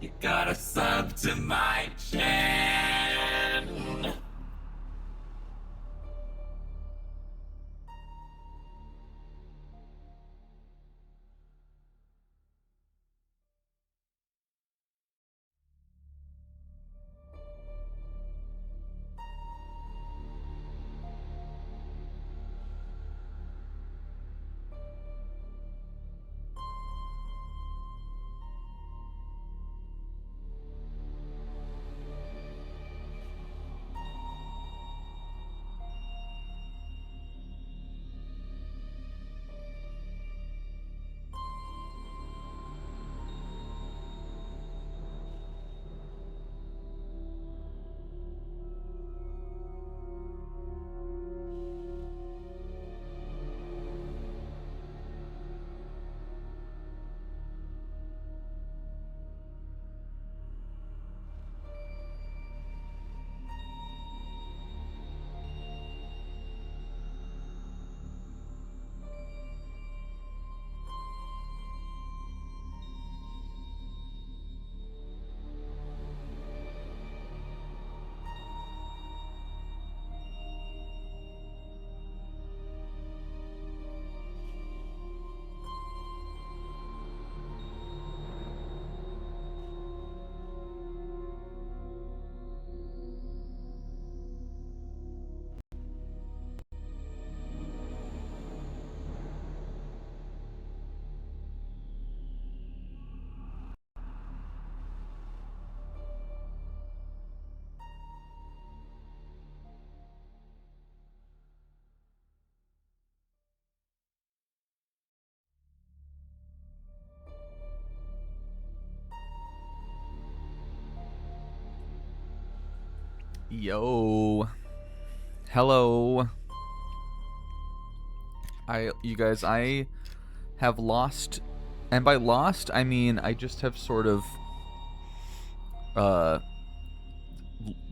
You gotta sub to my channel. Yo. Hello. You guys, I have lost, and by lost, I mean I just have sort of,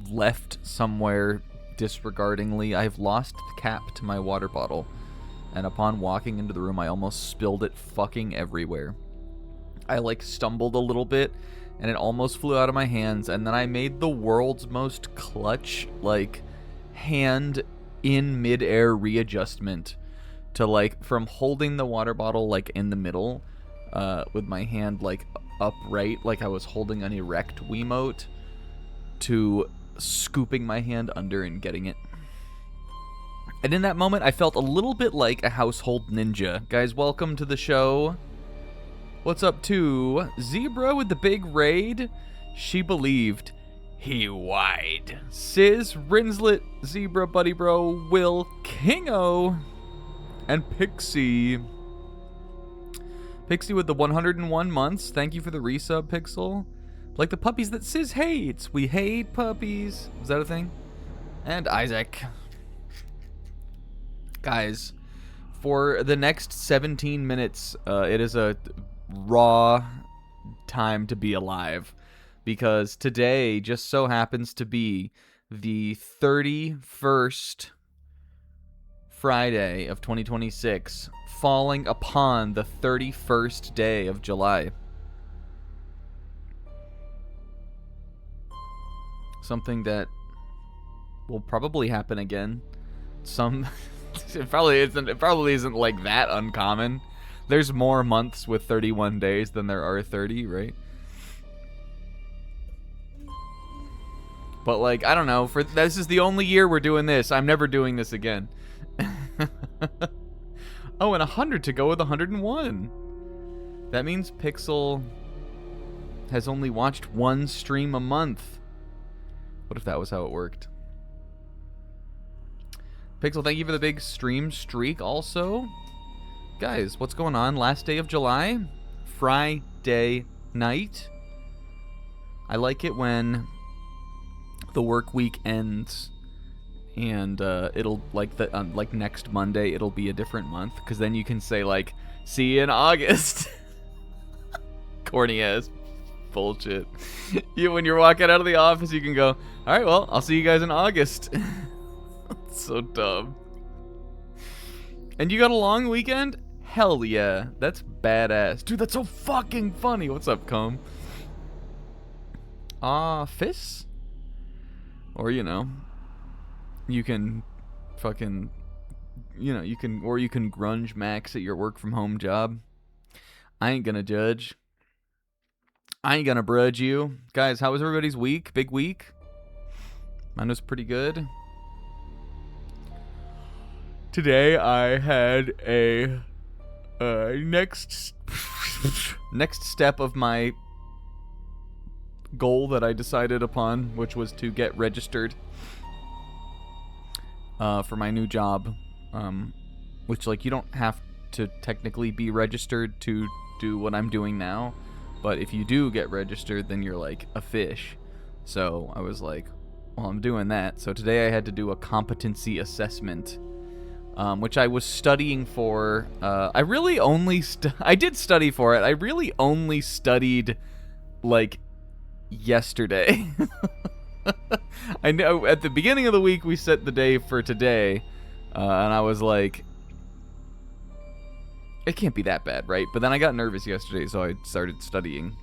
left somewhere disregardingly. I've lost the cap to my water bottle, and upon walking into the room, I almost spilled it fucking everywhere. I, stumbled a little bit, and it almost flew out of my hands, and then I made the world's most clutch, hand in midair readjustment to, from holding the water bottle, in the middle, with my hand, upright, like I was holding an erect Wiimote, to scooping my hand under and getting it. And in that moment, I felt a little bit like a household ninja. Guys, welcome to the show. What's up to Zebra with the big raid? She believed. He wide. Sis, Rinslet, Zebra, Buddy Bro, Will, Kingo, and Pixie. Pixie with the 101 months. Thank you for the resub, Pixel. Like the puppies that Sis hates. We hate puppies. Is that a thing? And Isaac. Guys, for the next 17 minutes, it is a raw time to be alive, because today just so happens to be the 31st Friday of 2026, falling upon the 31st day of July. Something that will probably happen again. It probably isn't like that uncommon. There's more months with 31 days than there are 30, right? But I don't know, this is the only year we're doing this. I'm never doing this again. Oh, and 100 to go with 101. That means Pixel has only watched one stream a month. What if that was how it worked? Pixel, thank you for the big stream streak also. Guys, what's going on? Last day of July? Friday night? I like it when the work week ends and it'll, next Monday, it'll be a different month, because then you can say, see you in August. Corny ass bullshit. When you're walking out of the office, you can go, alright, well, I'll see you guys in August. So dumb. And you got a long weekend? Hell yeah. That's badass. Dude, that's so fucking funny. What's up, Comb? office. Or, you can fucking, you can grunge max at your work from home job. I ain't gonna judge. I ain't gonna brudge you. Guys, how was everybody's week? Big week? Mine was pretty good. Today I had a next step of my goal that I decided upon, which was to get registered for my new job, which, like, you don't have to technically be registered to do what I'm doing now, but if you do get registered, then you're like a fish. So I was like, well, I'm doing that. So today I had to do a competency assessment, which I was studying for. I really only I did study for it. I really only studied like yesterday. I know at the beginning of the week we set the day for today, and I was like, it can't be that bad, right? But then I got nervous yesterday, so I started studying.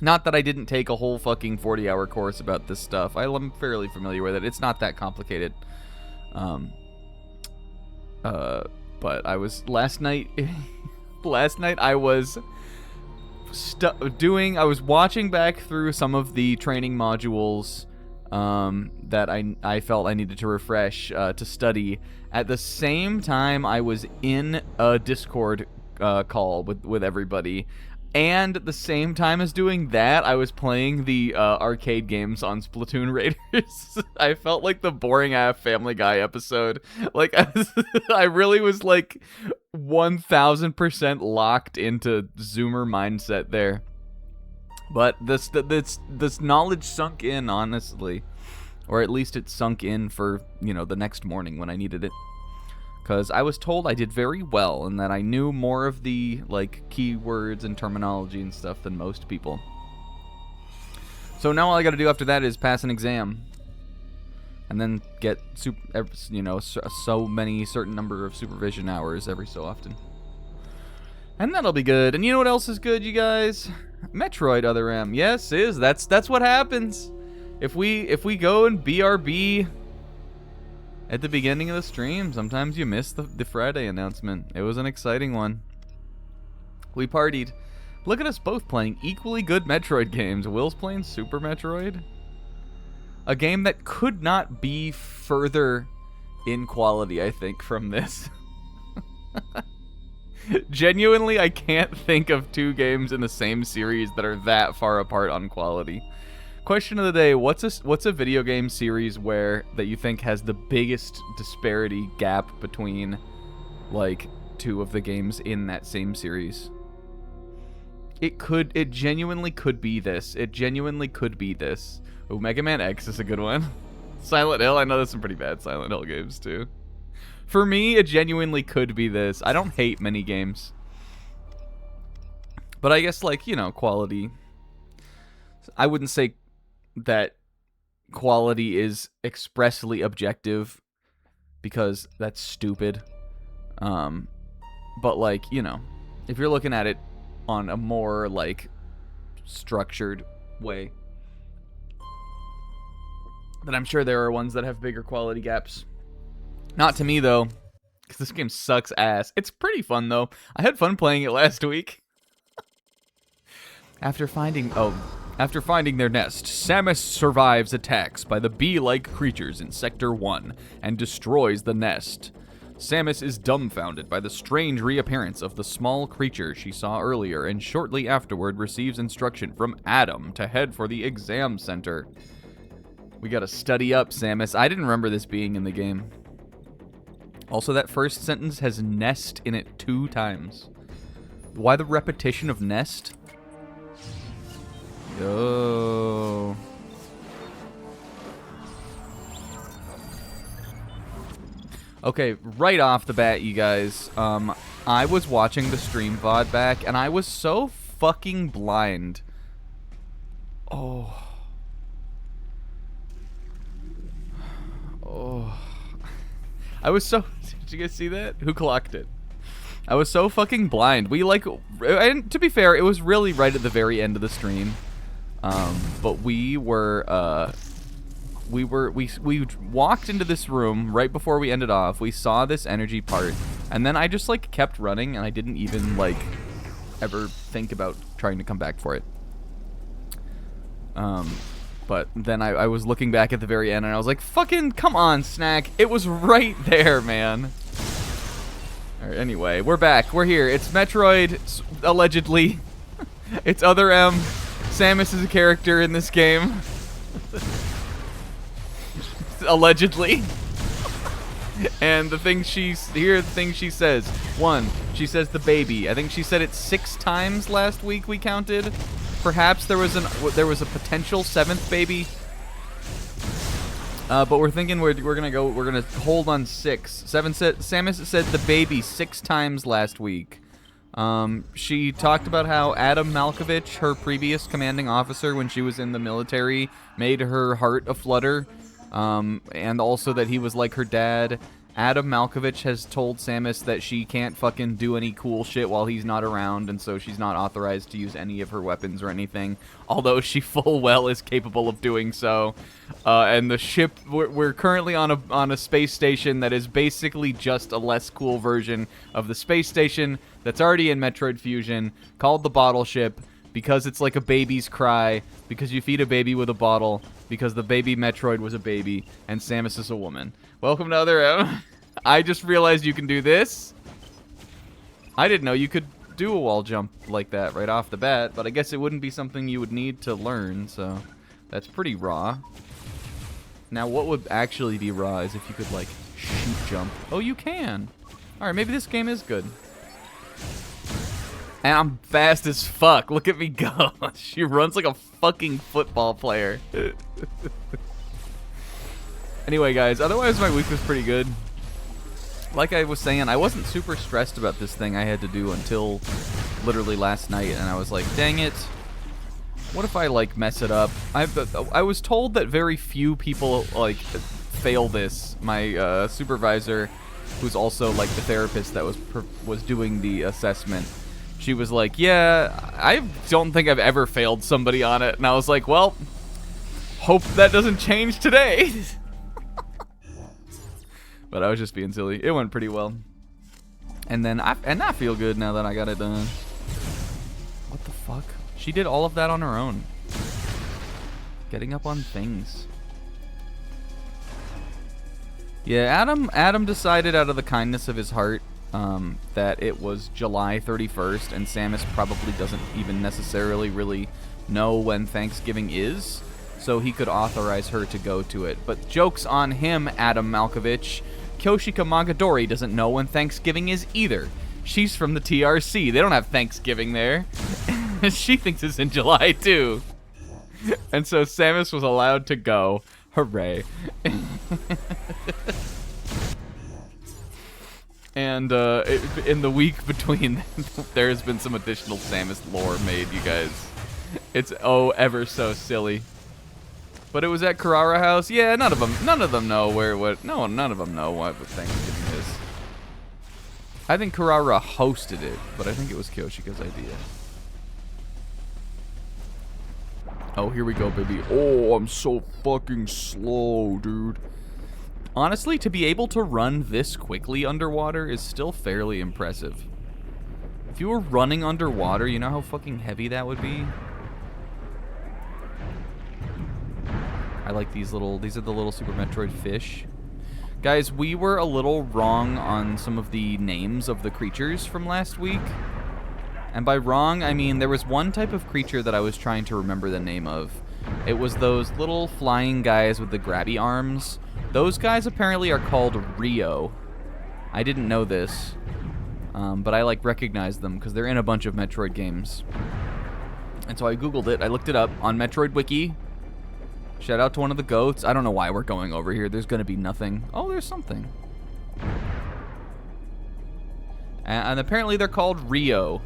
Not that I didn't take a whole fucking 40-hour course about this stuff. I'm fairly familiar with it. It's not that complicated. But I was last night I was I was watching back through some of the training modules that I felt I needed to refresh to study. At the same time, I was in a Discord call with everybody. And at the same time as doing that, I was playing the arcade games on Splatoon Raiders. I felt like the boring-ass Family Guy episode. Like, I really was, like, 1,000% locked into Zoomer mindset there. But this knowledge sunk in, honestly. Or at least it sunk in for, the next morning when I needed it. Because I was told I did very well and that I knew more of the, like, keywords and terminology and stuff than most people. So now all I gotta do after that is pass an exam. And then get, so many certain number of supervision hours every so often. And that'll be good. And you know what else is good, you guys? Metroid Other M. Yes, that's what happens. If we go and BRB at the beginning of the stream, sometimes you miss the Friday announcement. It was an exciting one. We partied. Look at us both playing equally good Metroid games. Will's playing Super Metroid. A game that could not be further in quality, I think, from this. Genuinely, I can't think of two games in the same series that are that far apart on quality. Question of the day, what's a video game series that you think has the biggest disparity gap between, like, two of the games in that same series? It genuinely could be this. It genuinely could be this. Oh, Mega Man X is a good one. Silent Hill, I know there's some pretty bad Silent Hill games, too. For me, it genuinely could be this. I don't hate many games. But I guess, like, quality. I wouldn't say that quality is expressly objective, because that's stupid. But, like, if you're looking at it on a more, like, structured way, then I'm sure there are ones that have bigger quality gaps. Not to me, though, because this game sucks ass. It's pretty fun, though. I had fun playing it last week. After finding their nest, Samus survives attacks by the bee-like creatures in Sector 1 and destroys the nest. Samus is dumbfounded by the strange reappearance of the small creature she saw earlier and shortly afterward receives instruction from Adam to head for the exam center. We gotta study up, Samus. I didn't remember this being in the game. Also, that first sentence has nest in it 2 times. Why the repetition of nest? Yo. Okay, right off the bat, you guys, I was watching the stream VOD back, and I was so fucking blind. Oh. I was so... Did you guys see that? Who clocked it? I was so fucking blind. And to be fair, it was really right at the very end of the stream. But we walked into this room right before we ended off. We saw this energy part, and then I just like kept running, and I didn't even like ever think about trying to come back for it. But then I was looking back at the very end, and I was like, fucking come on, Snack. It was right there, man. All right, anyway, we're back. We're here. It's Metroid, allegedly. It's Other M. Samus is a character in this game. Allegedly. And the thing she says. One, she says the baby. I think she said it 6 times last week we counted. Perhaps there was a potential 7th baby. But we're thinking we're gonna hold on 6. Samus said the baby 6 times last week. She talked about how Adam Malkovich, her previous commanding officer when she was in the military, made her heart aflutter. And also that he was like her dad. Adam Malkovich has told Samus that she can't fucking do any cool shit while he's not around, and so she's not authorized to use any of her weapons or anything, although she full well is capable of doing so. And the ship, we're currently on a space station that is basically just a less cool version of the space station that's already in Metroid Fusion, called the Bottle Ship, because it's like a baby's cry, because you feed a baby with a bottle, because the baby Metroid was a baby, and Samus is a woman. Welcome to Other M. I just realized you can do this. I didn't know you could do a wall jump like that right off the bat, but I guess it wouldn't be something you would need to learn, so that's pretty raw. Now, what would actually be raw is if you could, like, shoot jump. Oh, you can. Alright, maybe this game is good. And I'm fast as fuck. Look at me go. She runs like a fucking football player. Anyway, guys, otherwise my week was pretty good. Like I was saying, I wasn't super stressed about this thing I had to do until literally last night, and I was like, dang it. What if I, like, mess it up? I was told that very few people, like, fail this. My supervisor, who's also, like, the therapist that was doing the assessment, she was like, yeah, I don't think I've ever failed somebody on it. And I was like, well, hope that doesn't change today. But I was just being silly. It went pretty well. And then I feel good now that I got it done. What the fuck? She did all of that on her own. Getting up on things. Yeah, Adam decided out of the kindness of his heart that it was July 31st, and Samus probably doesn't even necessarily really know when Thanksgiving is, so he could authorize her to go to it. But joke's on him, Adam Malkovich. Kyoshika Mogadori doesn't know when Thanksgiving is either. She's from the TRC. They don't have Thanksgiving there. She thinks it's in July, too. And so Samus was allowed to go. Hooray. And in the week between, there has been some additional Samus lore made, you guys. It's ever so silly. But it was at Carrara House. Yeah, none of them know none of them know what Thanksgiving is. I think Carrara hosted it, but I think it was Kyoshika's idea. Oh, here we go, baby. Oh, I'm so fucking slow, dude. Honestly, to be able to run this quickly underwater is still fairly impressive. If you were running underwater, you know how fucking heavy that would be? I like these are the little Super Metroid fish. Guys, we were a little wrong on some of the names of the creatures from last week. And by wrong, I mean there was one type of creature that I was trying to remember the name of. It was those little flying guys with the grabby arms. Those guys apparently are called Rio. I didn't know this, but I like recognize them because they're in a bunch of Metroid games. And so I googled it. I looked it up on Metroid Wiki. Shout out to one of the goats. I don't know why we're going over here. There's going to be nothing. Oh, there's something. And apparently they're called Rio.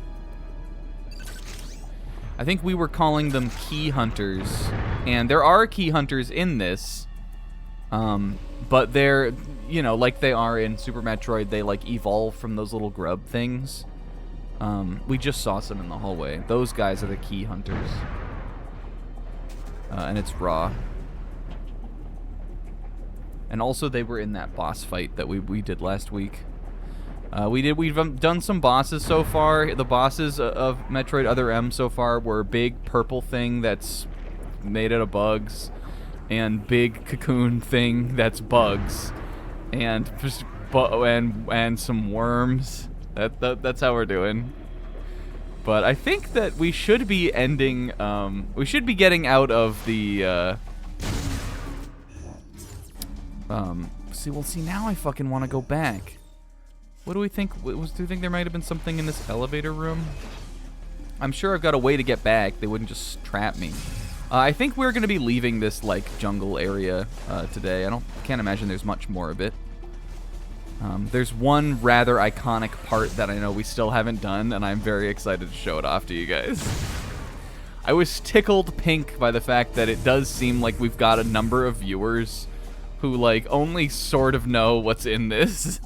I think we were calling them key hunters. And there are key hunters in this. But they're, you know, like they are in Super Metroid, they like evolve from those little grub things. We just saw some in the hallway. Those guys are the key hunters. and it's raw. And also they were in that boss fight that we did last week. We've done some bosses so far. The bosses of Metroid Other M so far were big purple thing that's made out of bugs, and big cocoon thing that's bugs, and just and some worms. That's how we're doing. But I think that we should be ending. We should be getting out of the. See, now I fucking want to go back. What do we think? Do you think there might have been something in this elevator room? I'm sure I've got a way to get back. They wouldn't just trap me. I think we're going to be leaving this, like, jungle area today. Can't imagine there's much more of it. There's one rather iconic part that I know we still haven't done, and I'm very excited to show it off to you guys. I was tickled pink by the fact that it does seem like we've got a number of viewers who, like, only sort of know what's in this.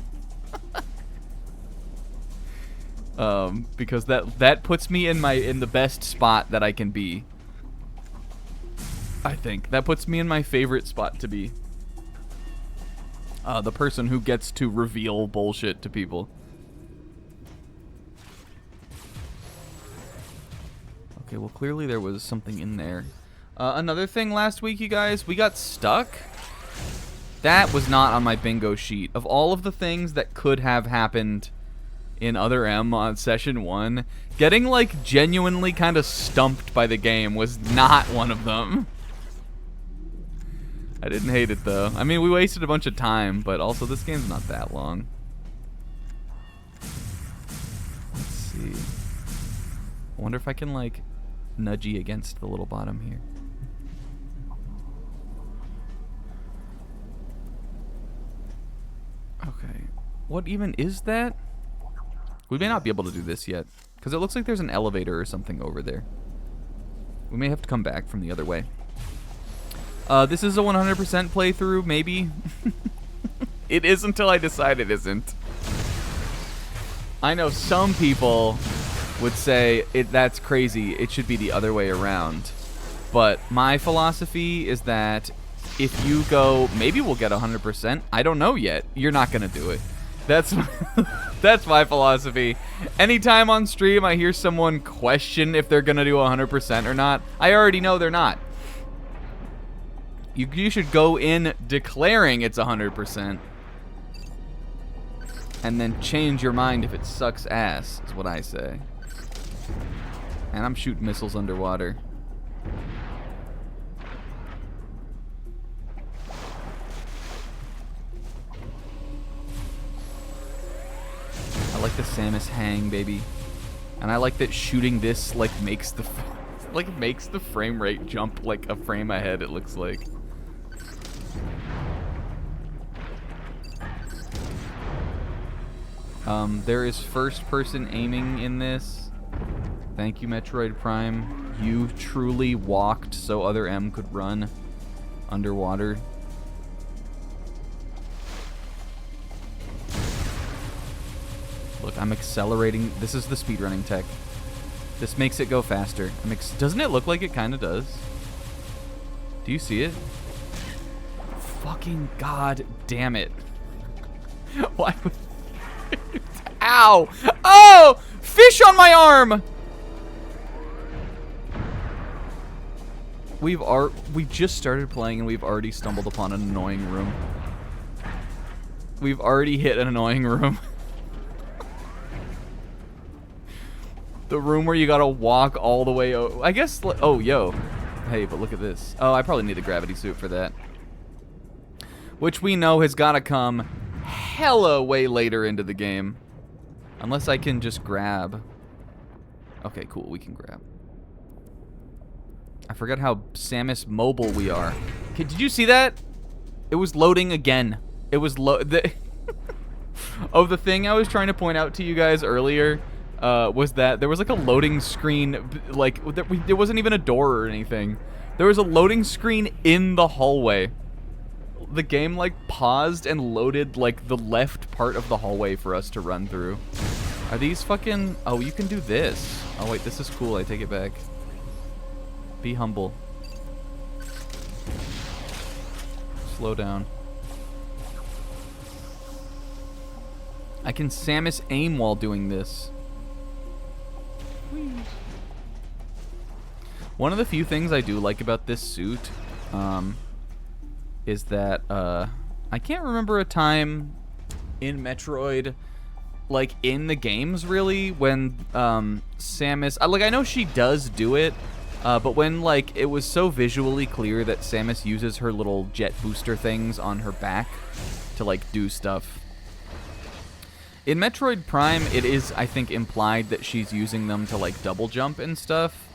Because that puts me in the best spot that I can be. I think that puts me in my favorite spot to be. The person who gets to reveal bullshit to people. Okay, well clearly there was something in there. Another thing last week, you guys, we got stuck. That was not on my bingo sheet. Of all of the things that could have happened in Other M on session 1, getting, like, genuinely kind of stumped by the game was not one of them. I didn't hate it, though. I mean, we wasted a bunch of time, but also this game's not that long. Let's see. I wonder if I can, like, nudgy against the little bottom here. Okay. What even is that? We may not be able to do this yet, because it looks like there's an elevator or something over there. We may have to come back from the other way. This is a 100% playthrough, maybe. It is until I decide it isn't. I know some people would say that's crazy. It should be the other way around. But my philosophy is that if you go, maybe we'll get 100%. I don't know yet. You're not going to do it. That's that's my philosophy. Anytime on stream I hear someone question if they're going to do 100% or not, I already know they're not. You should go in declaring it's 100%. And then change your mind if it sucks ass, is what I say. And I'm shooting missiles underwater. I like the Samus hang, baby. And I like that shooting this, like, makes the frame rate jump, like, a frame ahead, it looks like. There is first-person aiming in this. Thank you, Metroid Prime. You truly walked so Other M could run underwater. Look, I'm accelerating. This is the speedrunning tech. This makes it go faster. Doesn't it look like it kind of does? Do you see it? Fucking god damn it. Why would... Ow! Oh! Fish on my arm! We just started playing and we've already stumbled upon an annoying room. We've already hit an annoying room. The room where you gotta walk all the way I guess, oh, yo. Hey, but look at this. Oh, I probably need a gravity suit for that. Which we know has gotta come hella way later into the game. Unless I can just grab. Okay, cool, we can grab. I forgot how Samus mobile we are. Okay, did you see that? It was loading again. It was the thing I was trying to point out to you guys earlier was that there was like a loading screen, like there wasn't even a door or anything. There was a loading screen in the hallway. The game like paused and loaded like the left part of the hallway for us to run through. Are these fucking... Oh, you can do this. Oh wait, this is cool. I take it back. Be humble. slow down. I can Samus aim while doing this. Whee. One of the few things I do like about this suit is that I can't remember a time in Metroid, like in the games really, when Samus, like I know she does do it, but when like it was so visually clear that Samus uses her little jet booster things on her back to like do stuff. In Metroid Prime, it is, I think, implied that she's using them to like double jump and stuff.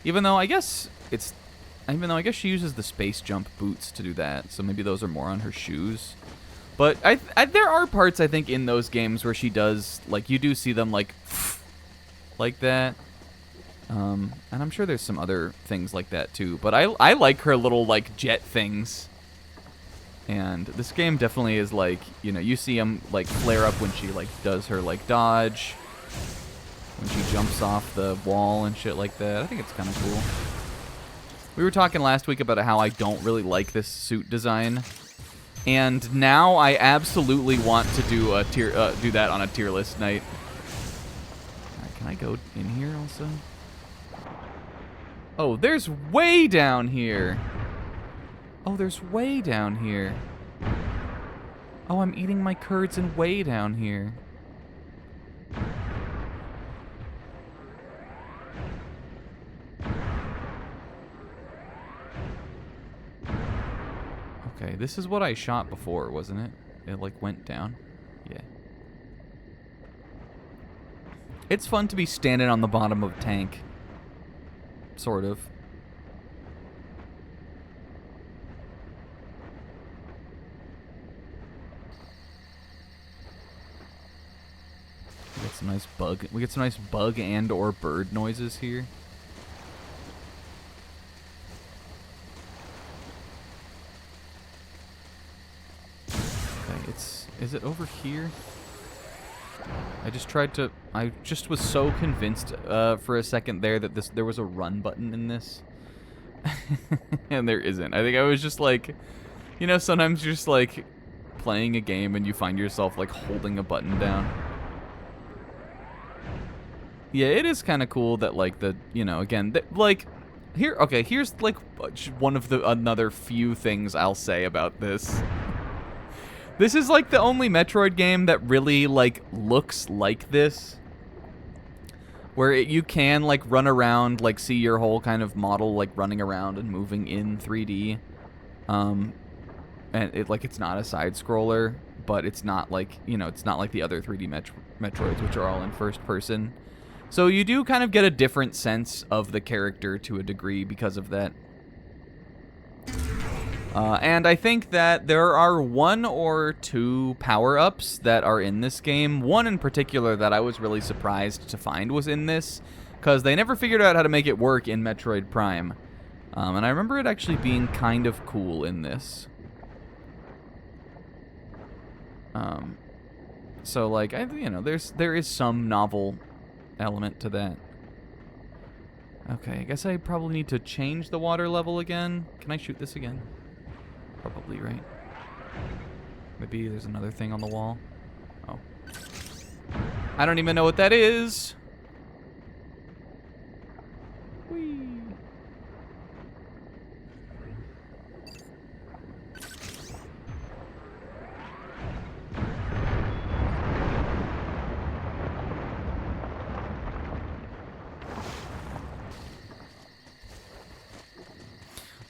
Even though I guess she uses the space jump boots to do that, so maybe those are more on her shoes. But there are parts I think in those games where she does, like, you do see them like that. And I'm sure there's some other things like that too. But I like her little like jet things. And this game definitely is like, you know, you see them like flare up when she like does her like dodge, when she jumps off the wall and shit like that. I think it's kind of cool. We were talking last week about how I don't really like this suit design, and now I absolutely want to do a do that on a tier list night. All right, can I go in here also? Oh, there's way down here. Oh, there's way down here. Oh, I'm eating my curds and way down here. Okay, this is what I shot before, wasn't it? It like went down. Yeah. It's fun to be standing on the bottom of a tank. Sort of. We get some nice bug and or bird noises here. Okay, is it over here? I just was so convinced for a second there that there was a run button in this. And there isn't. I think I was just like, you know, sometimes you're just like playing a game and you find yourself like holding a button down. Yeah, it is kind of cool that like you know, again, like here's like one of the another few things I'll say about this. This is like the only Metroid game that really like looks like this, where you can like run around, like see your whole kind of model like running around and moving in 3D. And it's not a side scroller, but it's not like, you know, it's not like the other 3D Metroids, which are all in first person. So you do kind of get a different sense of the character to a degree because of that. And I think that there are 1 or 2 power-ups that are in this game. One in particular that I was really surprised to find was in this, because they never figured out how to make it work in Metroid Prime. And I remember it actually being kind of cool in this. So like, you know, there is some novel element to that. Okay, I guess I probably need to change the water level again. Can I shoot this again? Probably, right? Maybe there's another thing on the wall. Oh. I don't even know what that is. Whee.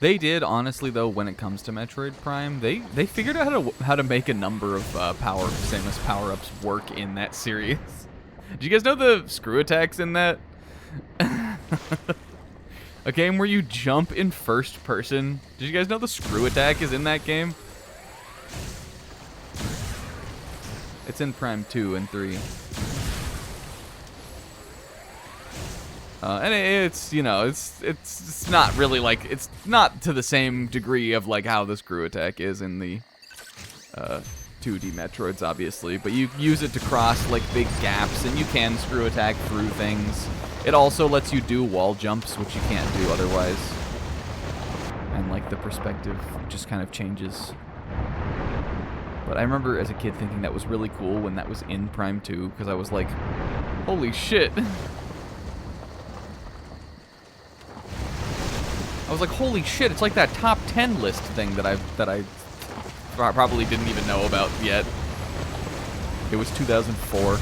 They did, honestly, though, when it comes to Metroid Prime, they figured out how to make a number of Samus power-ups work in that series. Did you guys know the screw attacks in that? A game where you jump in first person. Did you guys know the screw attack is in that game? It's in Prime 2 and 3. And it's, you know, it's not really like, it's not to the same degree of like how the screw attack is in the 2D Metroids, obviously, but you use it to cross like big gaps, and you can screw attack through things. It also lets you do wall jumps, which you can't do otherwise. And like the perspective just kind of changes. But I remember as a kid thinking that was really cool when that was in Prime 2, because I was like, holy shit. I was like, holy shit, it's like that top 10 list thing that I probably didn't even know about yet. It was 2004.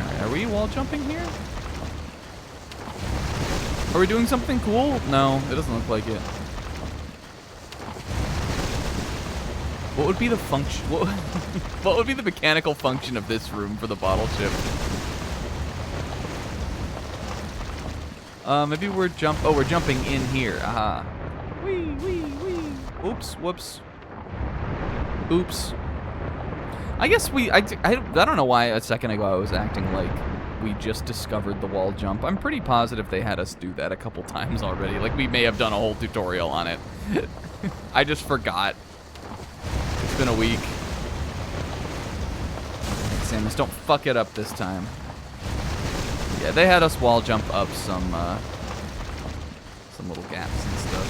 Alright, are we wall jumping here? Are we doing something cool? No, it doesn't look like it. What would be the function? What would be the mechanical function of this room for the bottle ship? Maybe we're jumping in here. Aha. Wee, wee, wee. Oops, whoops. Oops. I guess I don't know why a second ago I was acting like we just discovered the wall jump. I'm pretty positive they had us do that a couple times already. Like, we may have done a whole tutorial on it. I just forgot. It's been a week. Samus, don't fuck it up this time. Yeah, they had us wall jump up some little gaps and stuff.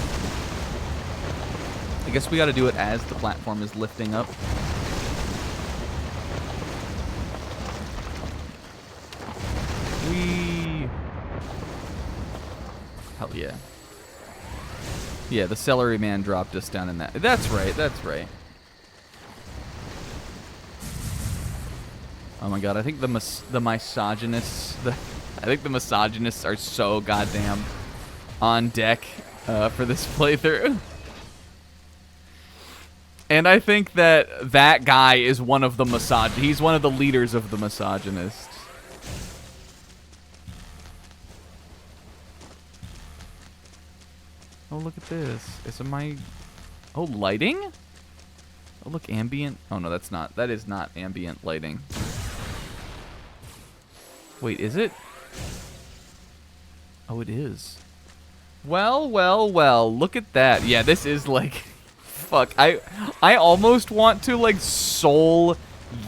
I guess we gotta do it as the platform is lifting up. Whee! Hell yeah. Yeah, the celery man dropped us down in that. That's right, that's right. Oh my god, I think the misogynists are so goddamn on deck for this playthrough. And I think that guy is one of the he's one of the leaders of the misogynists. Oh, look at this. Oh, lighting? Oh, look, ambient. Oh no, that is not ambient lighting. Wait, is it? Oh, it is. Well, well, well, look at that. Yeah, this is like, fuck. I almost want to like soul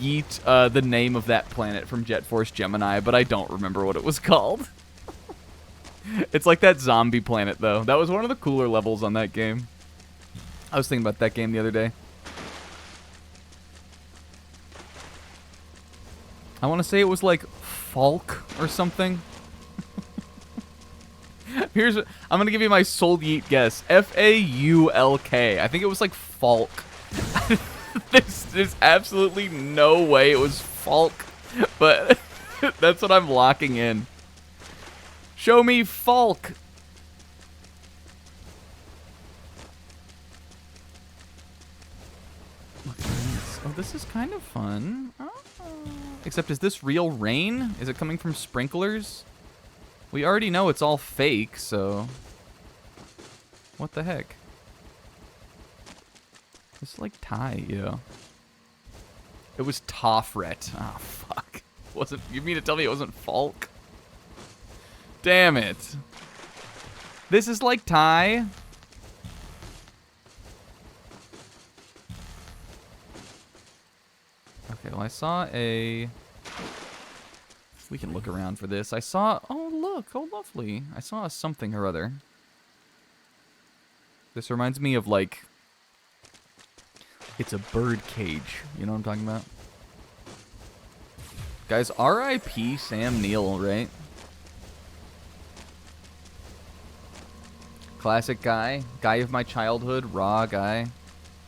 yeet the name of that planet from Jet Force Gemini, but I don't remember what it was called. It's like that zombie planet, though. That was one of the cooler levels on that game. I was thinking about that game the other day. I want to say it was like Falk or something. I'm gonna give you my soul yeet guess. F-A-U-L-K. I think it was like Falk. There's absolutely no way it was Falk, but that's what I'm locking in. Show me Falk. Look at this. Oh, this is kind of fun. Oh. Except, is this real rain? Is it coming from sprinklers? We already know it's all fake, so... What the heck? This is like Thai, yeah. It was Toffret. Oh, fuck. You mean to tell me it wasn't Falk? Damn it. This is like Thai. Okay, well, I saw a... We can look around for this. I saw... Oh, look. Oh, lovely. I saw a something or other. This reminds me of, like... It's a bird cage. You know what I'm talking about? Guys, R.I.P. Sam Neill, right? Classic guy. Guy of my childhood. Raw guy.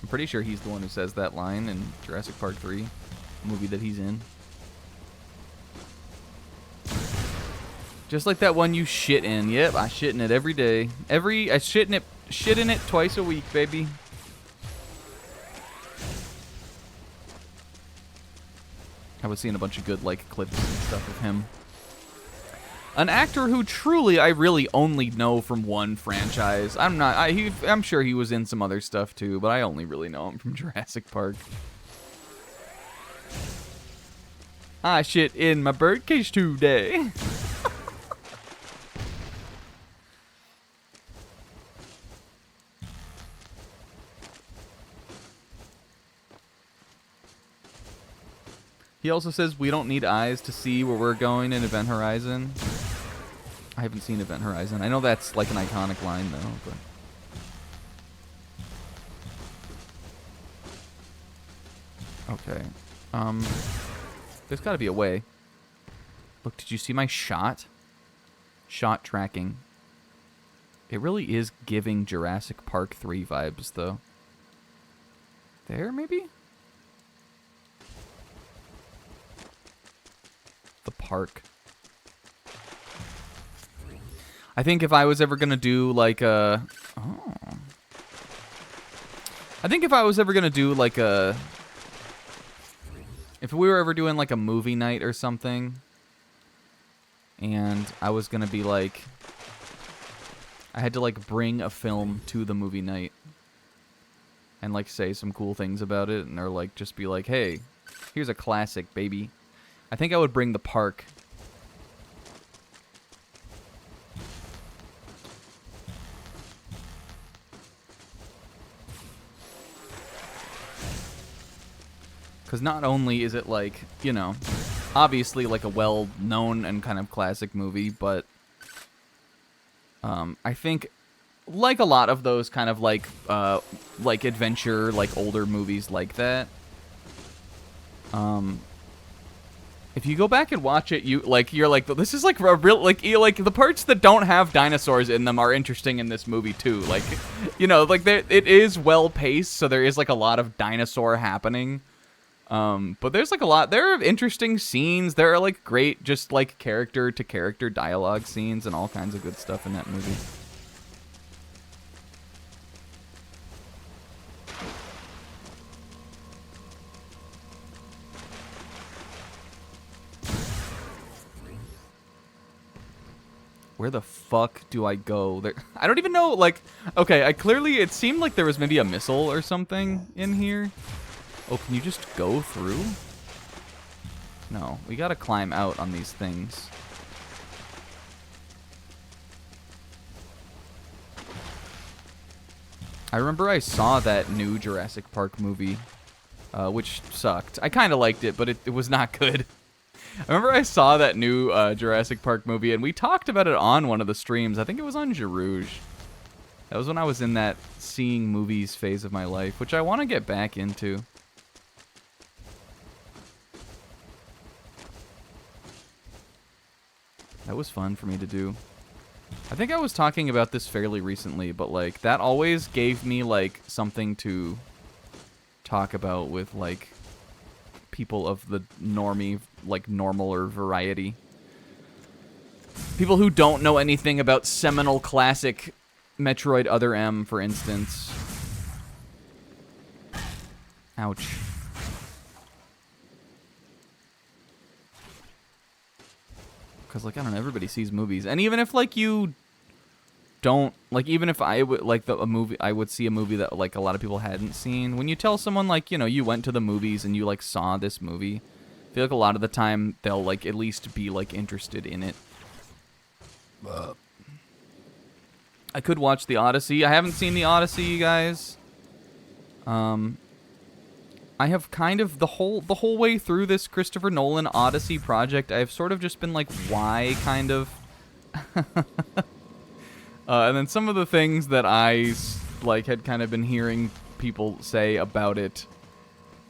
I'm pretty sure he's the one who says that line in Jurassic Park 3. Movie that he's in. Just like that one you shit in. Yep, I shit in it every day. I shit in it twice a week, baby. I was seeing a bunch of good like clips and stuff of him. An actor who truly I really only know from one franchise. I'm sure he was in some other stuff too, but I only really know him from Jurassic Park. I shit in my birdcage today. He also says we don't need eyes to see where we're going in Event Horizon. I haven't seen Event Horizon. I know that's like an iconic line though, but Okay. There's got to be a way. Look, did you see my shot? Shot tracking. It really is giving Jurassic Park 3 vibes, though. There, maybe? The park. I think if I was ever gonna do like a... Oh. I think if I was ever gonna do like a... If we were ever doing like a movie night or something, and I was gonna be like... I had to like bring a film to the movie night and like say some cool things about it, and or like just be like, hey, here's a classic, baby. I think I would bring The Park. Because not only is it like, you know, obviously like a well-known and kind of classic movie, but I think like a lot of those kind of like adventure, like older movies like that, if you go back and watch it, you're like, this is like a real, like the parts that don't have dinosaurs in them are interesting in this movie too. Like, you know, like it is well paced, so there is like a lot of dinosaur happening. But there's like there are interesting scenes. There are like great, just like character to character dialogue scenes and all kinds of good stuff in that movie. Where the fuck do I go? There, I don't even know, like, okay, it seemed like there was maybe a missile or something in here. Oh, can you just go through? No, we gotta climb out on these things. I remember I saw that new Jurassic Park movie, which sucked. I kind of liked it, but it was not good. I remember I saw that new Jurassic Park movie, and we talked about it on one of the streams. I think it was on Jarouge. That was when I was in that seeing movies phase of my life, which I want to get back into. That was fun for me to do. I think I was talking about this fairly recently, but like that always gave me like something to talk about with like people of the normie, like normal or variety. People who don't know anything about seminal classic Metroid Other M, for instance. Ouch. Because, like, I don't know, everybody sees movies. And even if, like, you don't, like, even if I would, like, a movie, I would see a movie that, like, a lot of people hadn't seen. When you tell someone, like, you know, you went to the movies and you, like, saw this movie, I feel like a lot of the time they'll, like, at least be, like, interested in it. I could watch The Odyssey. I haven't seen The Odyssey, you guys. I have kind of the whole way through this Christopher Nolan Odyssey project, I've sort of just been like, why, kind of. And then some of the things that I like had kind of been hearing people say about it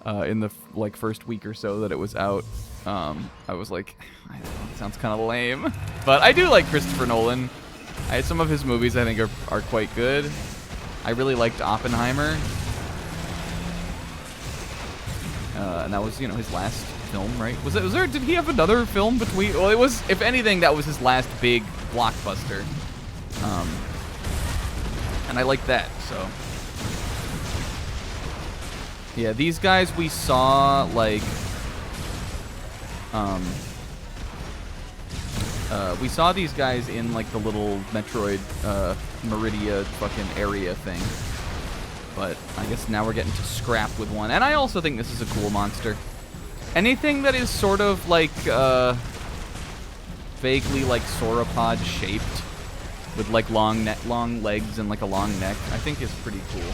in the like first week or so that it was out. I was like, I don't know, it sounds kind of lame, but I do like Christopher Nolan. Some of his movies I think are quite good. I really liked Oppenheimer. And that was, you know, his last film, right? Did he have another film between? Well, it was, if anything, that was his last big blockbuster. And I like that, so. Yeah, these guys we saw, like, we saw these guys in, like, the little Metroid, Meridia fucking area thing. But I guess now we're getting to scrap with one. And I also think this is a cool monster. Anything that is sort of like vaguely like sauropod shaped with like long legs and like a long neck, I think is pretty cool.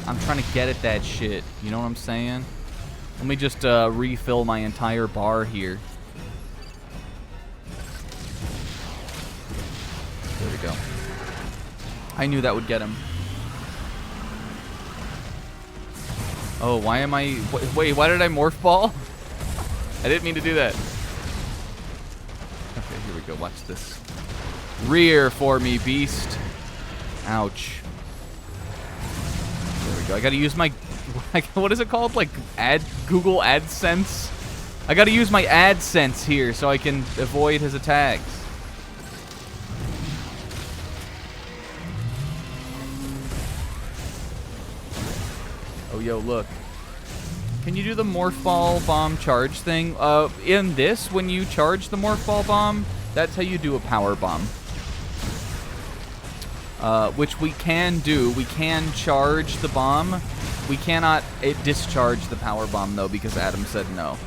I'm trying to get at that shit. You know what I'm saying? Let me just refill my entire bar here. There we go. I knew that would get him. Oh, why am I... Wait, why did I morph ball? I didn't mean to do that. Okay, here we go. Watch this. Rear for me, beast. Ouch. There we go. I gotta use my... What is it called? Like, Google AdSense? I gotta use my AdSense here so I can avoid his attacks. Oh, yo, look. Can you do the Morph Ball Bomb charge thing? In this, when you charge the Morph Ball Bomb, that's how you do a Power Bomb. Which we can do. We can charge the bomb. We cannot discharge the Power Bomb, though, because Adam said no.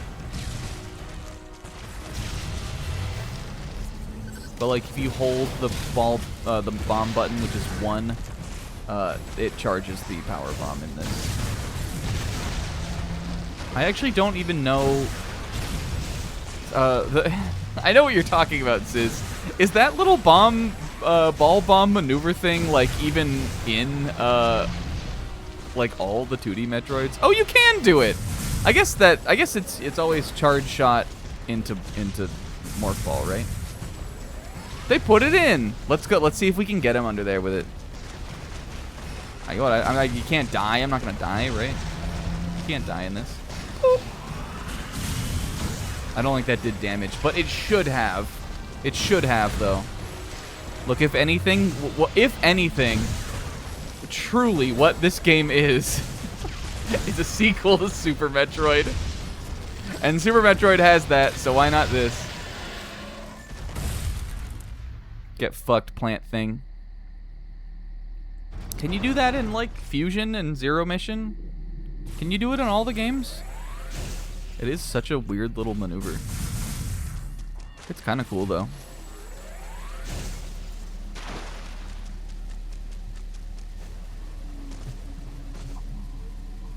But, like, if you hold the bomb button, which is 1, it charges the Power Bomb in this. I actually don't even know... I know what you're talking about, Sis. Is that little ball bomb maneuver thing, like, even in, like, all the 2D Metroids? Oh, you can do it! I guess it's always charge shot into Morph Ball, right? They put it in! Let's go, let's see if we can get him under there with it. You can't die, I'm not gonna die, right? You can't die in this. I don't think that did damage, but it should have. It should have, though. Look, if anything, truly what this game is a sequel to Super Metroid. And Super Metroid has that, so why not this? Get fucked, plant thing. Can you do that in, like, Fusion and Zero Mission? Can you do it in all the games? It is such a weird little maneuver. It's kind of cool, though.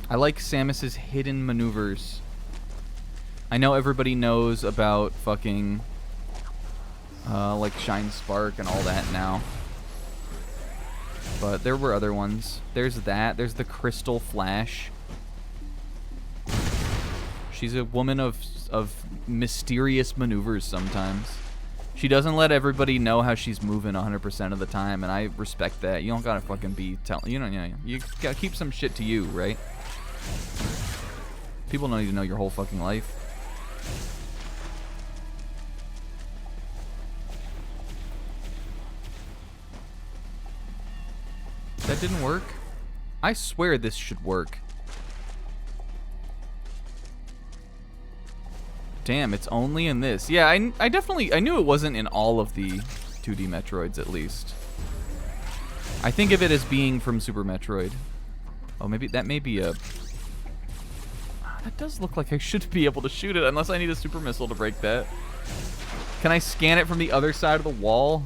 I like Samus's hidden maneuvers. I know everybody knows about fucking, like Shine Spark and all that now. But there were other ones. There's that. There's the Crystal Flash. She's a woman of mysterious maneuvers sometimes. She doesn't let everybody know how she's moving 100% of the time, and I respect that. You don't gotta fucking be telling. You gotta keep some shit to you, right? People don't need to know your whole fucking life. That didn't work? I swear this should work. Damn, it's only in this. Yeah, I knew it wasn't in all of the 2D Metroids, at least. I think of it as being from Super Metroid. Oh, maybe that may be a... That does look like I should be able to shoot it, unless I need a super missile to break that. Can I scan it from the other side of the wall?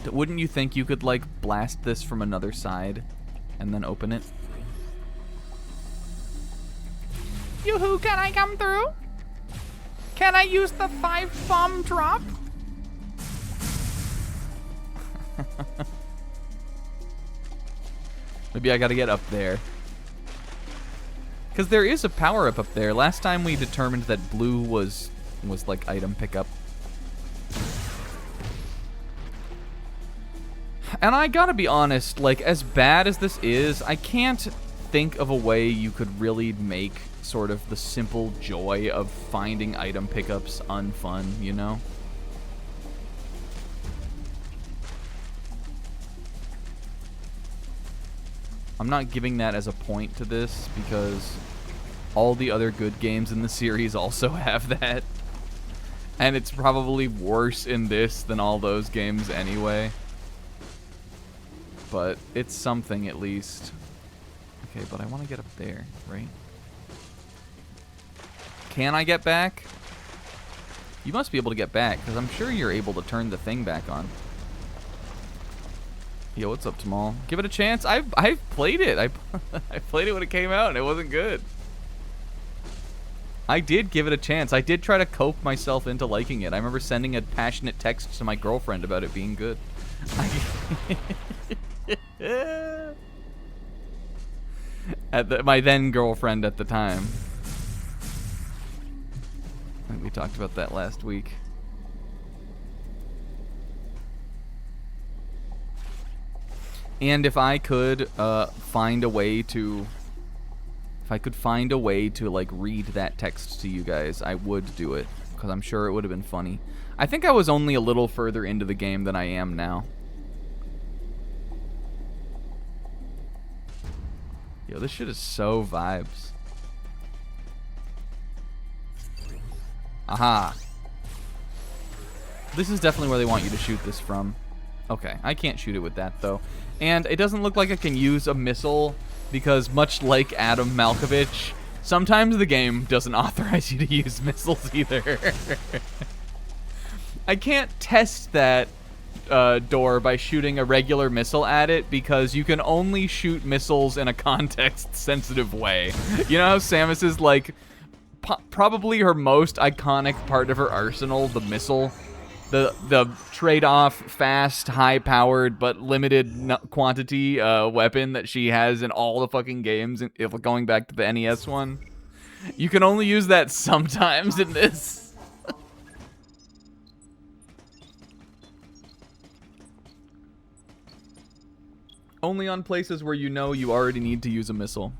Wouldn't you think you could, like, blast this from another side and then open it? Yoo-hoo, can I come through? Can I use the 5-bomb drop? Maybe I gotta get up there. Because there is a power-up up there. Last time we determined that blue was like item pickup. And I gotta be honest, like, as bad as this is, I can't think of a way you could really make sort of the simple joy of finding item pickups unfun, you know? I'm not giving that as a point to this, because all the other good games in the series also have that. And it's probably worse in this than all those games anyway. But it's something at least. Okay, but I want to get up there, right? Can I get back? You must be able to get back, because I'm sure you're able to turn the thing back on. Yo, what's up, Tamal? Give it a chance. I've played it. I played it when it came out, and it wasn't good. I did give it a chance. I did try to cope myself into liking it. I remember sending a passionate text to my girlfriend about it being good. My then girlfriend at the time. I think we talked about that last week. And if I could find a way to, like read that text to you guys, I would do it, because I'm sure it would have been funny. I think I was only a little further into the game than I am now. Yo, this shit is so vibes. Aha. This is definitely where they want you to shoot this from. Okay, I can't shoot it with that, though. And it doesn't look like I can use a missile, because much like Adam Malkovich, sometimes the game doesn't authorize you to use missiles either. I can't test that door by shooting a regular missile at it, because you can only shoot missiles in a context-sensitive way. You know how Samus is, like, probably her most iconic part of her arsenal, the missile? The trade-off, fast, high-powered, but limited quantity weapon that she has in all the fucking games, if going back to the NES one. You can only use that sometimes in this. Only on places where you know you already need to use a missile.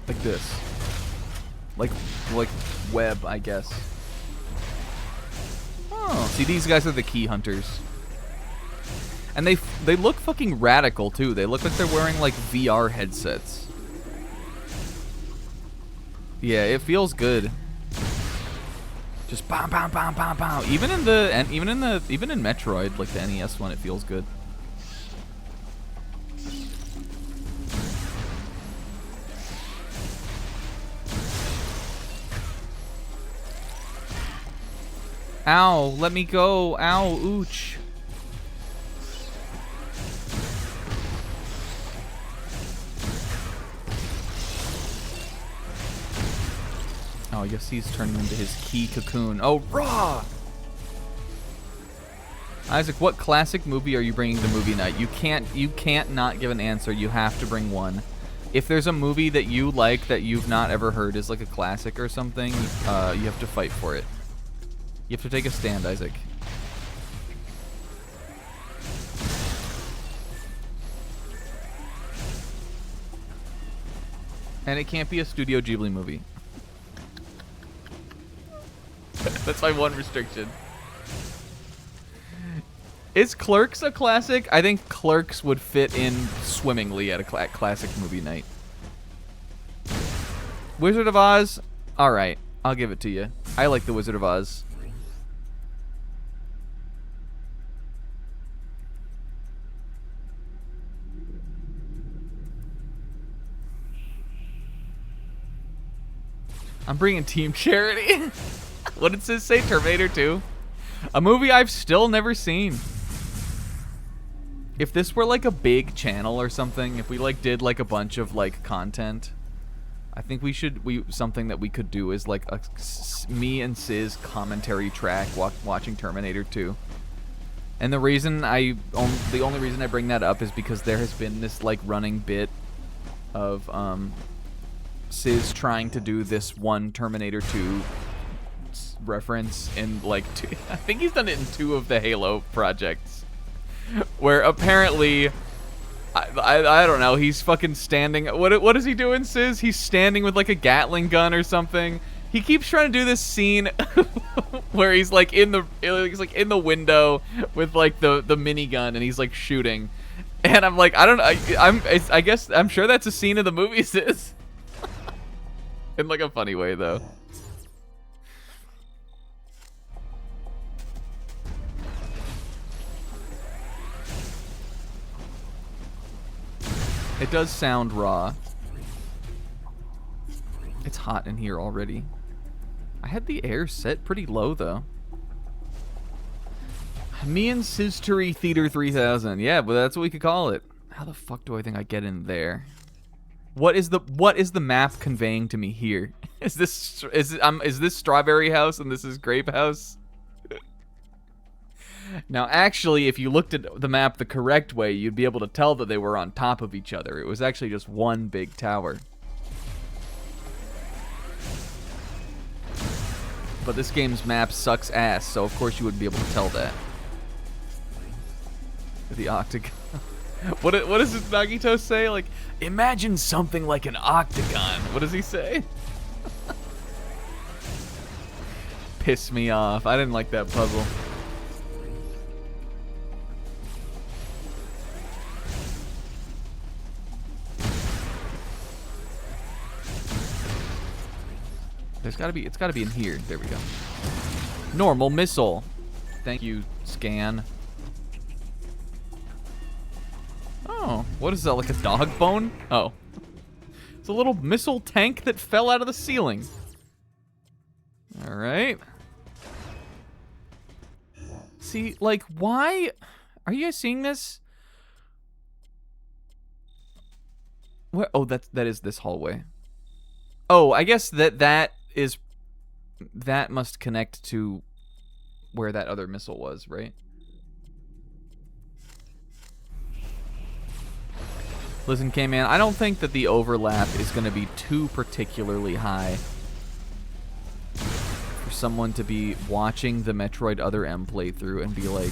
Like this. Like web, I guess. Oh, see, these guys are the key hunters. And they look fucking radical, too. They look like they're wearing, like, VR headsets. Yeah, it feels good. Just bam, bam, bam, bam, bam. Even in Metroid, like the NES one, it feels good. Ow, let me go. Ow, ooch. Oh, I guess he's turning into his key cocoon. Oh, raw! Isaac, what classic movie are you bringing to movie night? You can't not give an answer. You have to bring one. If there's a movie that you like that you've not ever heard is like a classic or something, you have to fight for it. You have to take a stand, Isaac. And it can't be a Studio Ghibli movie. That's my one restriction. Is Clerks a classic? I think Clerks would fit in swimmingly at a classic movie night. Wizard of Oz? Alright, I'll give it to you. I like The Wizard of Oz. I'm bringing Team Charity. What did this say? Terminator 2? A movie I've still never seen. If this were like a big channel or something, if we like did like a bunch of like content, I think something that we could do is like a me and Sis commentary track watching Terminator 2. And the only reason I bring that up is because there has been this like running bit of Sis trying to do this one Terminator 2 reference in like I think he's done it in 2 of the Halo projects, where apparently I don't know, he's fucking standing. What is he doing, Sis? He's standing with like a Gatling gun or something. He keeps trying to do this scene where he's like in the window with like the minigun and he's like shooting, and I'm like, I guess I'm sure that's a scene of the movie, Sis. In like a funny way, though. It does sound raw. It's hot in here already. I had the air set pretty low, though. Me and Sistery Theater 3000. Yeah, but that's what we could call it. How the fuck do I think I get in there? What is the map conveying to me here? Is this Strawberry House and this is Grape House? Now, actually, if you looked at the map the correct way, you'd be able to tell that they were on top of each other. It was actually just one big tower. But this game's map sucks ass, so of course you wouldn't be able to tell that. The octagon. What does Nagito say? Like, imagine something like an octagon. What does he say? Piss me off. I didn't like that puzzle. It's gotta be in here. There we go. Normal missile. Thank you, scan. Oh, what is that, like a dog bone? Oh. It's a little missile tank that fell out of the ceiling. Alright. See, like, why? Are you guys seeing this? What? Oh, that is this hallway. Oh, I guess that must connect to where that other missile was, right? Listen, K-Man, I don't think that the overlap is going to be too particularly high for someone to be watching the Metroid Other M playthrough and be like,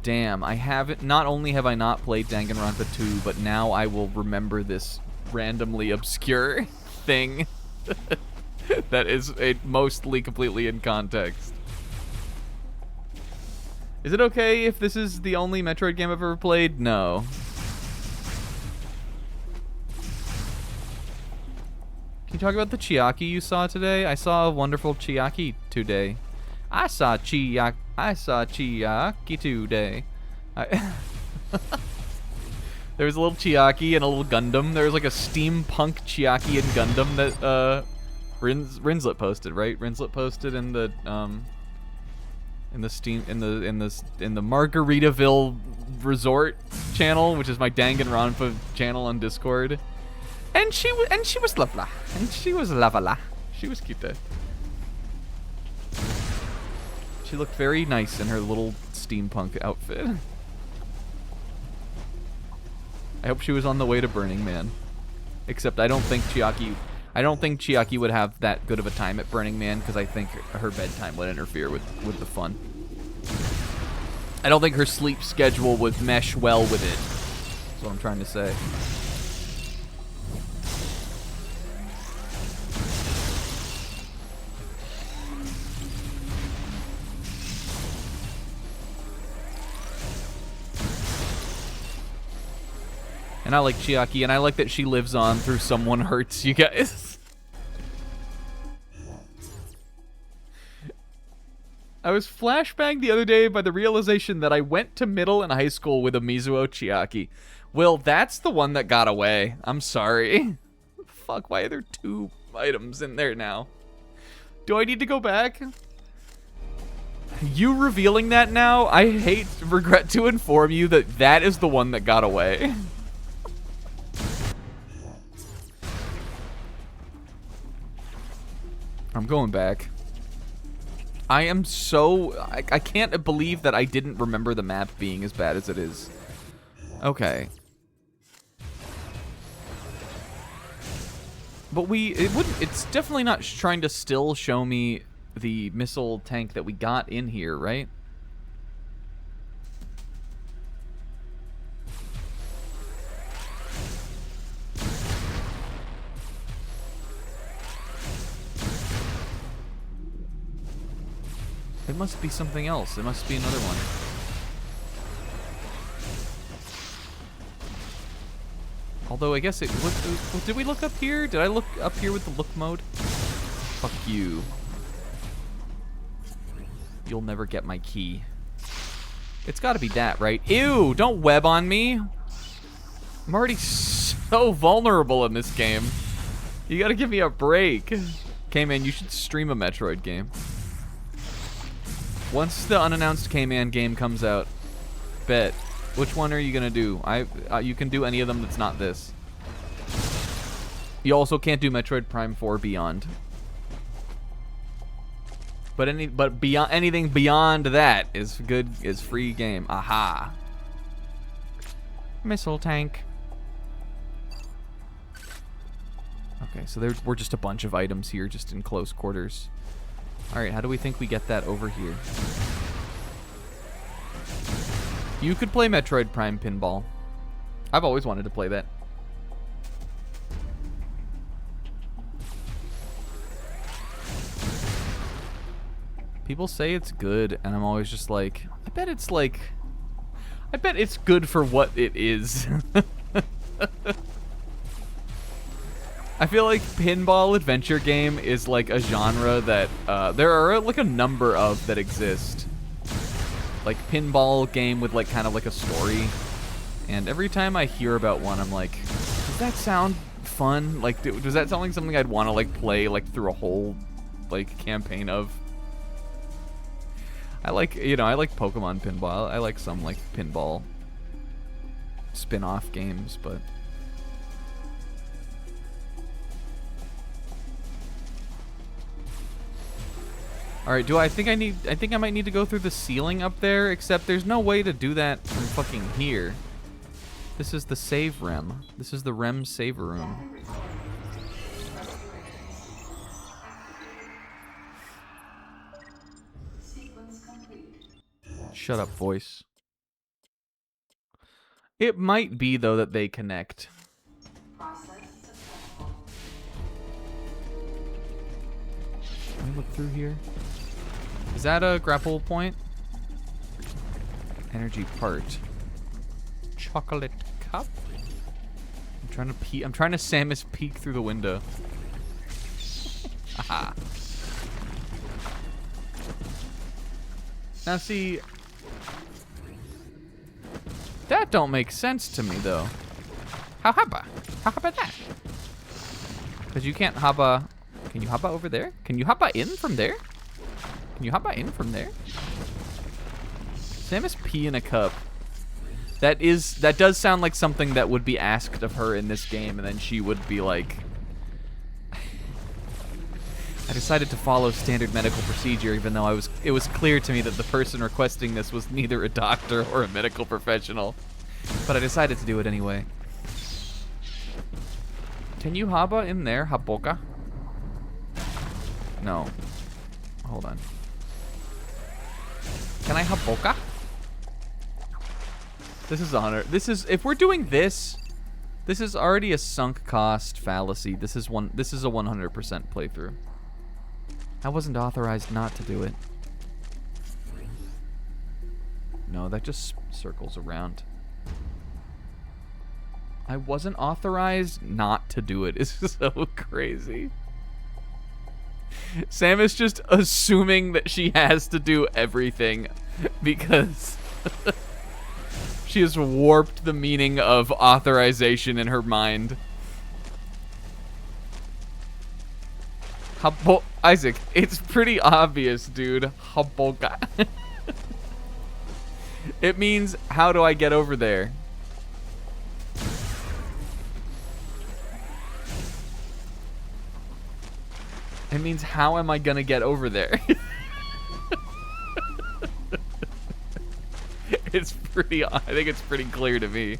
damn, not only have I not played Danganronpa 2, but now I will remember this randomly obscure thing that is mostly completely in context. Is it okay if this is the only Metroid game I've ever played? No. Can you talk about the Chiaki you saw today? I saw a wonderful Chiaki today. I saw Chiaki today. There was a little Chiaki and a little Gundam. There was like a steampunk Chiaki and Gundam that Rinslet posted, right? Rinslet posted in the Margaritaville Resort channel, which is my Danganronpa channel on Discord. And she was lovely. And she was lovely. She was cute. She looked very nice in her little steampunk outfit. I hope she was on the way to Burning Man. Except I don't think Chiaki would have that good of a time at Burning Man because I think her bedtime would interfere with the fun. I don't think her sleep schedule would mesh well with it. That's what I'm trying to say. And I like Chiaki, and I like that she lives on through Someone Hurts You guys. I was flashbanged the other day by the realization that I went to middle and high school with a Mizuo Chiaki. Well, that's the one that got away. I'm sorry. Fuck, why are there 2 items in there now? Do I need to go back? You revealing that now, I regret to inform you that that is the one that got away. I'm going back. I am so... I can't believe that I didn't remember the map being as bad as it is. Okay. But it's definitely not trying to still show me the missile tank that we got in here, right? It must be something else. It must be another one. Although I guess it... did we look up here? Did I look up here with the look mode? Fuck you. You'll never get my key. It's gotta be that, right? Ew! Don't web on me! I'm already so vulnerable in this game. You gotta give me a break. Okay, man, you should stream a Metroid game. Once the unannounced K-Man game comes out, bet. Which one are you gonna do? You can do any of them that's not this. You also can't do Metroid Prime 4 Beyond. But anything beyond that is good, is free game. Aha. Missile tank. Okay, so we're just a bunch of items here, just in close quarters. Alright, how do we think we get that over here? You could play Metroid Prime Pinball. I've always wanted to play that. People say it's good, and I'm always just like, I bet it's good for what it is. I feel like pinball adventure game is like a genre that there are like a number of that exist. Like pinball game with like kind of like a story. And every time I hear about one, I'm like, does that sound fun? Like, does that sound like something I'd want to like play like through a whole like campaign of? I like Pokemon pinball. I like some like pinball spin-off games, but all right, I think I might need to go through the ceiling up there, except there's no way to do that from fucking here. This is the save rem. This is the rem save room. Shut up, voice. It might be, though, that they connect. Can we look through here? Is that a grapple point? Energy part. Chocolate cup? I'm trying to Samus peek through the window. Aha. Now see, that don't make sense to me though. How haba that? Because you can't haba. Can you haba over there? Can you haba in from there? Can you haba in from there? Samus pee in a cup. That does sound like something that would be asked of her in this game, and then she would be like, I decided to follow standard medical procedure, even though it was clear to me that the person requesting this was neither a doctor or a medical professional. But I decided to do it anyway. Can you haba in there, Haboka? No. Hold on. Can I Haboka? This is honor. If we're doing this is already a sunk cost fallacy. This is a 100% playthrough. I wasn't authorized not to do it. No, that just circles around. I wasn't authorized not to do it. It's so crazy. Samus just assuming that she has to do everything because she has warped the meaning of authorization in her mind. Isaac, it's pretty obvious, dude. Haboka. It means, how do I get over there? It means, how am I gonna get over there? I think it's pretty clear to me.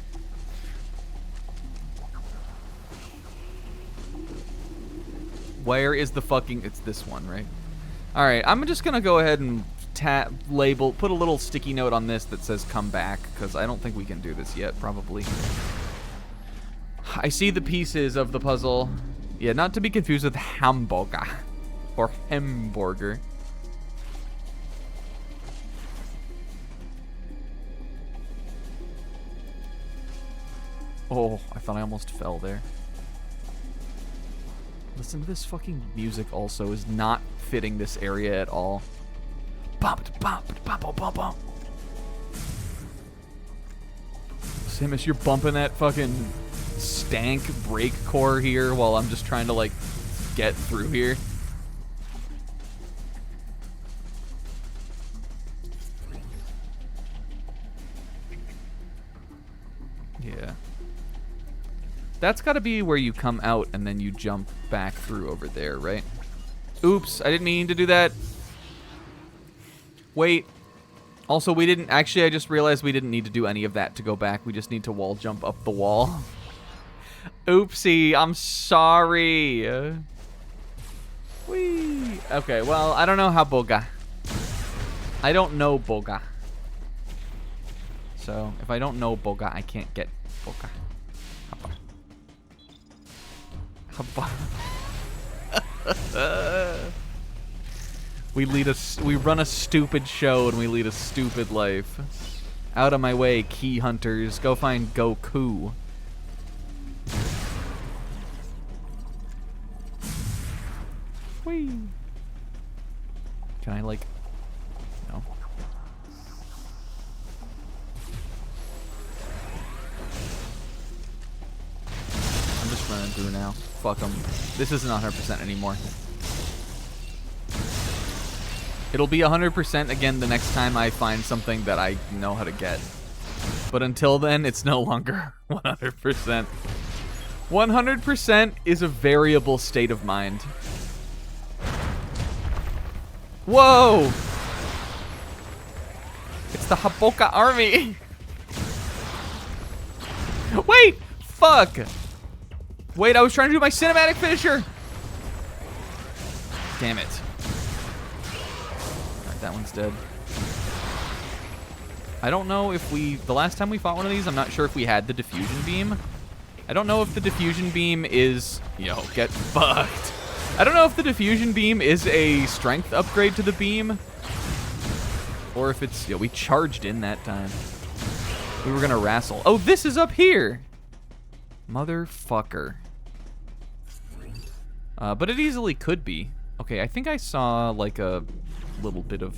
Where is the fucking... It's this one, right? Alright, I'm just gonna go ahead and put a little sticky note on this that says come back, because I don't think we can do this yet, probably. I see the pieces of the puzzle. Yeah, not to be confused with hamburger. Or hamburger. Oh, I thought I almost fell there. Listen to this fucking music also is not fitting this area at all. Samus, you're bumping that fucking stank brake core here while I'm just trying to like get through here. Yeah. That's got to be where you come out and then you jump back through over there, right? Oops, I didn't mean to do that. Wait. Also, we didn't... Actually, I just realized we didn't need to do any of that to go back. We just need to wall jump up the wall. Oopsie, I'm sorry. Whee. Okay, well, I don't know how boga. I don't know boga. So, if I don't know boga, I can't get boga. We run a stupid show and we lead a stupid life. Out of my way, key hunters. Go find Goku. Whee. Can I, like... No. I'm just running through now. Fuck them. This isn't 100% anymore. It'll be 100% again the next time I find something that I know how to get. But until then, it's no longer 100%. 100% is a variable state of mind. Whoa! It's the Haboka army! Wait! Fuck! Wait, I was trying to do my cinematic finisher! Damn it. Alright, that one's dead. I don't know if we... The last time we fought one of these, I'm not sure if we had the diffusion beam. I don't know if the diffusion beam is... Yo, get fucked. I don't know if the diffusion beam is a strength upgrade to the beam. Or if it's... Yo, we charged in that time. We were gonna wrestle. Oh, this is up here! Motherfucker. But it easily could be. Okay, I think I saw like a little bit of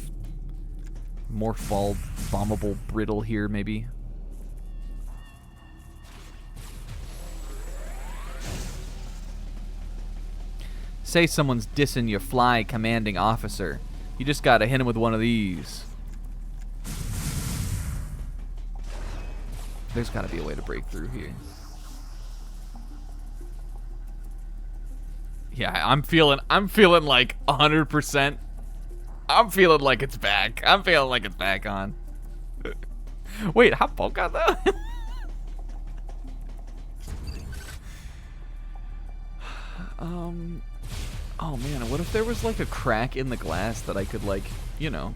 morphball bombable brittle here, maybe. Say someone's dissing your fly commanding officer. You just gotta hit him with one of these. There's gotta be a way to break through here. Yeah, I'm feeling like 100%. I'm feeling like it's back. I'm feeling like it's back on. Wait, how Polka though? Oh man, what if there was like a crack in the glass that I could, like, you know,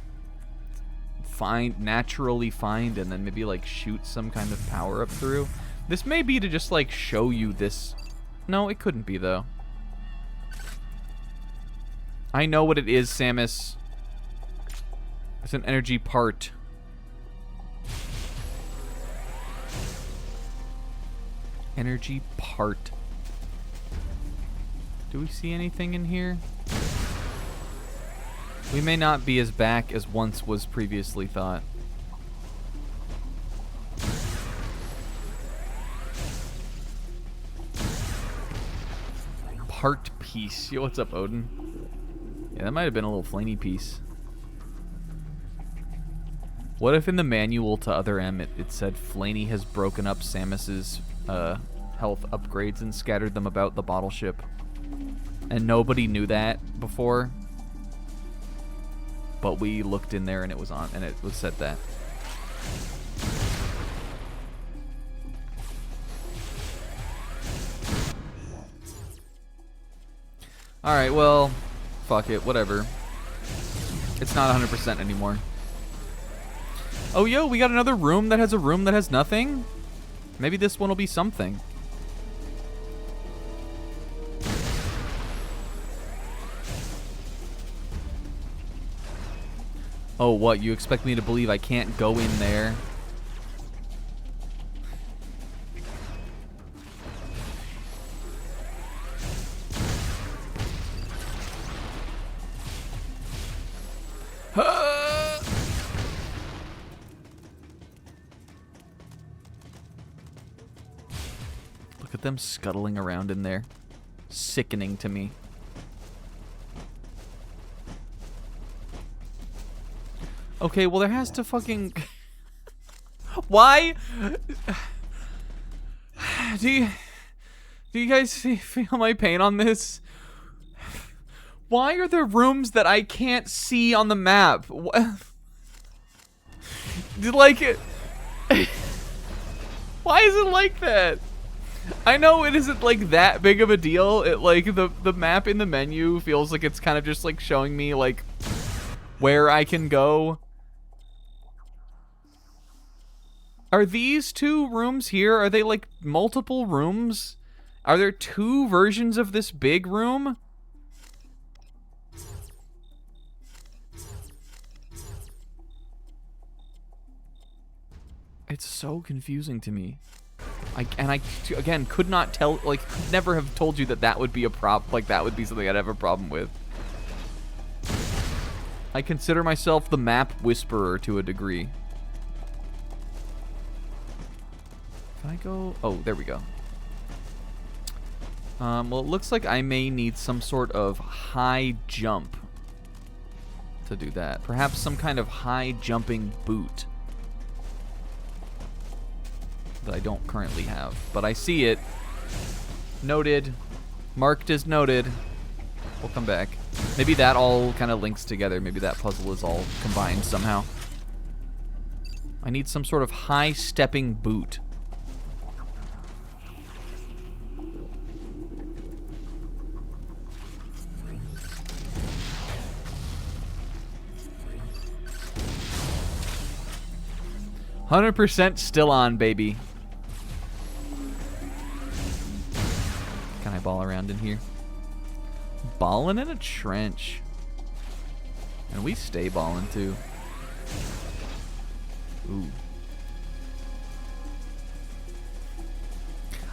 naturally find and then maybe like shoot some kind of power up through? This may be to just like show you this. No, it couldn't be though. I know what it is, Samus. It's an energy part. Energy part. Do we see anything in here? We may not be as back as once was previously thought. Part piece. Yo, what's up, Odin? Yeah, that might have been a little flaney piece. What if in the manual to Other M it said Flaney has broken up Samus's health upgrades and scattered them about the bottle ship? And nobody knew that before. But we looked in there and it was on, and it was said that. Alright, well, fuck it, whatever. It's not 100% anymore. Oh, yo, we got another room that has a room that has nothing? Maybe this one will be something. Oh, what? You expect me to believe I can't go in there? Look at them scuttling around in there. Sickening to me. Okay, well there has to fucking... Why? Do you guys feel my pain on this? Why are there rooms that I can't see on the map? Like, why is it like that? I know it isn't like that big of a deal. It like the map in the menu feels like it's kind of just like showing me like where I can go. Are these two rooms here? Are they like multiple rooms? Are there two versions of this big room? It's so confusing to me. I again could not tell, like, could never have told you that that would be a like that would be something I'd have a problem with. I consider myself the map whisperer to a degree. Can I go? Oh, there we go. Well, it looks like I may need some sort of high jump to do that. Perhaps some kind of high jumping boot that I don't currently have, but I see it. Noted. Marked as noted. We'll come back. Maybe that all kind of links together. Maybe that puzzle is all combined somehow. I need some sort of high stepping boot. %, still on, baby. Can I ball around in here? Balling in a trench. And we stay balling too. Ooh.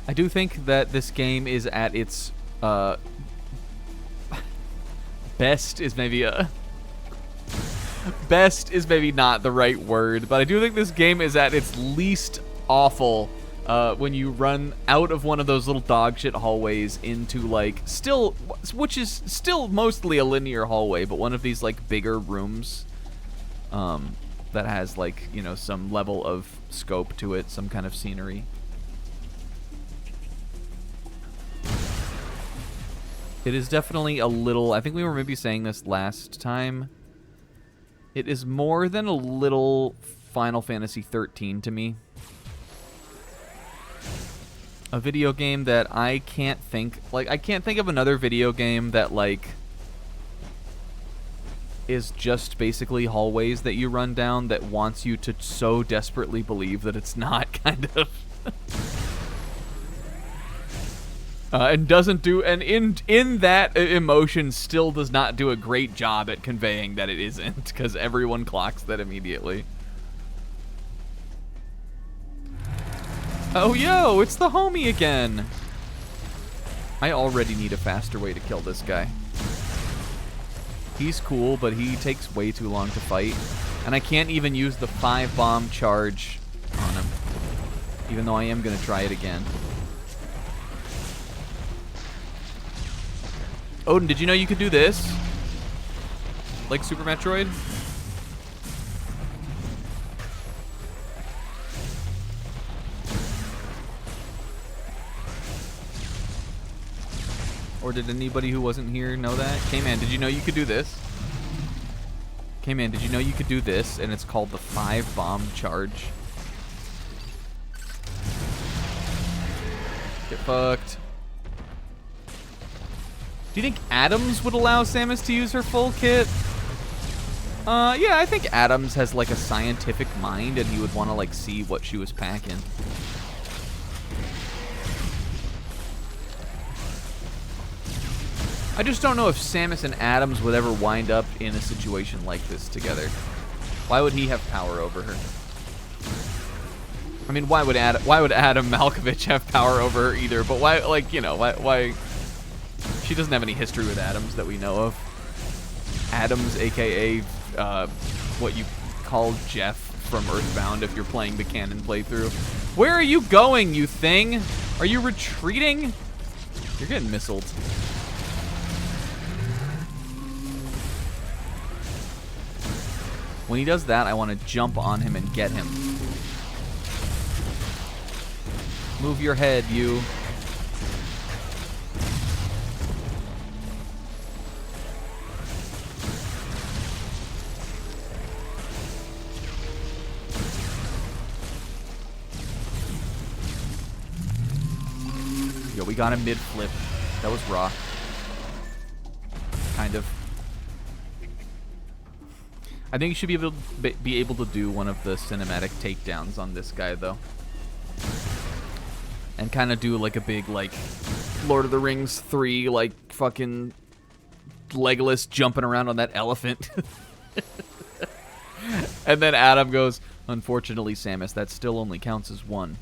I do think that this game is at its best is maybe a best is maybe not the right word, but I do think this game is at its least awful when you run out of one of those little dog shit hallways into like which is still mostly a linear hallway, but one of these like bigger rooms that has like, you know, some level of scope to it, some kind of scenery. It is definitely a little, I think we were maybe saying this last time, it is more than a little Final Fantasy 13 to me. A video game that I can't think, like, I can't think of another video game that, like, is just basically hallways that you run down that wants you to so desperately believe that it's not, kind of. And doesn't do, and in that emotion still does not do a great job at conveying that it isn't, because everyone clocks that immediately. Oh, yo, it's the homie again. I already need a faster way to kill this guy. He's cool, but he takes way too long to fight, and I can't even use the 5-bomb charge on him, even though I am going to try it again. Odin, did you know you could do this? Like Super Metroid? Or did anybody who wasn't here know that? K-Man, did you know you could do this? K-Man, did you know you could do this? And it's called the 5-bomb charge. Get fucked. Do you think Adams would allow Samus to use her full kit? Yeah, I think Adams has like a scientific mind and he would want to like see what she was packing. I just don't know if Samus and Adams would ever wind up in a situation like this together. Why would he have power over her? I mean, why would Adam Malkovich have power over her either? But why, like, you know, why? She doesn't have any history with Adams that we know of. Adams, aka what you call Jeff from Earthbound if you're playing the canon playthrough. Where are you going, you thing? Are you retreating? You're getting missiled. When he does that, I want to jump on him and get him. Move your head, you. Yo, we got him mid-flip. That was raw. Kind of. I think you should be able to do one of the cinematic takedowns on this guy, though. And kind of do, like, a big, like, Lord of the Rings 3, like, fucking Legolas jumping around on that elephant. And then Adam goes, unfortunately, Samus, that still only counts as 1.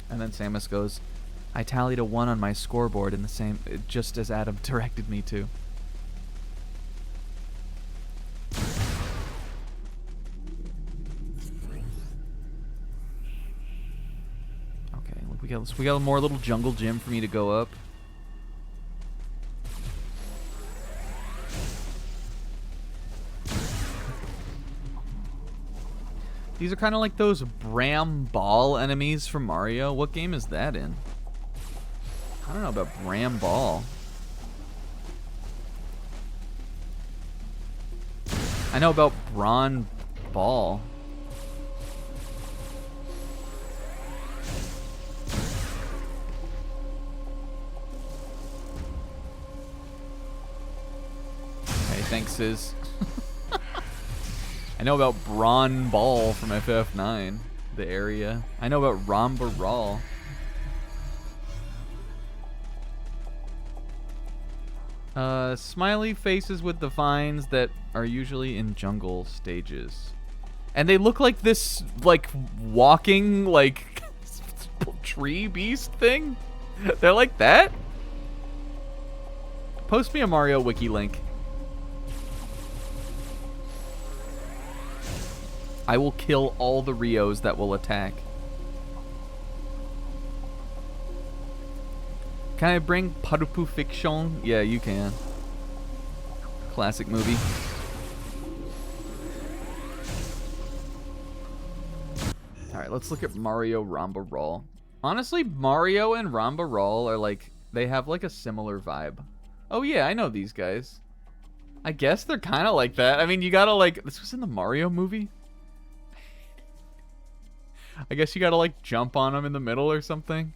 And then Samus goes, I tallied a 1 on my scoreboard in the same, just as Adam directed me to. Okay, look, we got more little jungle gym for me to go up. These are kind of like those Bram Ball enemies from Mario. What game is that in? I don't know about Bram Ball. I know about Bron Ball. Okay, thanks, Sis. I know about Bron Ball from FF9, the area. I know about Ramba Rawl. Smiley faces with the vines that are usually in jungle stages. And they look like this, like, walking, like, tree beast thing? They're like that? Post me a Mario wiki link. I will kill all the Rios that will attack. Can I bring Parupu Fiction? Yeah, you can. Classic movie. Alright, let's look at Mario Ramba Rawl. Honestly, Mario and Ramba Rawl are like, they have like a similar vibe. Oh yeah, I know these guys. I guess they're kind of like that. I mean, you gotta like, this was in the Mario movie? I guess you gotta like jump on them in the middle or something.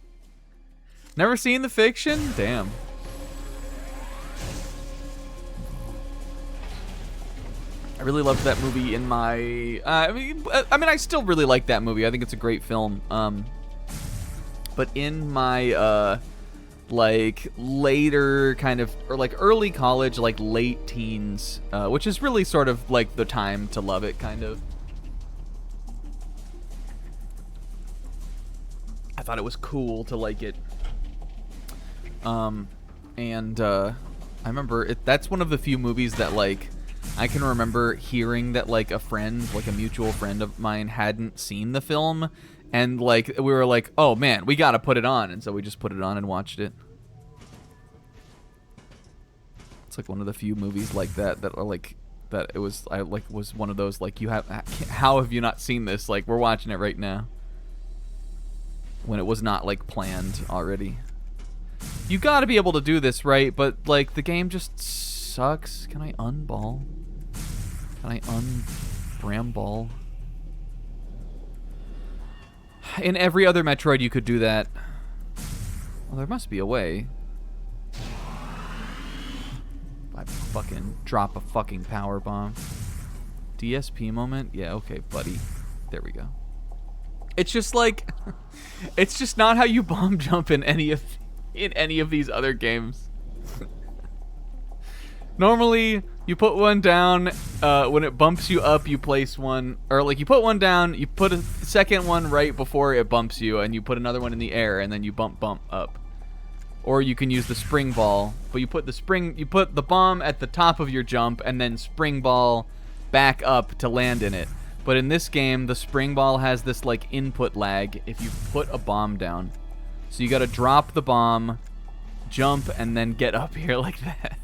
Never seen the fiction? Damn. I really loved that movie in my... I mean, I still really like that movie. I think it's a great film. But in my, like, later kind of... Or, like, early college, like, late teens, which is really sort of, like, the time to love it, kind of. I thought it was cool to like it. I remember that's one of the few movies that like I can remember hearing that like a friend, like a mutual friend of mine hadn't seen the film, and like we were like, oh man, we gotta put it on, and so we just put it on and watched it. It's like one of the few movies like that are like that it was was one of those like you have, how have you not seen this? Like we're watching it right now. When it was not like planned already. You gotta be able to do this, right? But like the game just sucks. Can I unball? Can I unbramball? In every other Metroid you could do that. Well, there must be a way. I fucking drop a fucking power bomb. DSP moment? Yeah, okay, buddy. There we go. It's just like, it's just not how you bomb jump in any of these other games. Normally, you put one down, when it bumps you up, you place one, or like you put one down, you put a second one right before it bumps you, and you put another one in the air, and then you bump up. Or you can use the spring ball, but you put the bomb at the top of your jump, and then spring ball back up to land in it. But in this game, the spring ball has this like input lag if you put a bomb down. So you gotta drop the bomb, jump, and then get up here like that.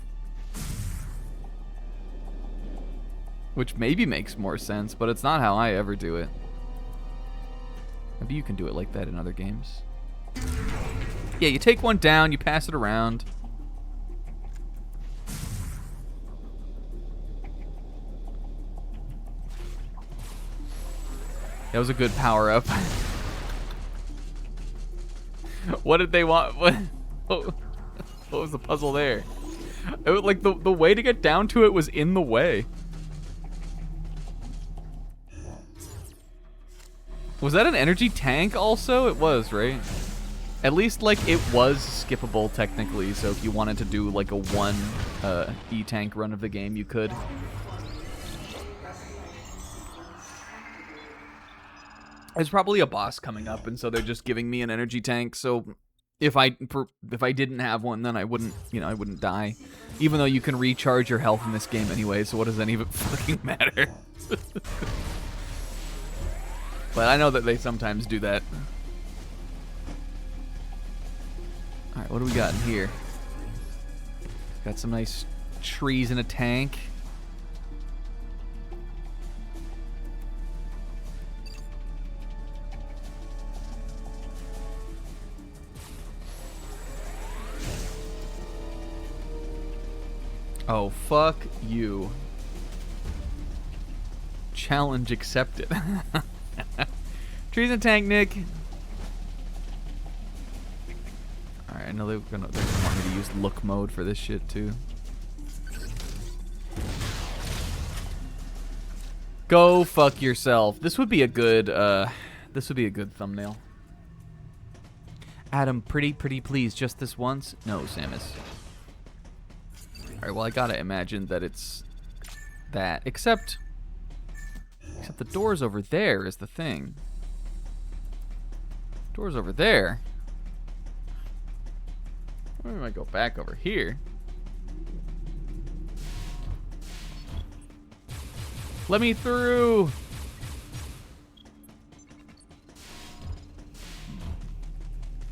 Which maybe makes more sense, but it's not how I ever do it. Maybe you can do it like that in other games. Yeah, you take one down, you pass it around. That was a good power-up. What did they want? What was the puzzle there? It was like the way to get down to it was in the way. Was that an energy tank also? It was, right? At least, like, it was skippable technically, so if you wanted to do, like, a one E-tank run of the game, you could. There's probably a boss coming up, and so they're just giving me an energy tank, so if I didn't have one, then I wouldn't, I wouldn't die. Even though you can recharge your health in this game anyway, so what does that even fucking matter? But I know that they sometimes do that. Alright, what do we got in here? Got some nice trees in a tank. Oh, fuck you. Challenge accepted. Trees in a tank, Nick. Alright, I know they're gonna want me to use look mode for this shit too. Go fuck yourself. This would be a good thumbnail. Adam, pretty please, just this once? No, Samus. Alright, well I gotta imagine that it's that. Except the door's over there is the thing. Door's over there. Why do I go back over here? Let me through!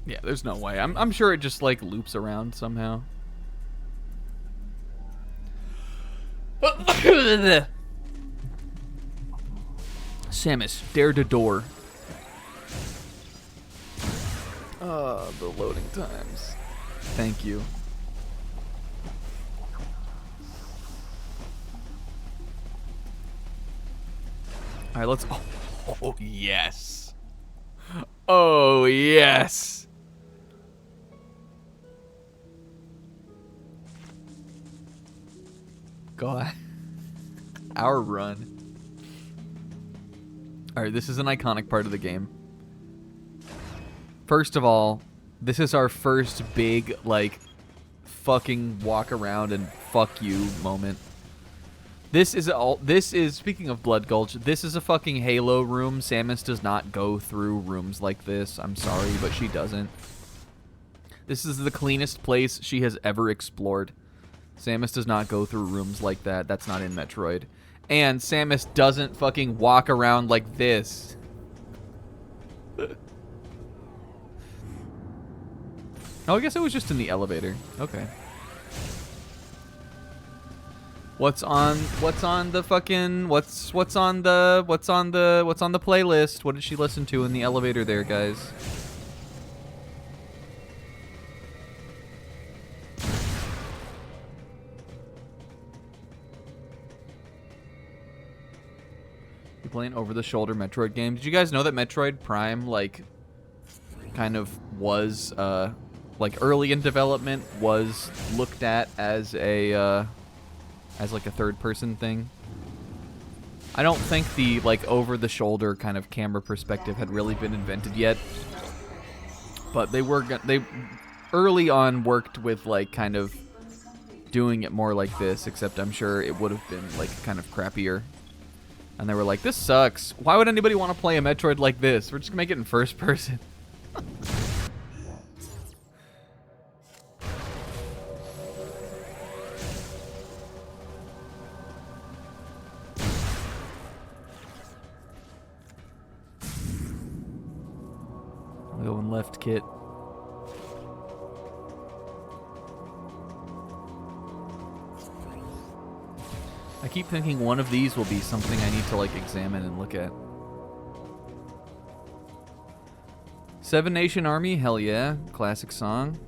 Yeah, there's no way. I'm sure it just like loops around somehow. Samus, dare to door. The loading times. Thank you. Alright, let's... Oh, yes. Oh, yes. God. Our run. Alright, this is an iconic part of the game. First of all, this is our first big, like, fucking walk around and fuck you moment. This is, speaking of Blood Gulch, this is a fucking Halo room. Samus does not go through rooms like this. I'm sorry, but she doesn't. This is the cleanest place she has ever explored. Samus does not go through rooms like that. That's not in Metroid. And Samus doesn't fucking walk around like this. Oh, I guess it was just in the elevator. Okay. What's on the fucking what's on the playlist? What did she listen to in the elevator there, guys? You playing over-the-shoulder Metroid game? Did you guys know that Metroid Prime, like, kind of was like early in development was looked at as a as like a third-person thing? I don't think the like over-the-shoulder kind of camera perspective had really been invented yet, but they early on worked with like kind of doing it more like this, except I'm sure it would have been like kind of crappier. And they were like, this sucks. Why would anybody want to play a Metroid like this? We're just gonna make it in first person. Going left, Kit. I keep thinking one of these will be something I need to like examine and look at. Seven Nation Army, hell yeah. Classic song.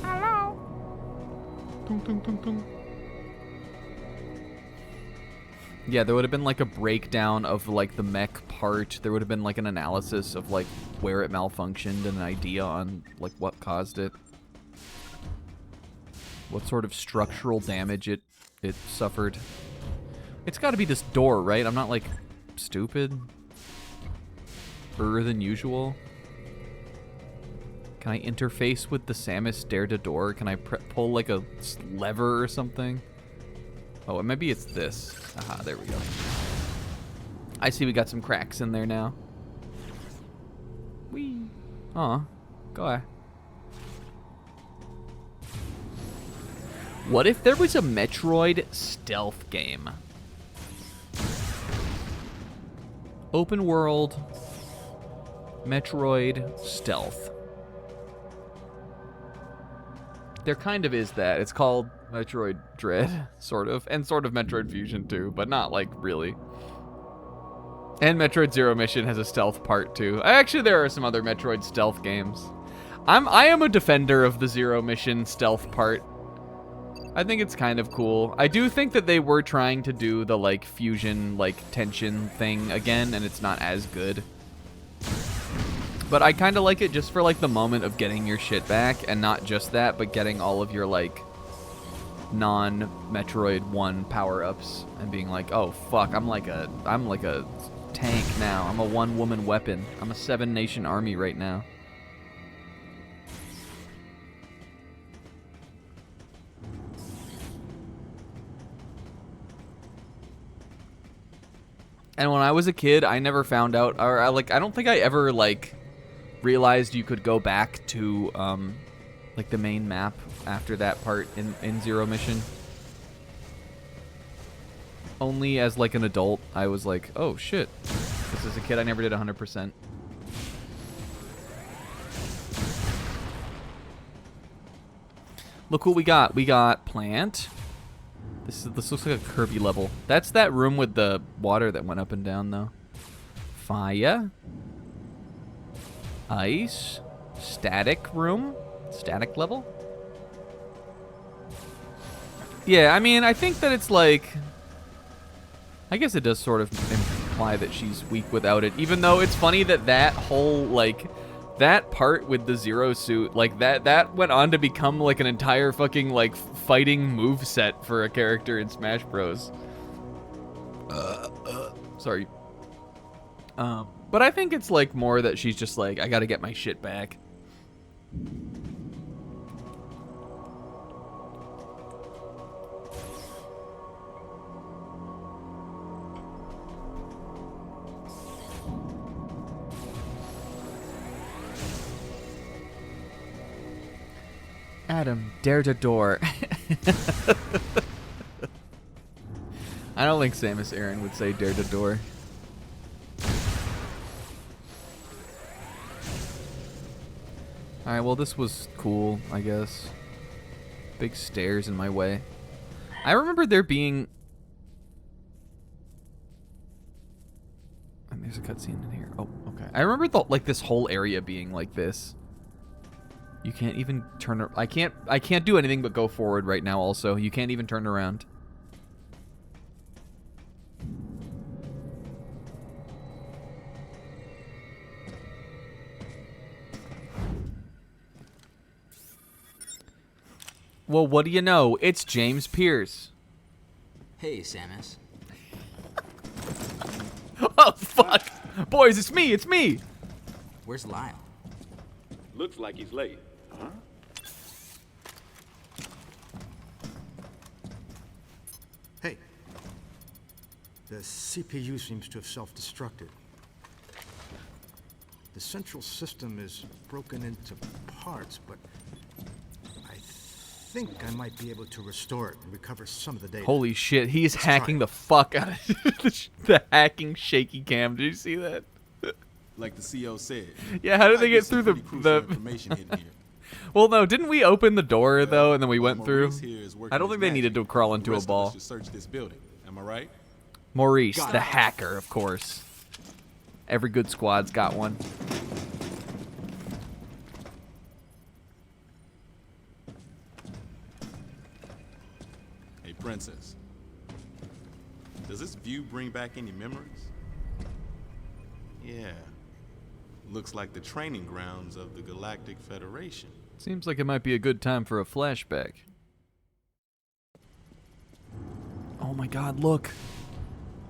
Hello. Tung, tung, tung, tung. Yeah, there would have been like a breakdown of like the mech part. There would have been like an analysis of like where it malfunctioned and an idea on like what caused it. What sort of structural damage it suffered. It's got to be this door, right? I'm not like stupid. Than usual. Can I interface with the Samus Dare to Door? Can I pull like a lever or something? Oh, maybe it's this. Aha, there we go. I see we got some cracks in there now. Whee! Aw, go ahead. What if there was a Metroid stealth game? Open world, Metroid stealth. There kind of is that. It's called Metroid Dread, sort of. And sort of Metroid Fusion too, but not like really. And Metroid Zero Mission has a stealth part too. Actually, there are some other Metroid stealth games. I am a defender of the Zero Mission stealth part. I think it's kind of cool. I do think that they were trying to do the like fusion, like tension thing again, and it's not as good. But I kind of like it just for like the moment of getting your shit back, and not just that, but getting all of your like non-Metroid 1 power-ups and being like, oh fuck, I'm like a tank now. I'm a one-woman weapon. I'm a 7-nation army right now. And when I was a kid, I never found out, or I don't think I ever like realized you could go back to like the main map after that part in Zero Mission. Only as like an adult, I was like, oh shit. Because as a kid, I never did 100%. Look what we got. We got plant. This looks like a Kirby level. That's that room with the water that went up and down though. Fire. Ice. Static room. Static level. Yeah, I mean, I think that it's like, I guess it does sort of imply that she's weak without it, even though it's funny that that whole, like, that part with the Zero suit, like, that went on to become, like, an entire fucking, like, fighting moveset for a character in Smash Bros. Sorry. But I think it's, like, more that she's just like, I gotta get my shit back. Adam, dare to door. I don't think Samus Aran would say dare to door. Alright, well this was cool, I guess. Big stairs in my way. I remember there being... And there's a cutscene in here. Oh, okay. I remember like this whole area being like this. You can't even turn... I can't do anything but go forward right now also. You can't even turn around. Well, what do you know? It's James Pierce. Hey, Samus. Oh, fuck. Boys, it's me. It's me. Where's Lyle? Looks like he's late. Huh? Hey. The CPU seems to have self-destructed. The central system is broken into parts, but I think I might be able to restore it and recover some of the data. Holy shit, he's hacking the fuck out of the hacking shaky cam. Did you see that? Like the CO said. Yeah, how did they get through Some pretty crucial the information hidden here. Well, no, didn't we open the door though, and then we went through? Maurice here is working I don't his think they magic. needed to crawl into The a rest of us ball. should search this building. Am I right? Maurice, the hacker, of course. Every good squad's got one. Hey, Princess. Does this view bring back any memories? Yeah. Looks like the training grounds of the Galactic Federation. Seems like it might be a good time for a flashback. Oh my god, look.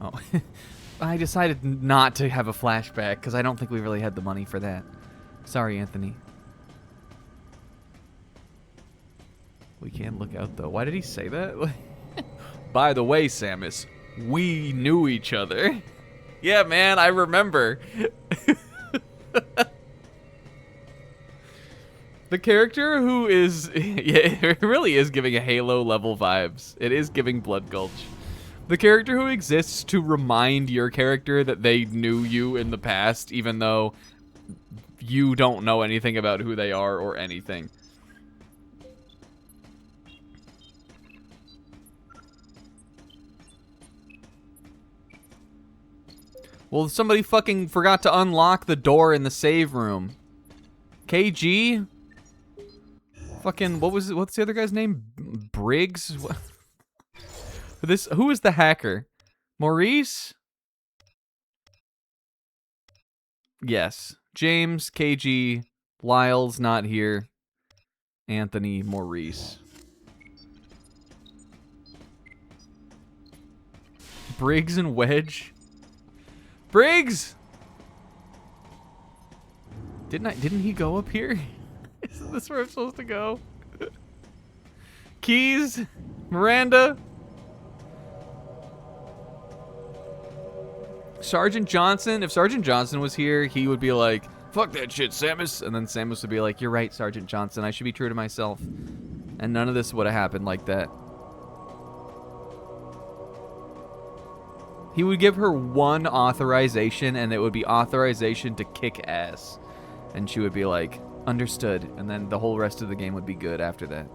Oh, I decided not to have a flashback because I don't think we really had the money for that. Sorry, Anthony. We can look out though. Why did he say that? By the way, Samus, we knew each other. Yeah, man, I remember. The character who is, yeah, it really is giving a Halo level vibes. It is giving Blood Gulch. The character who exists to remind your character that they knew you in the past, even though you don't know anything about who they are or anything. Well, somebody fucking forgot to unlock the door in the save room. KG? Fucking, what's the other guy's name? Briggs? What? Who is the hacker? Maurice? Yes. James, KG, Lyle's not here. Anthony, Maurice. Briggs and Wedge? Briggs! Didn't he go up here? Isn't this where I'm supposed to go? Keys? Miranda? Sergeant Johnson? If Sergeant Johnson was here, he would be like, fuck that shit, Samus. And then Samus would be like, you're right, Sergeant Johnson. I should be true to myself. And none of this would have happened like that. He would give her one authorization, and it would be authorization to kick ass. And she would be like, understood. And then the whole rest of the game would be good after that.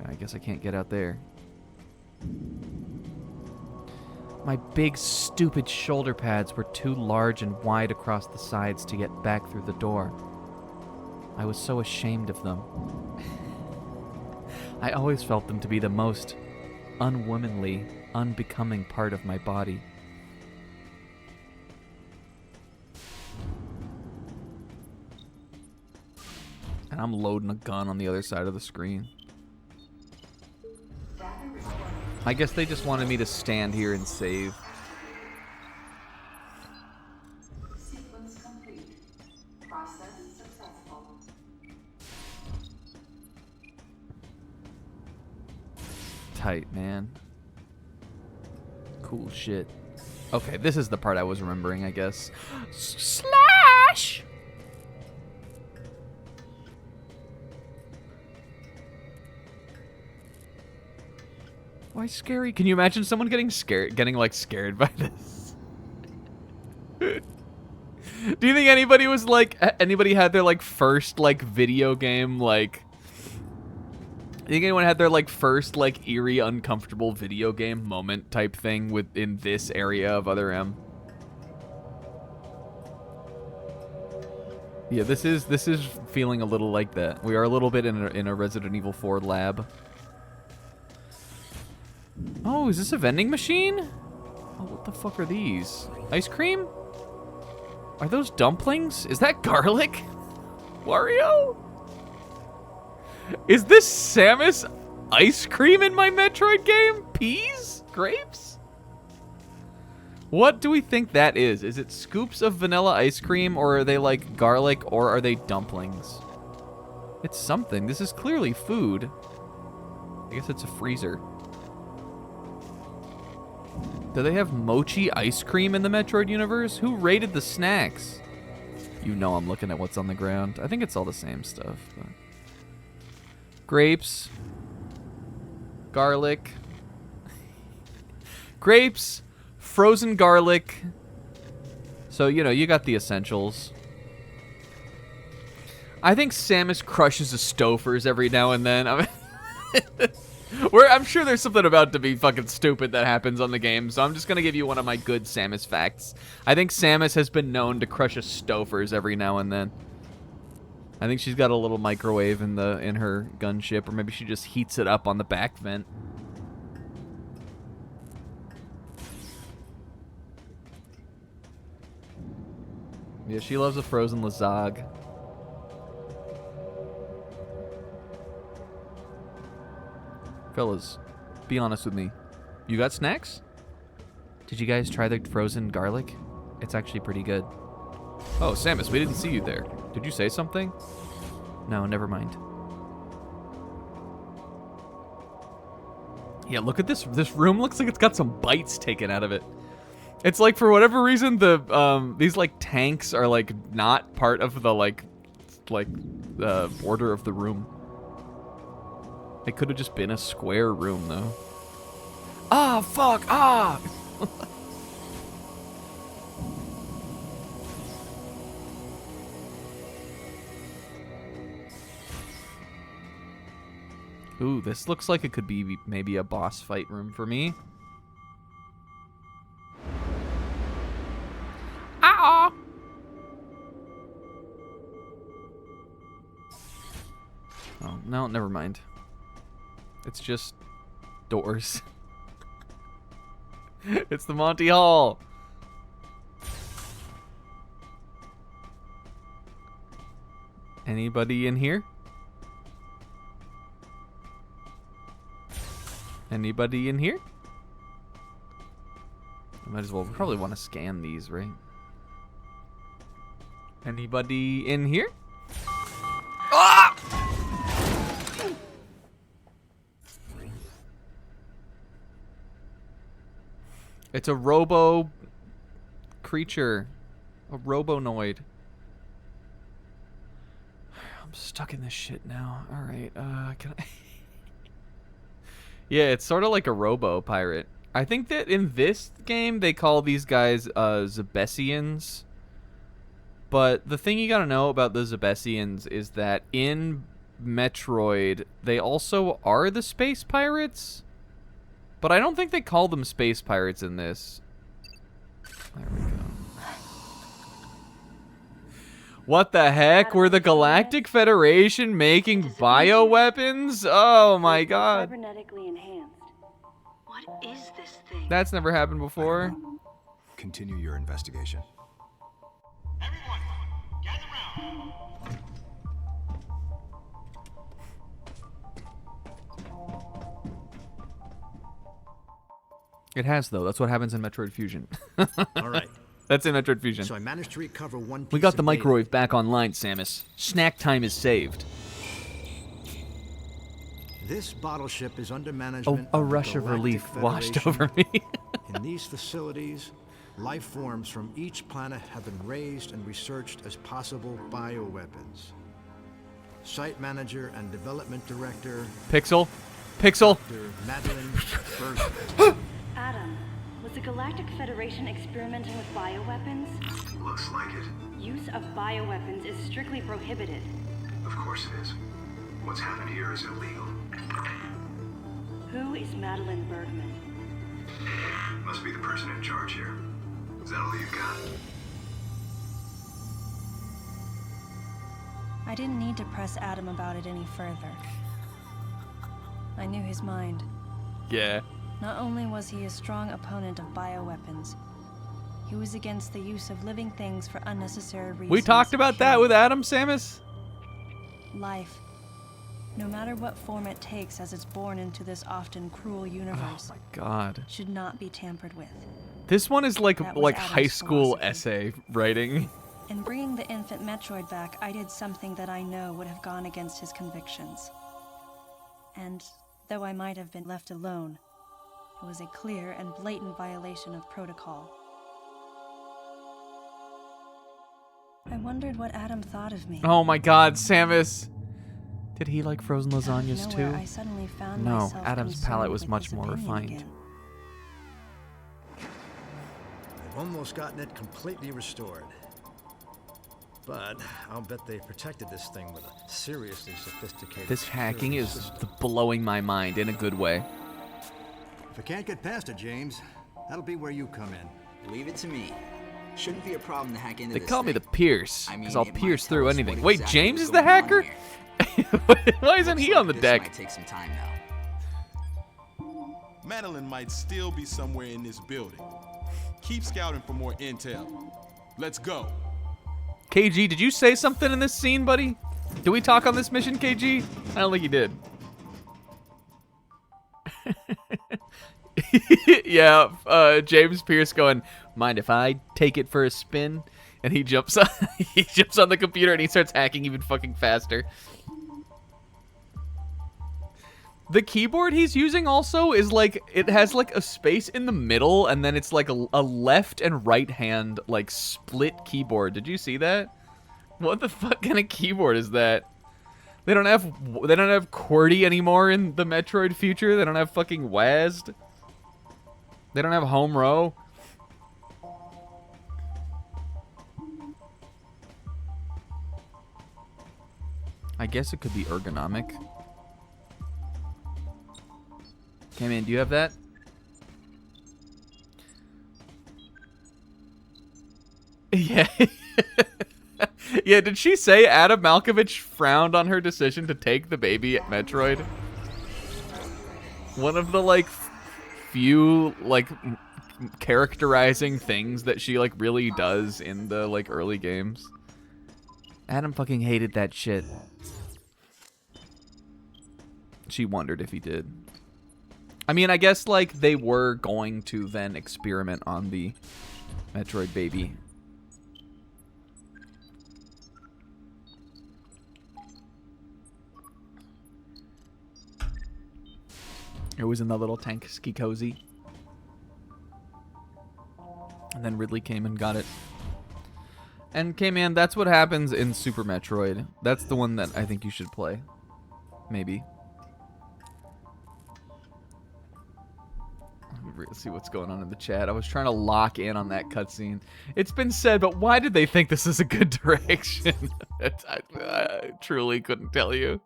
I guess I can't get out there. My big, stupid shoulder pads were too large and wide across the sides to get back through the door. I was so ashamed of them. I always felt them to be the most unwomanly, unbecoming part of my body. And I'm loading a gun on the other side of the screen. I guess they just wanted me to stand here and save. Sequence complete. Process successful. Tight, man. Cool shit. Okay, this is the part I was remembering, I guess. Slash! Why scary? Can you imagine someone getting scared by this? Do you think anybody was like, anybody had their like first like video game like, I think anyone had their like first like eerie uncomfortable video game moment type thing within this area of Other M? Yeah, this is feeling a little like that. We are a little bit in a Resident Evil 4 lab. Oh, is this a vending machine? Oh, what the fuck are these? Ice cream? Are those dumplings? Is that garlic? Wario? Is this Samus ice cream in my Metroid game? Peas? Grapes? What do we think that is? Is it scoops of vanilla ice cream, or are they like garlic, or are they dumplings? It's something. This is clearly food. I guess it's a freezer. Do they have mochi ice cream in the Metroid universe? Who rated the snacks? You know I'm looking at what's on the ground. I think it's all the same stuff. But... grapes. Garlic. Grapes. Frozen garlic. So, you know, you got the essentials. I think Samus crushes a Stouffer's every now and then. I'm sure there's something about to be fucking stupid that happens on the game, so I'm just gonna give you one of my good Samus facts. I think Samus has been known to crush a Stouffer's every now and then. I think she's got a little microwave in her gunship, or maybe she just heats it up on the back vent. Yeah, she loves a frozen Lazag. Fellas, be honest with me. You got snacks? Did you guys try the frozen garlic? It's actually pretty good. Oh, Samus, we didn't see you there. Did you say something? No, never mind. Yeah, look at this. This room looks like it's got some bites taken out of it. It's like, for whatever reason, these like tanks are like not part of the like border of the room. It could have just been a square room, though. Ah, fuck! Ah! Ooh, this looks like it could be maybe a boss fight room for me. Ah! Oh, no, never mind. It's just doors. It's the Monty Hall. Anybody in here? Anybody in here? I might as well probably want to scan these, right? Anybody in here? Ah! It's a robo creature. A robonoid. I'm stuck in this shit now. Alright, can I... Yeah, it's sort of like a robo pirate. I think that in this game they call these guys Zebesians. But the thing you gotta know about the Zebesians is that in Metroid they also are the space pirates. But I don't think they call them space pirates in this. There we go. What the heck? Were the Galactic Federation making bioweapons? Oh my god. Cybernetically enhanced. What is this thing? That's never happened before. Continue your investigation. Everyone, gather round. It has, though. That's what happens in Metroid Fusion. All right. That's in Metroid Fusion. So I managed to recover one piece We got the of microwave back online, Samus. Snack time is saved. This bottle ship is under management A of the rush of Galactic relief washed Federation. over me. In these facilities, life forms from each planet have been raised and researched as possible bioweapons. Site manager and development director, Pixel. Dr. Madeline Bergman. Adam, was the Galactic Federation experimenting with bioweapons? Looks like it. Use of bioweapons is strictly prohibited. Of course it is. What's happened here is illegal. Who is Madeline Bergman? Must be the person in charge here. Is that all you've got? I didn't need to press Adam about it any further. I knew his mind. Yeah. Not only was he a strong opponent of bioweapons, he was against the use of living things for unnecessary reasons. We talked about that with Adam, Samus? Life, no matter what form it takes as it's born into this often cruel universe, Oh my god. should not be tampered with. This one is like That was Adam's high school philosophy. essay writing. In bringing the infant Metroid back, I did something that I know would have gone against his convictions. And though I might have been left alone, it was a clear and blatant violation of protocol. I wondered what Adam thought of me. Oh my god, Samus. Did he like frozen lasagnas Out of too? nowhere, I suddenly found No, myself Adam's concerned palate was with much his more opinion refined. again. I've almost gotten it completely restored. But I'll bet they protected this thing with a seriously sophisticated This hacking security is system. blowing my mind in a good way. If I can't get past it, James, that'll be where you come in. Leave it to me. Shouldn't be a problem to hack into They this call me the thing. Pierce, I mean, because I'll it might pierce tell through us anything. what Wait, exactly James was is the going on hacker? here. Why isn't Looks he on like the this deck? might take some time though. Madeline might still be somewhere in this building. Keep scouting for more intel. Let's go. KG, did you say something in this scene, buddy? Did we talk on this mission, KG? I don't think you did. Yeah, James Pierce going, mind if I take it for a spin? And he jumps on, he jumps on the computer and he starts hacking even fucking faster. The keyboard he's using also is like, it has like a space in the middle and then it's like a left and right hand like split keyboard. Did you see that? What the fuck kind of keyboard is that? They don't have QWERTY anymore in the Metroid future. They don't have fucking WASD. They don't have home row. I guess it could be ergonomic. Okay, man, do you have that? Yeah. Yeah, did she say Adam Malkovich frowned on her decision to take the baby at Metroid? One of the, like, few, like, characterizing things that she, like, really does in the, like, early games. Adam fucking hated that shit. She wondered if he did. I mean, I guess, like, they were going to then experiment on the Metroid baby. It was in the little tank ski cozy. And then Ridley came and got it. And K-Man, that's what happens in Super Metroid. That's the one that I think you should play. Maybe. Let's see what's going on in the chat. I was trying to lock in on that cutscene. It's been said, but why did they think this is a good direction? I truly couldn't tell you.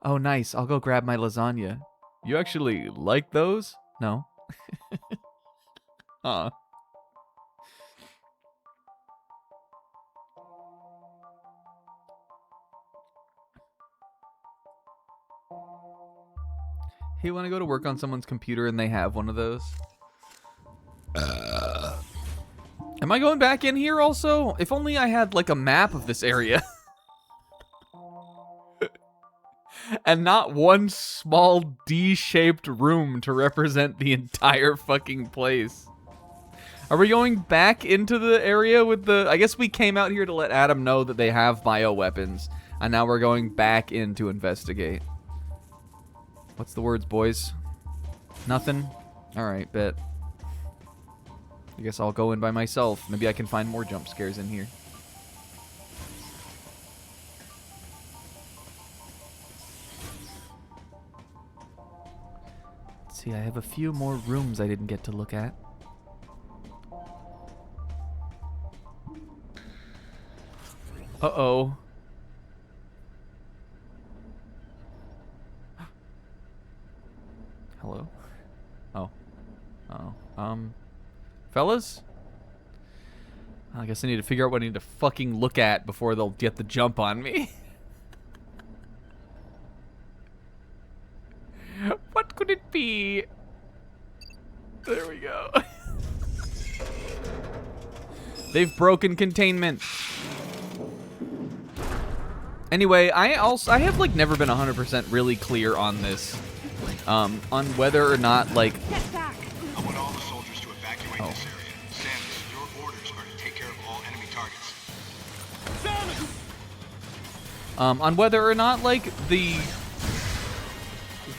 Oh, nice. I'll go grab my lasagna. You actually like those? No. Aw. Hey, you want to go to work on someone's computer and they have one of those? Am I going back in here also? If only I had like a map of this area. And not one small D-shaped room to represent the entire fucking place. Are we going back into the area with the... I guess we came out here to let Adam know that they have bioweapons. And now we're going back in to investigate. What's the words, boys? Nothing? Alright, bet. I guess I'll go in by myself. Maybe I can find more jump scares in here. Let's see, I have a few more rooms I didn't get to look at. Uh-oh. Hello? Oh. Oh. Fellas? I guess I need to figure out what I need to fucking look at before they'll get the jump on me. What could it be? There we go. They've broken containment. Anyway, I have like never been 100% really clear on this. On whether or not, like... Get back! I want all the soldiers to evacuate this area. Samus, your orders are to take care of all enemy targets. On whether or not, like, the...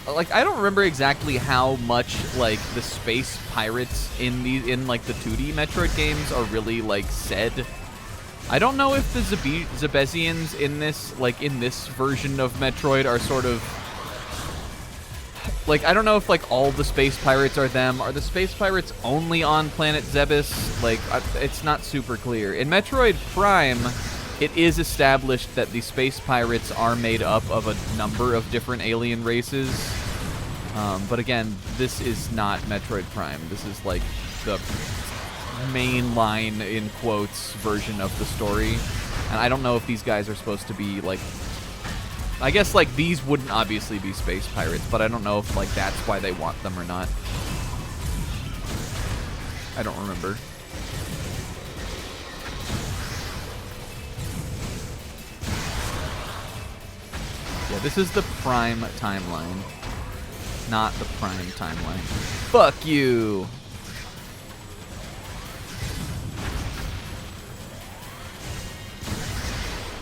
Like, I don't remember exactly how much, like, the space pirates in like, the 2D Metroid games are really, like, said. I don't know if the Zebesians in this, like, in this version of Metroid are sort of... Like, I don't know if, like, all the space pirates are them. Are the space pirates only on planet Zebes? Like, it's not super clear. In Metroid Prime, it is established that the space pirates are made up of a number of different alien races. But again, this is not Metroid Prime. This is like the mainline, in quotes, version of the story. And I don't know if these guys are supposed to be like... I guess like these wouldn't obviously be space pirates, but I don't know if like that's why they want them or not. I don't remember. Yeah, this is the Prime timeline, not the Prime timeline. Fuck you!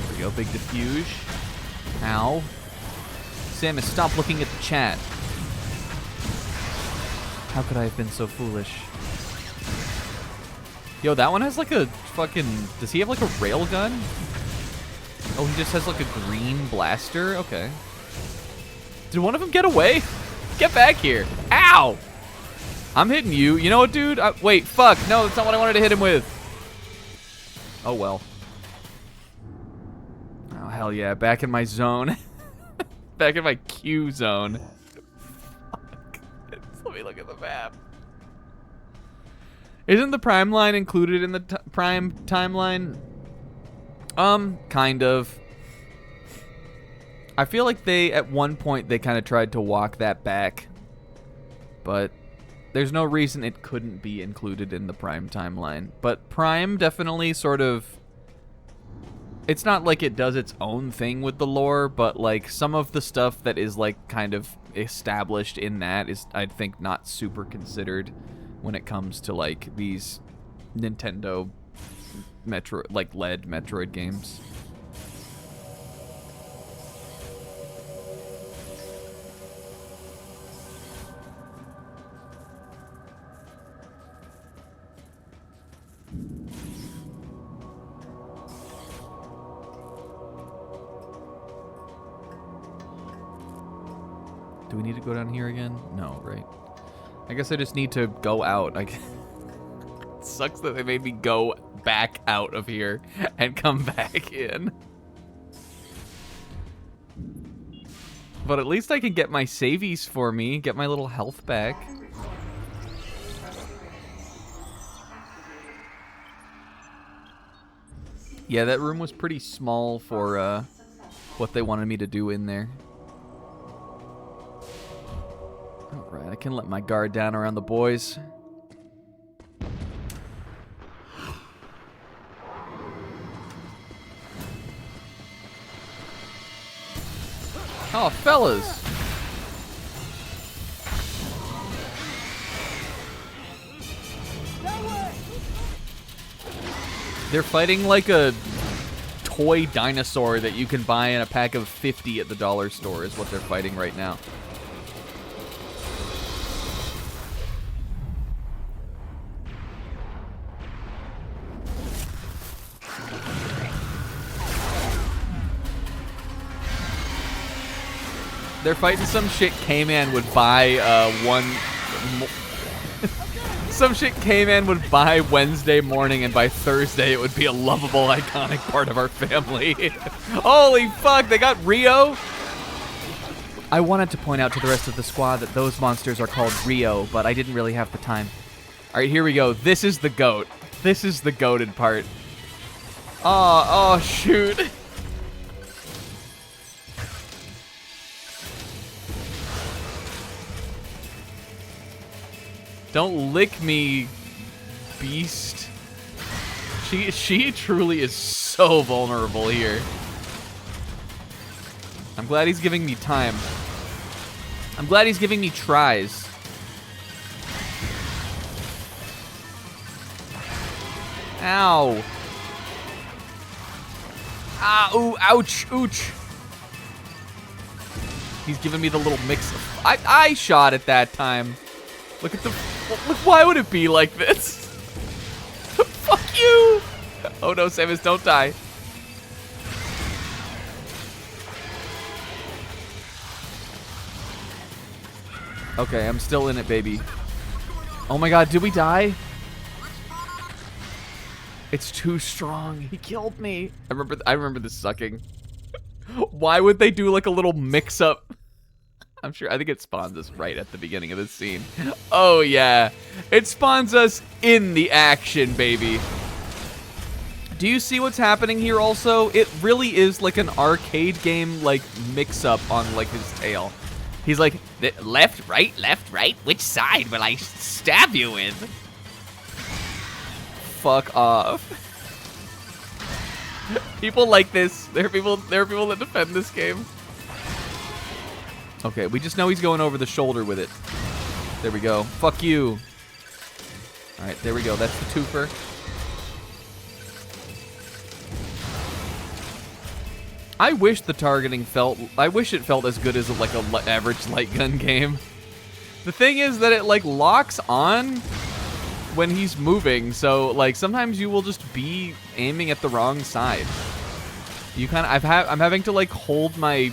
There we go, big diffuse. Ow. Samus, stop looking at the chat. How could I have been so foolish? Yo, that one has like a fucking... Does he have like a railgun? Oh, he just has like a green blaster? Okay. Did one of them get away? Get back here. Ow! I'm hitting you. You know what, dude? Wait, fuck. No, that's not what I wanted to hit him with. Oh, well. Oh, hell yeah. Back in my zone. Back in my Q zone. Fuck. Let me look at the map. Isn't the Prime line included in the Prime timeline? Kind of. I feel like they, at one point, they kind of tried to walk that back. But there's no reason it couldn't be included in the Prime timeline. But Prime definitely sort of... It's not like it does its own thing with the lore, but like some of the stuff that is like kind of established in that is, I think, not super considered when it comes to like these Nintendo led Metroid games. Do we need to go down here again? No, right? I guess I just need to go out. It sucks that they made me go back out of here and come back in. But at least I can get my savies for me, get my little health back. Yeah, that room was pretty small for what they wanted me to do in there. Alright, I can let my guard down around the boys. Oh, fellas! They're fighting like a toy dinosaur that you can buy in a pack of 50 at the dollar store is what they're fighting right now. They're fighting some shit K-Man would buy some shit K-Man would buy Wednesday morning, and by Thursday it would be a lovable, iconic part of our family. Holy fuck, they got Rio? I wanted to point out to the rest of the squad that those monsters are called Rio, but I didn't really have the time. Alright, here we go. This is the goat. This is the goated part. Oh, shoot. Don't lick me, beast. She truly is so vulnerable here. I'm glad he's giving me time. I'm glad he's giving me tries. Ow. Ah, ooh, ouch, ouch. He's giving me the little mix of... I shot at that time. Look at the... Look, why would it be like this? Fuck you! Oh no, Samus, don't die. Okay, I'm still in it, baby. Oh my god, did we die? It's too strong. He killed me. I remember this sucking. Why would they do like a little mix-up? I think it spawns us right at the beginning of this scene. Oh yeah. It spawns us in the action, baby. Do you see what's happening here also? It really is like an arcade game like mix-up on like his tail. He's like, left, right, which side will I stab you with? Fuck off. People like this. There are people that defend this game. Okay, we just know he's going over the shoulder with it. There we go. Fuck you. Alright, there we go. That's the twofer. I wish the targeting I wish it felt as good as like a average light gun game. The thing is that it like locks on when he's moving, so like sometimes you will just be aiming at the wrong side. You kind of I'm having to like hold my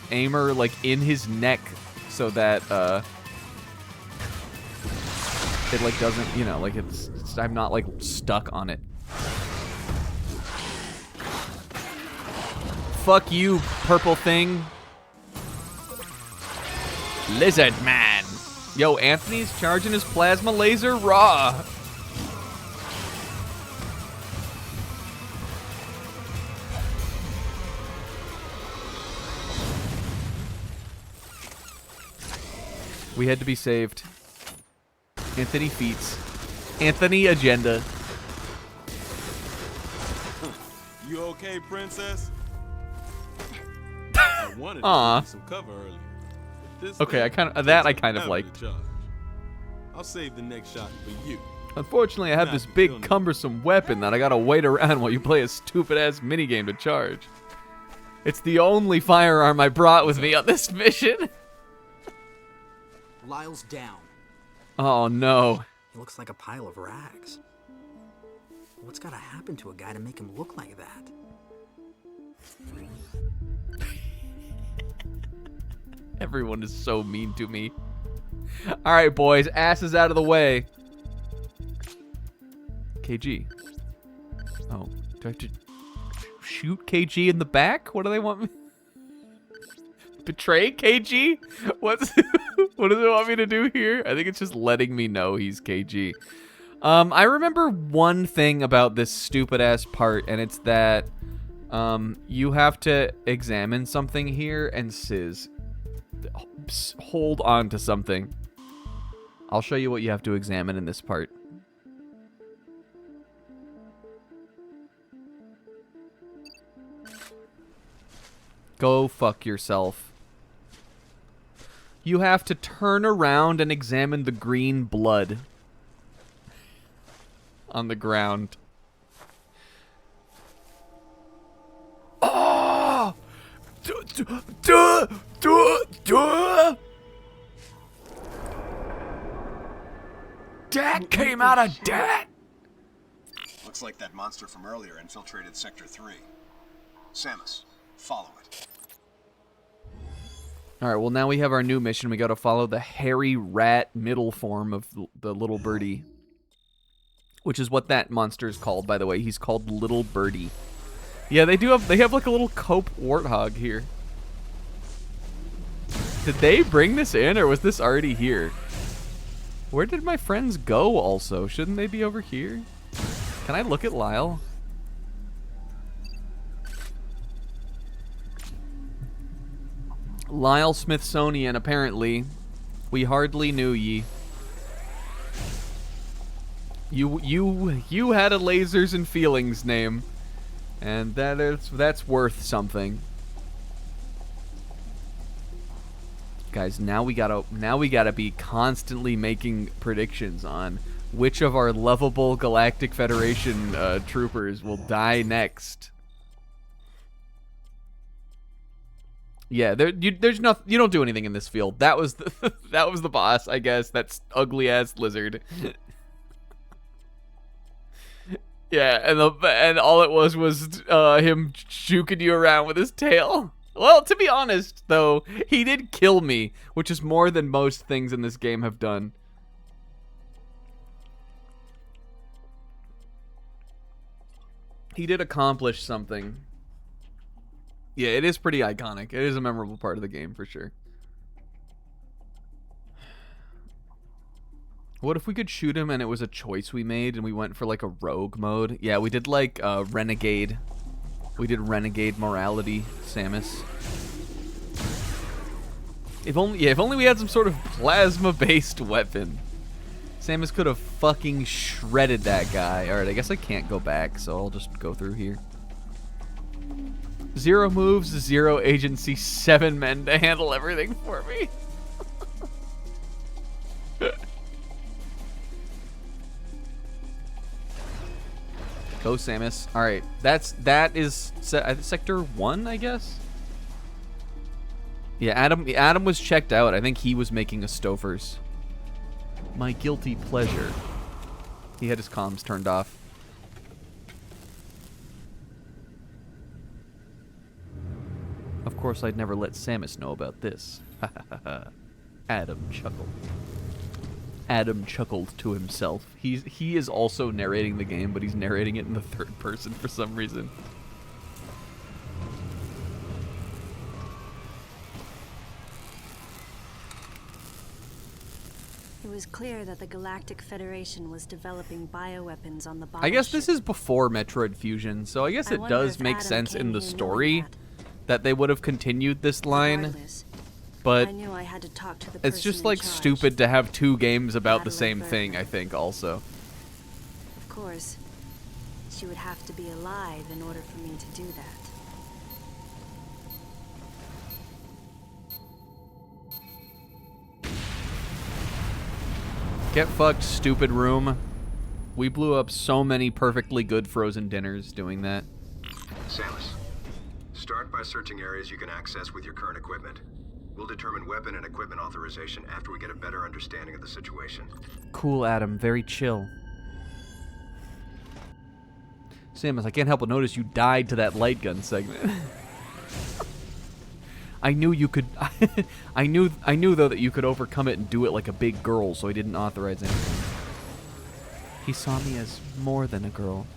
aimer like in his neck so that it like doesn't, you know, like I'm not like stuck on it. Fuck you, purple thing. Lizard man. Yo, Anthony's charging his plasma laser raw. We had to be saved. Anthony feats. Anthony agenda. You okay, princess? I wanted to give you some cover earlier. But this Okay, thing I takes kind of forever liked. to charge. I'll save the next shot for you. Unfortunately, I have this big, cumbersome weapon that I gotta wait around while you play a stupid-ass minigame to charge. It's the only firearm I brought with me on this mission. Lyle's down. Oh, no. He looks like a pile of rags. What's gotta happen to a guy to make him look like that? Everyone is so mean to me. Alright, boys. Asses out of the way. KG. Oh. Do I have to shoot KG in the back? What do they want me? Betray KG? What does it want me to do here? I think it's just letting me know he's KG. I remember one thing about this stupid-ass part, and it's that you have to examine something here, and Sizz, hold on to something. I'll show you what you have to examine in this part. Go fuck yourself. You have to turn around and examine the green blood on the ground. Oh! Dad came out of dad. Looks like that monster from earlier infiltrated Sector 3. Samus, follow it. Alright, well now we have our new mission. We gotta follow the hairy rat middle form of the little birdie. Which is what that monster is called, by the way. He's called Little Birdie. Yeah, they have like a little cope warthog here. Did they bring this in, or was this already here? Where did my friends go also? Shouldn't they be over here? Can I look at Lyle? Lyle Smithsonian, apparently. We hardly knew ye. You had a lasers and feelings name. And that's worth something. Guys, now we gotta be constantly making predictions on which of our lovable Galactic Federation troopers will die next. Yeah, there's nothing. You don't do anything in this field. That was the that was the boss, I guess. That's ugly ass lizard. Yeah, and all it was him juking you around with his tail. Well, to be honest, though, he did kill me, which is more than most things in this game have done. He did accomplish something. Yeah, it is pretty iconic. It is a memorable part of the game for sure. What if we could shoot him and it was a choice we made and we went for like a rogue mode? Yeah, we did like renegade. We did renegade morality, Samus. If only we had some sort of plasma-based weapon. Samus could have fucking shredded that guy. Alright, I guess I can't go back, so I'll just go through here. 0 moves, 0 agency, 7 men to handle everything for me. Go, Samus. Alright, that is sector 1, I guess? Yeah, Adam was checked out. I think he was making a Stouffer's. My guilty pleasure. He had his comms turned off. Of course, I'd never let Samus know about this. Ha ha ha ha. Adam chuckled. Adam chuckled to himself. He is also narrating the game, but he's narrating it in the third person for some reason. It was clear that the Galactic Federation was developing bioweapons on the bottle I guess this ship. is before Metroid Fusion, so I guess I it wonder does if make Adam sense came in the here knowing story that they would have continued this line, Regardless, but I knew I had to talk to the it's person just in like charge. stupid to have 2 games about the same Madeline thing, Bergman. I think, also. Of course, she would have to be alive in order for me to do that. Get fucked, stupid room. We blew up so many perfectly good frozen dinners doing that. Samus, start by searching areas you can access with your current equipment. We'll determine weapon and equipment authorization after we get a better understanding of the situation. Cool, Adam. Very chill. Samus, I can't help but notice you died to that light gun segment. I knew you could. I knew though that you could overcome it and do it like a big girl, so I didn't authorize anything. He saw me as more than a girl.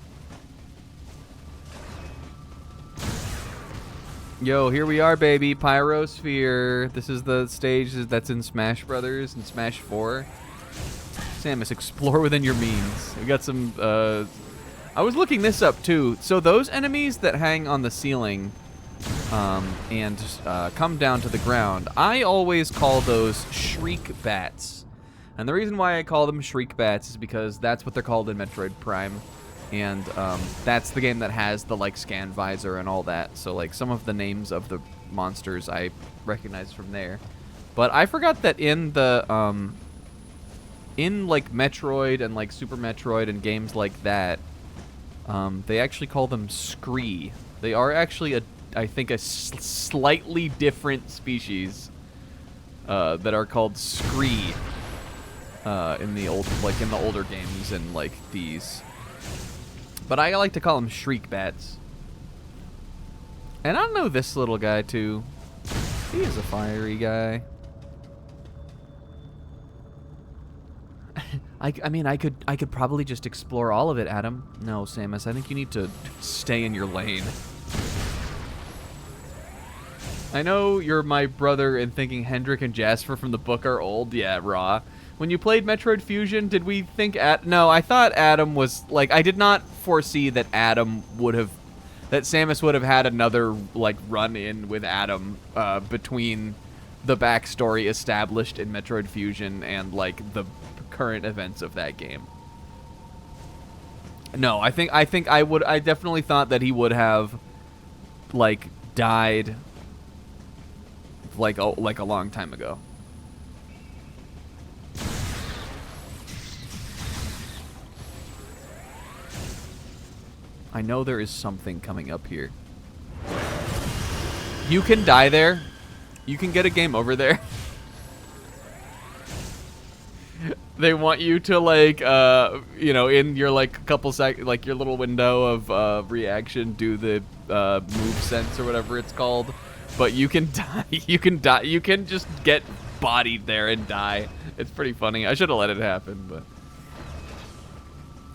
Yo, here we are, baby. Pyrosphere. This is the stage that's in Smash Brothers and Smash 4. Samus, explore within your means. We got some. I was looking this up too. So those enemies that hang on the ceiling and come down to the ground, I always call those shriek bats. And the reason why I call them shriek bats is because that's what they're called in Metroid Prime. And that's the game that has the like scan visor and all that. So like some of the names of the monsters I recognize from there. But I forgot that in the in like Metroid and like Super Metroid and games like that, they actually call them Scree. They are actually I think a slightly different species that are called Scree in the older games and like these. But I like to call them shriek bats. And I know this little guy too. He is a fiery guy. I mean, I could probably just explore all of it, Adam. No, Samus, I think you need to stay in your lane. I know you're my brother in thinking Hendrik and Jasper from the book are old. Yeah, raw. When you played Metroid Fusion, did we think no, I thought Adam was like, I did not foresee that Adam would have, that Samus would have had another like run in with Adam between the backstory established in Metroid Fusion and like the current events of that game. No, I definitely thought that he would have like died like a long time ago. I know there is something coming up here. You can die there. You can get a game over there. They want you to like, you know, in your like couple like your little window of reaction, do the move sense or whatever it's called. But you can die. You can die. You can just get bodied there and die. It's pretty funny. I should have let it happen, but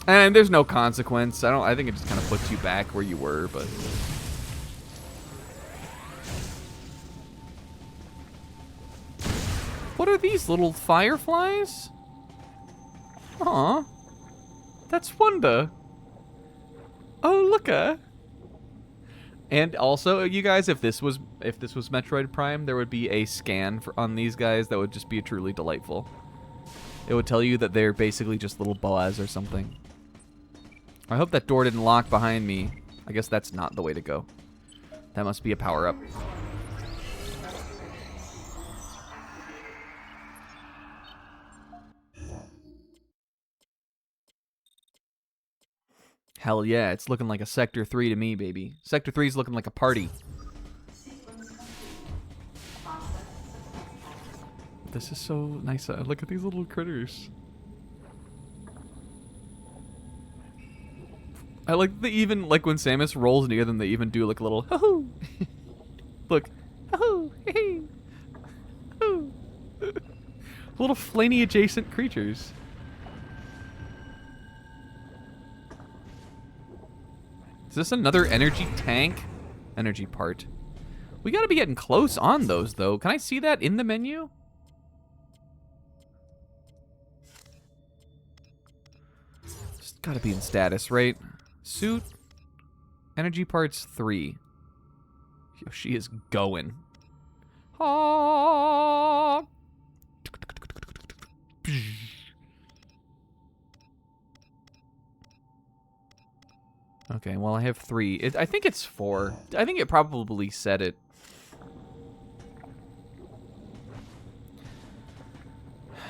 And there's no consequence. I think it just kind of puts you back where you were, but... What are these little fireflies? Aw. That's Wanda. Oh, looka. And also, you guys, if this was Metroid Prime, there would be a scan on these guys that would just be truly delightful. It would tell you that they're basically just little boas or something. I hope that door didn't lock behind me. I guess that's not the way to go. That must be a power-up. Hell yeah, it's looking like a Sector 3 to me, baby. Sector 3's looking like a party. This is so nice. Look at these little critters. I like they even, like when Samus rolls near them, they even do like a little ho-ho. Look. Ho-ho. Hey. Ho. Little flaney adjacent creatures. Is this another energy tank? Energy part. We gotta be getting close on those though. Can I see that in the menu? It's gotta be in status, right? Suit. Energy parts 3. Yo, she is going. Ah. Okay, well I have 3. I think it's 4. I think it probably said it.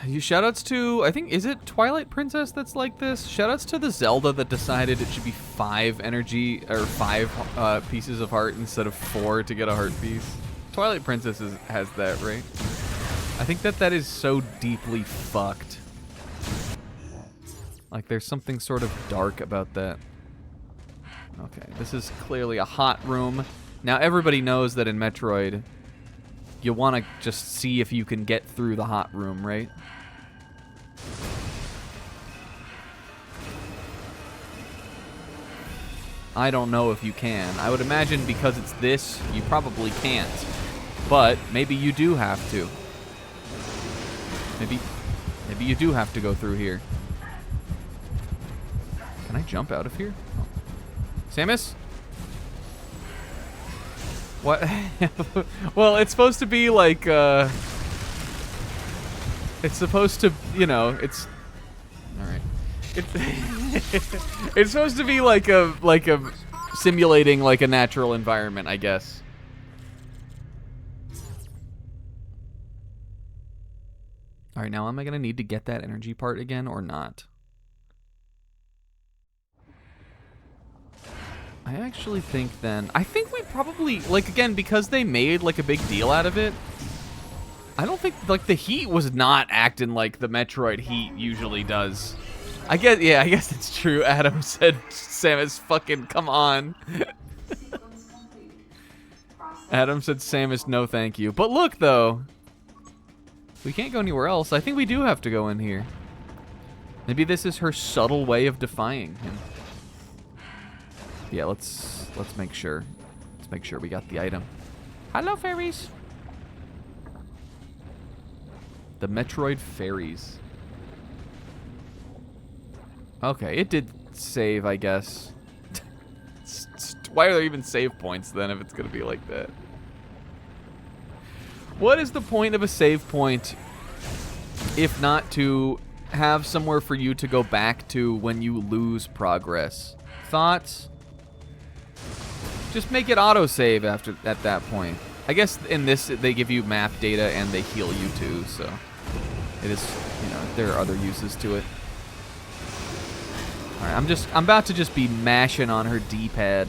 Shoutouts to, I think, is it Twilight Princess that's like this? Shoutouts to the Zelda that decided it should be 5 energy, or 5 pieces of heart instead of 4 to get a heart piece. Twilight Princess has that, right? I think that is so deeply fucked. Like, there's something sort of dark about that. Okay, this is clearly a hot room. Now, everybody knows that in Metroid, you want to just see if you can get through the hot room, right? I don't know if you can. I would imagine because it's this, you probably can't. But maybe you do have to. Maybe you do have to go through here. Can I jump out of here? Oh. Samus? What? Well, it's supposed to be like, it's supposed to, you know, it's... Alright. It's supposed to be like a simulating like a natural environment, I guess. Alright, now am I gonna need to get that energy part again or not? I actually think then, I think we probably, like again, because they made like a big deal out of it, I don't think, like the heat was not acting like the Metroid heat usually does. I guess it's true. Adam said, Samus, fucking come on. Adam said, Samus, no thank you. But look though, we can't go anywhere else. I think we do have to go in here. Maybe this is her subtle way of defying him. Yeah, let's make sure. Let's make sure we got the item. Hello, fairies. The Metroid fairies. Okay, it did save, I guess. Why are there even save points then if it's gonna be like that? What is the point of a save point if not to have somewhere for you to go back to when you lose progress? Thoughts? Just make it autosave at that point. I guess in this they give you map data and they heal you too, so it is, you know, there are other uses to it. All right, I'm about to just be mashing on her D-pad.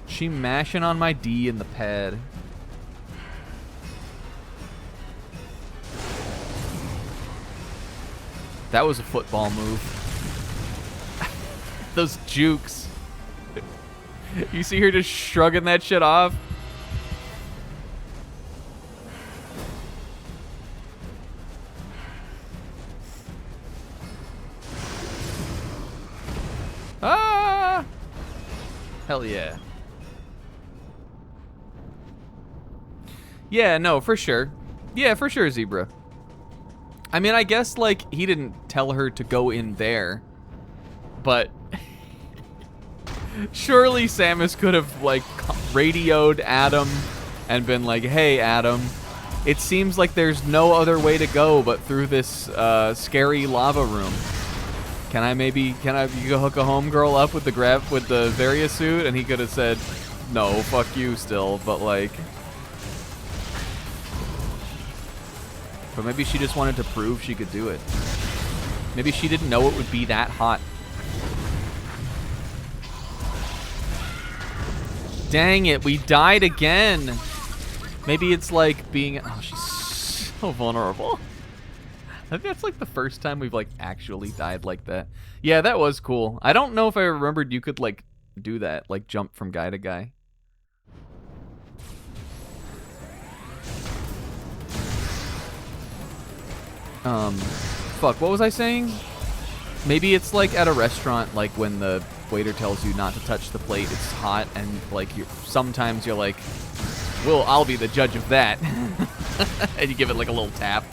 She mashing on my D in the pad. That was a football move. Those jukes. You see her just shrugging that shit off? Yeah. Yeah, no, for sure. Yeah, for sure, Zebra. I mean, I guess, like, he didn't tell her to go in there, but surely Samus could have, like, radioed Adam and been like, hey, Adam, it seems like there's no other way to go but through this scary lava room. Can you go hook a homegirl up with the Varia suit? And he could have said, no, fuck you still, but like... But maybe she just wanted to prove she could do it. Maybe she didn't know it would be that hot. Dang it, we died again. Maybe it's like being... Oh, she's so vulnerable. I think that's like the first time we've like actually died like that. Yeah, that was cool. I don't know if I remembered you could like do that, like jump from guy to guy. Fuck, what was I saying? Maybe it's like at a restaurant, like when the waiter tells you not to touch the plate, it's hot, and like sometimes you're like, well, I'll be the judge of that. And you give it like a little tap.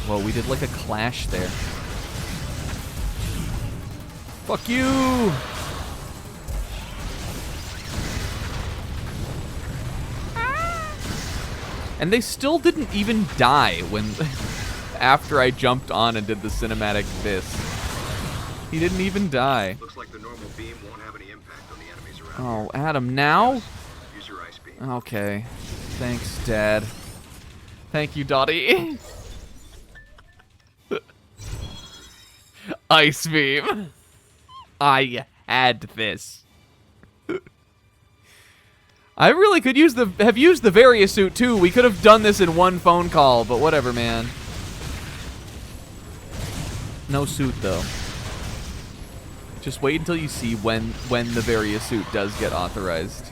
Whoa, we did like a clash there. Fuck you! And they still didn't even die when after I jumped on and did the cinematic this. He didn't even die. Looks like the normal beam won't have any impact on the enemies around. Oh, Adam, now? Use your ice beam. Okay. Thanks, Dad. Thank you, Dottie. Ice beam. I had this. I really could have used the Varia suit too. We could have done this in one phone call, but whatever, man. No suit though. Just wait until you see when the Varia suit does get authorized.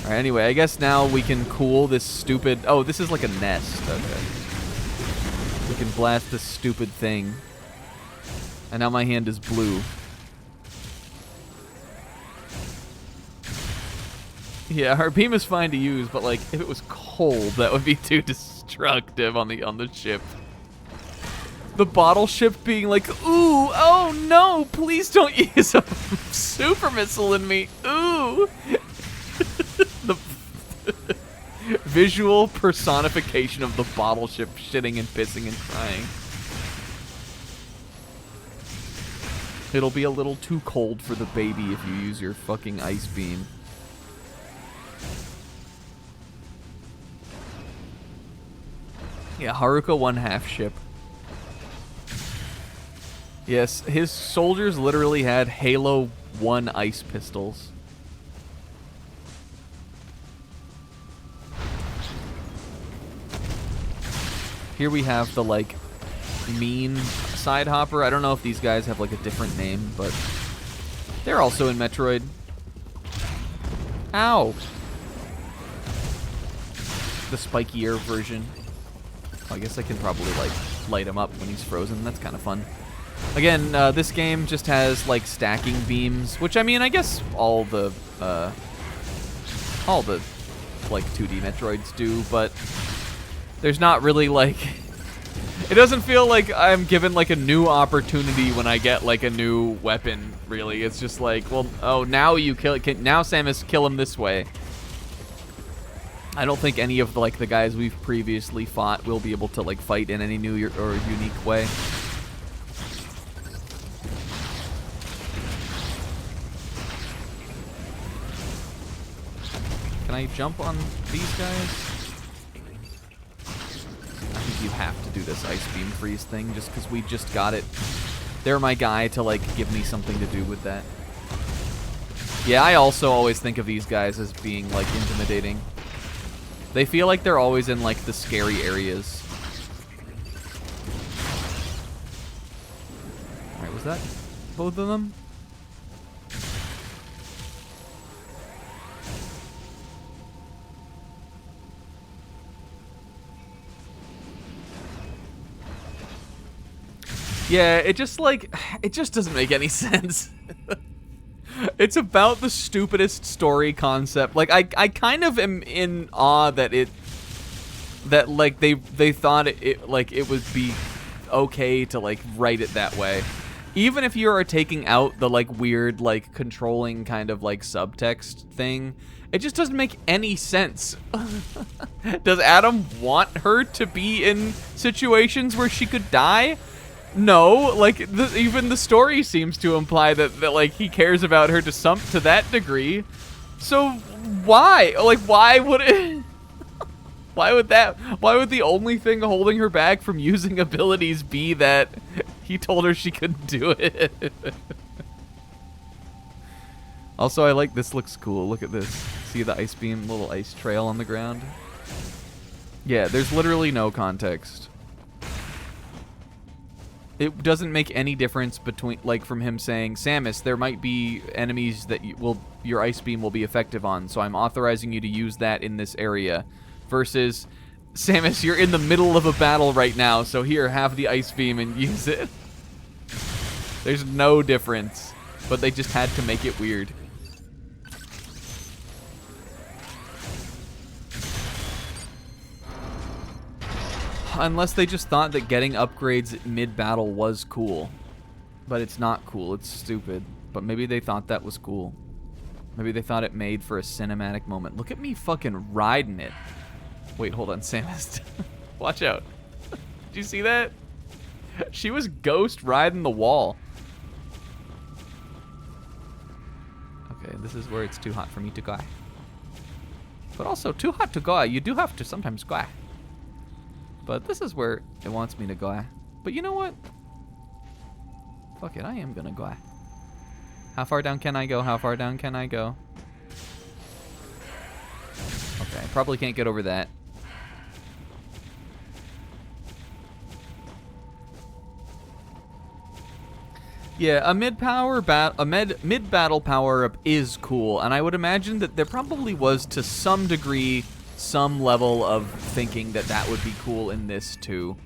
All right. Anyway, I guess now we can cool this stupid. Oh, this is like a nest. Okay. We can blast this stupid thing. And now my hand is blue. Yeah, her beam is fine to use, but like if it was cold, that would be too destructive on the ship. The bottle ship being like, ooh, oh no, please don't use a super missile in me. Ooh. The visual personification of the bottle ship shitting and pissing and crying. It'll be a little too cold for the baby if you use your fucking ice beam. Yeah, Haruka 1/2 ship. Yes, his soldiers literally had Halo 1 ice pistols. Here we have the, like, mean side hopper. I don't know if these guys have, like, a different name, but they're also in Metroid. Ow! The spikier version. I guess I can probably, like, light him up when he's frozen. That's kind of fun. Again, this game just has, like, stacking beams, which, I mean, I guess all the, like, 2D Metroids do, but there's not really, like... It doesn't feel like I'm given, like, a new opportunity when I get, like, a new weapon, really. It's just like, well, oh, now you now Samus, kill him this way. I don't think any of the guys we've previously fought will be able to like fight in any new or unique way. Can I jump on these guys? I think you have to do this ice beam freeze thing just because we just got it. They're my guy to like give me something to do with that. Yeah, I also always think of these guys as being like intimidating. They feel like they're always in, like, the scary areas. Alright, was that both of them? Yeah, it just doesn't make any sense. It's about the stupidest story concept. Like, I kind of am in awe that like they thought it like it would be okay to like write it that way. Even if you are taking out the like weird like controlling kind of like subtext thing, it just doesn't make any sense. Does Adam want her to be in situations where she could die? No, like even the story seems to imply that like he cares about her to that degree. So why? Like why would it? Why would the only thing holding her back from using abilities be that he told her she couldn't do it? Also, I like this. Looks cool. Look at this. See the ice beam, little ice trail on the ground? Yeah, there's literally no context. It doesn't make any difference between, like, from him saying, Samus, there might be enemies that your ice beam will be effective on, so I'm authorizing you to use that in this area. Versus, Samus, you're in the middle of a battle right now, so here, have the ice beam and use it. There's no difference, but they just had to make it weird. Unless they just thought that getting upgrades mid-battle was cool. But it's not cool, it's stupid. But maybe they thought that was cool. Maybe they thought it made for a cinematic moment. Look at me fucking riding it. Wait, hold on, Samus. Watch out. Did you see that? She was ghost riding the wall. Okay, this is where it's too hot for me to go. But also, too hot to go, you do have to sometimes go. But this is where it wants me to go. But you know what? Fuck it, I am gonna go. How far down can I go? How far down can I go? Okay, probably can't get over that. Yeah, a mid-battle power-up is cool, and I would imagine that there probably was, to some degree, some level of thinking that that would be cool in this too.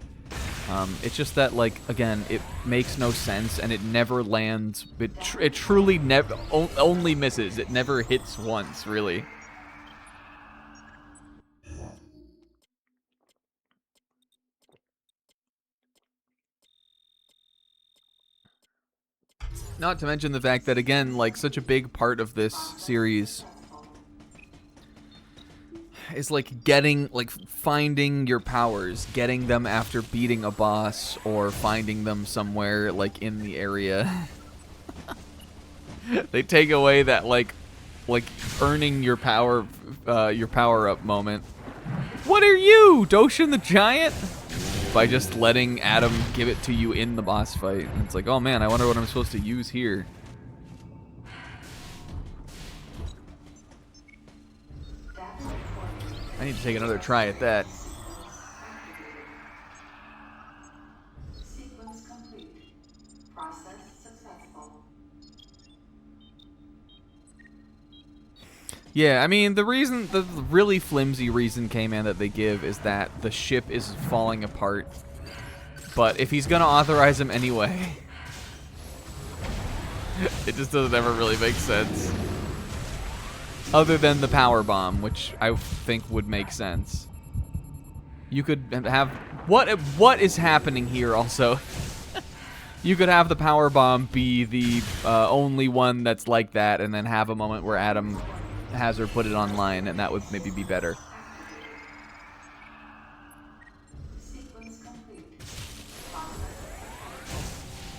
It's just that, like, again, it makes no sense, and it never lands. It truly never only misses. It never hits once, really. Not to mention the fact that, again, like, such a big part of this series is, like, finding your powers, getting them after beating a boss, or finding them somewhere, like, in the area. They take away that, like, earning your power-up moment. What are you, Doshin the Giant? By just letting Adam give it to you in the boss fight. And it's like, oh man, I wonder what I'm supposed to use here. I need to take another try at that. Sequence complete. Process successful. Yeah, I mean, the really flimsy reason, K-Man, that they give is that the ship is falling apart. But if he's gonna authorize him anyway, it just doesn't ever really make sense. Other than the power bomb, which I think would make sense. You could have... What is happening here, also? You could have the power bomb be the only one that's like that, and then have a moment where Adam has her put it online, and that would maybe be better.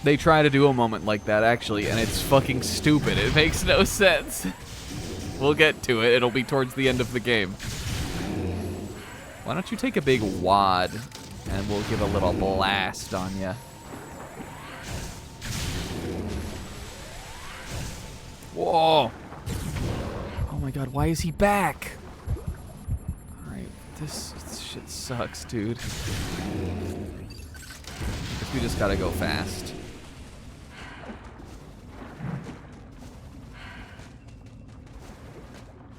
They try to do a moment like that, actually, and it's fucking stupid. It makes no sense. We'll get to it. It'll be towards the end of the game. Why don't you take a big wad, and we'll give a little blast on ya. Whoa! Oh my god, why is he back? Alright, this shit sucks, dude. We just gotta go fast.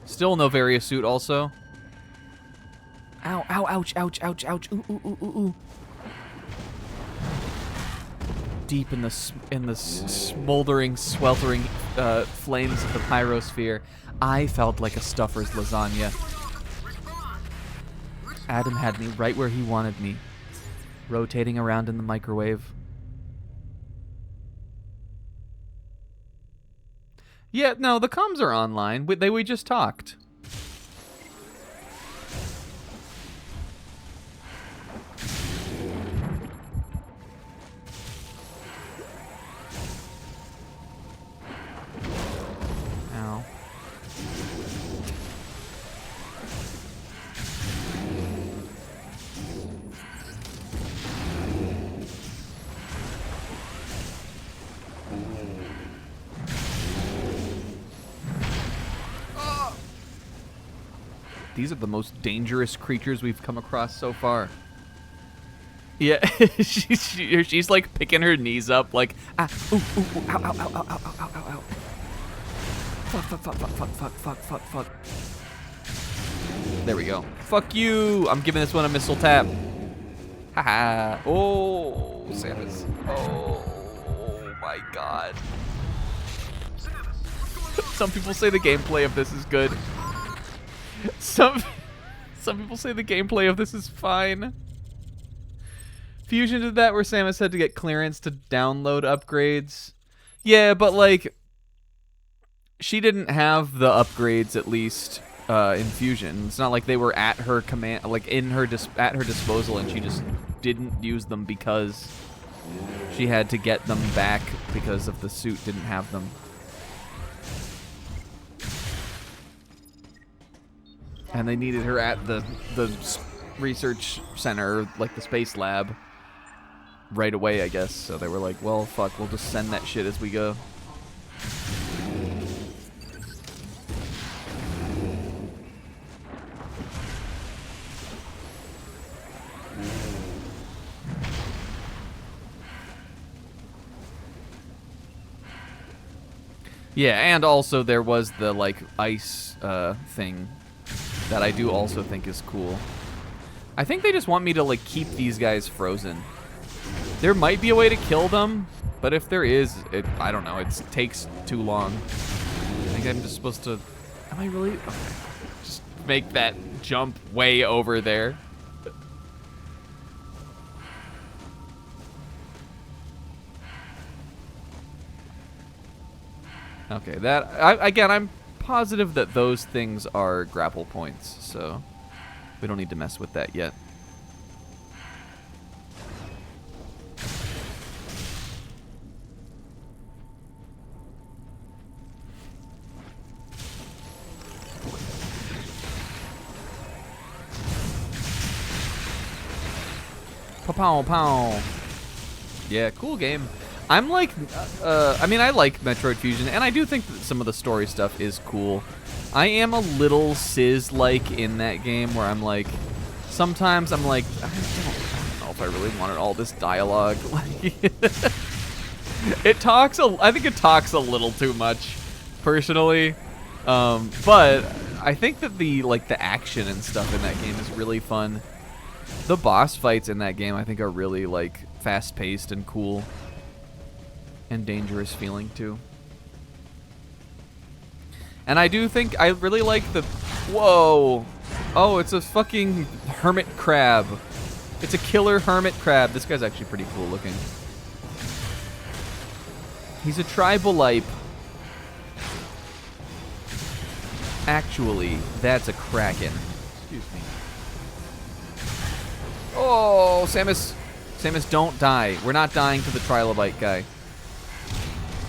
Still no various suit also. Ow, ow, ouch, ouch, ouch, ouch. Ooh, ooh, ooh, ooh, ooh. deep in the smoldering, sweltering flames of the pyrosphere, I felt like a stuffer's lasagna. Adam had me right where he wanted me, rotating around in the microwave. Yeah, no, the comms are online. We just talked. Ow. These are the most dangerous creatures we've come across so far. Yeah, she's like picking her knees up, like, ah, ooh, ooh, ooh, ow, ow, ow, ow, ow, ow, ow, ow. Fuck, fuck, fuck, fuck, fuck, fuck, fuck, fuck, fuck. There we go. Fuck you! I'm giving this one a missile tap. Haha. Oh, Samus. Oh my god. Some people say the gameplay of this is good. Some people say the gameplay of this is fine. Fusion did that where Samus had to get clearance to download upgrades. Yeah, but like she didn't have the upgrades at least in Fusion. It's not like they were at her command, like in her at her disposal, and she just didn't use them because she had to get them back because of the suit didn't have them. And they needed her at the research center, like the space lab, right away, I guess. So they were like, well, fuck, we'll just send that shit as we go. Yeah, and also there was the, like, ice thing that I do also think is cool. I think they just want me to, like, keep these guys frozen. There might be a way to kill them, but if there is, I don't know, it takes too long. I think I'm just supposed to... Am I really... Okay. Just make that jump way over there. Okay, again, I'm positive that those things are grapple points, so we don't need to mess with that yet. Pow pow. Yeah, cool game. I'm like, I mean, I like Metroid Fusion, and I do think that some of the story stuff is cool. I am a little Sis-like in that game, where I'm like, sometimes I'm like, I don't know if I really wanted all this dialogue. It talks, I think it talks a little too much, personally. But I think that the action and stuff in that game is really fun. The boss fights in that game, I think, are really, like, fast-paced and cool. And dangerous feeling too. And I do think I really like the... Whoa! Oh, it's a fucking hermit crab. It's a killer hermit crab. This guy's actually pretty cool looking. He's a tribal-lipe. Actually, that's a kraken. Excuse me. Oh, Samus. Samus, don't die. We're not dying to the trilobite guy.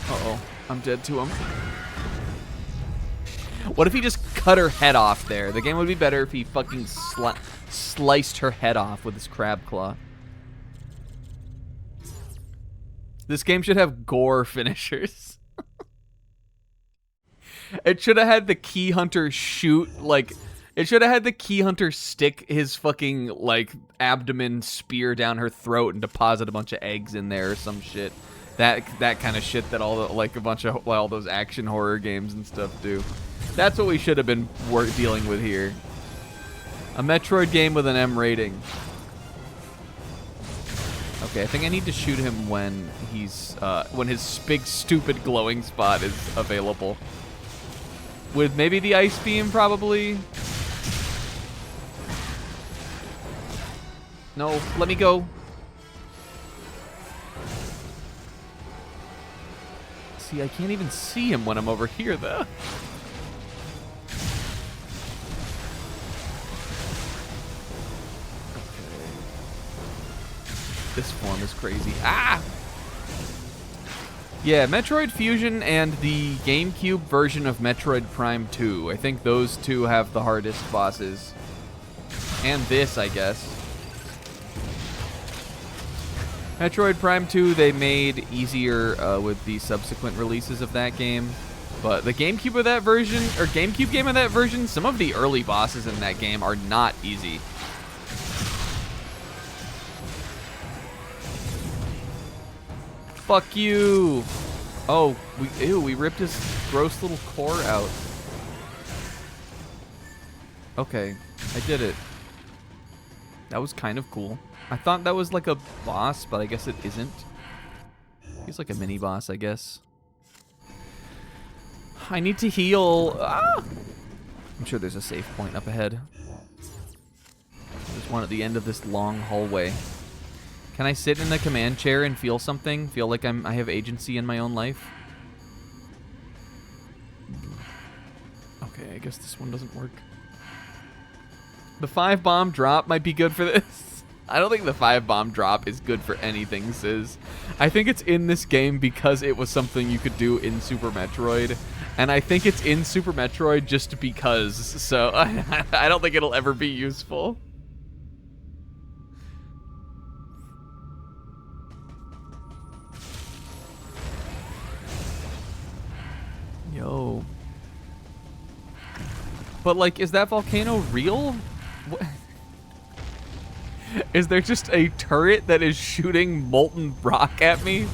Uh-oh, I'm dead to him. What if he just cut her head off there? The game would be better if he fucking sliced her head off with his crab claw. This game should have gore finishers. It should have had the key hunter shoot, like... It should have had the key hunter stick his fucking, like, abdomen spear down her throat and deposit a bunch of eggs in there or some shit. That kind of shit that all the, like, a bunch of all those action horror games and stuff do. That's what we should have been dealing with here. A Metroid game with an M rating. Okay, I think I need to shoot him when he's when his big stupid glowing spot is available. With maybe the ice beam, probably. No, let me go. See, I can't even see him when I'm over here, though. This form is crazy. Ah! Yeah, Metroid Fusion and the GameCube version of Metroid Prime 2. I think those two have the hardest bosses. And this, I guess. Metroid Prime 2, they made easier with the subsequent releases of that game. But the GameCube of that version, or GameCube game of that version, some of the early bosses in that game are not easy. Fuck you! Oh, we ripped his gross little core out. Okay, I did it. That was kind of cool. I thought that was like a boss, but I guess it isn't. He's like a mini boss, I guess. I need to heal. Ah! I'm sure there's a safe point up ahead. There's one at the end of this long hallway. Can I sit in the command chair and feel something? Feel like I have agency in my own life? Okay, I guess this one doesn't work. The 5-bomb drop might be good for this. I don't think the 5-bomb drop is good for anything, Sis. I think it's in this game because it was something you could do in Super Metroid. And I think it's in Super Metroid just because. So I don't think it'll ever be useful. Yo. But, like, is that volcano real? What? Is there just a turret that is shooting molten rock at me?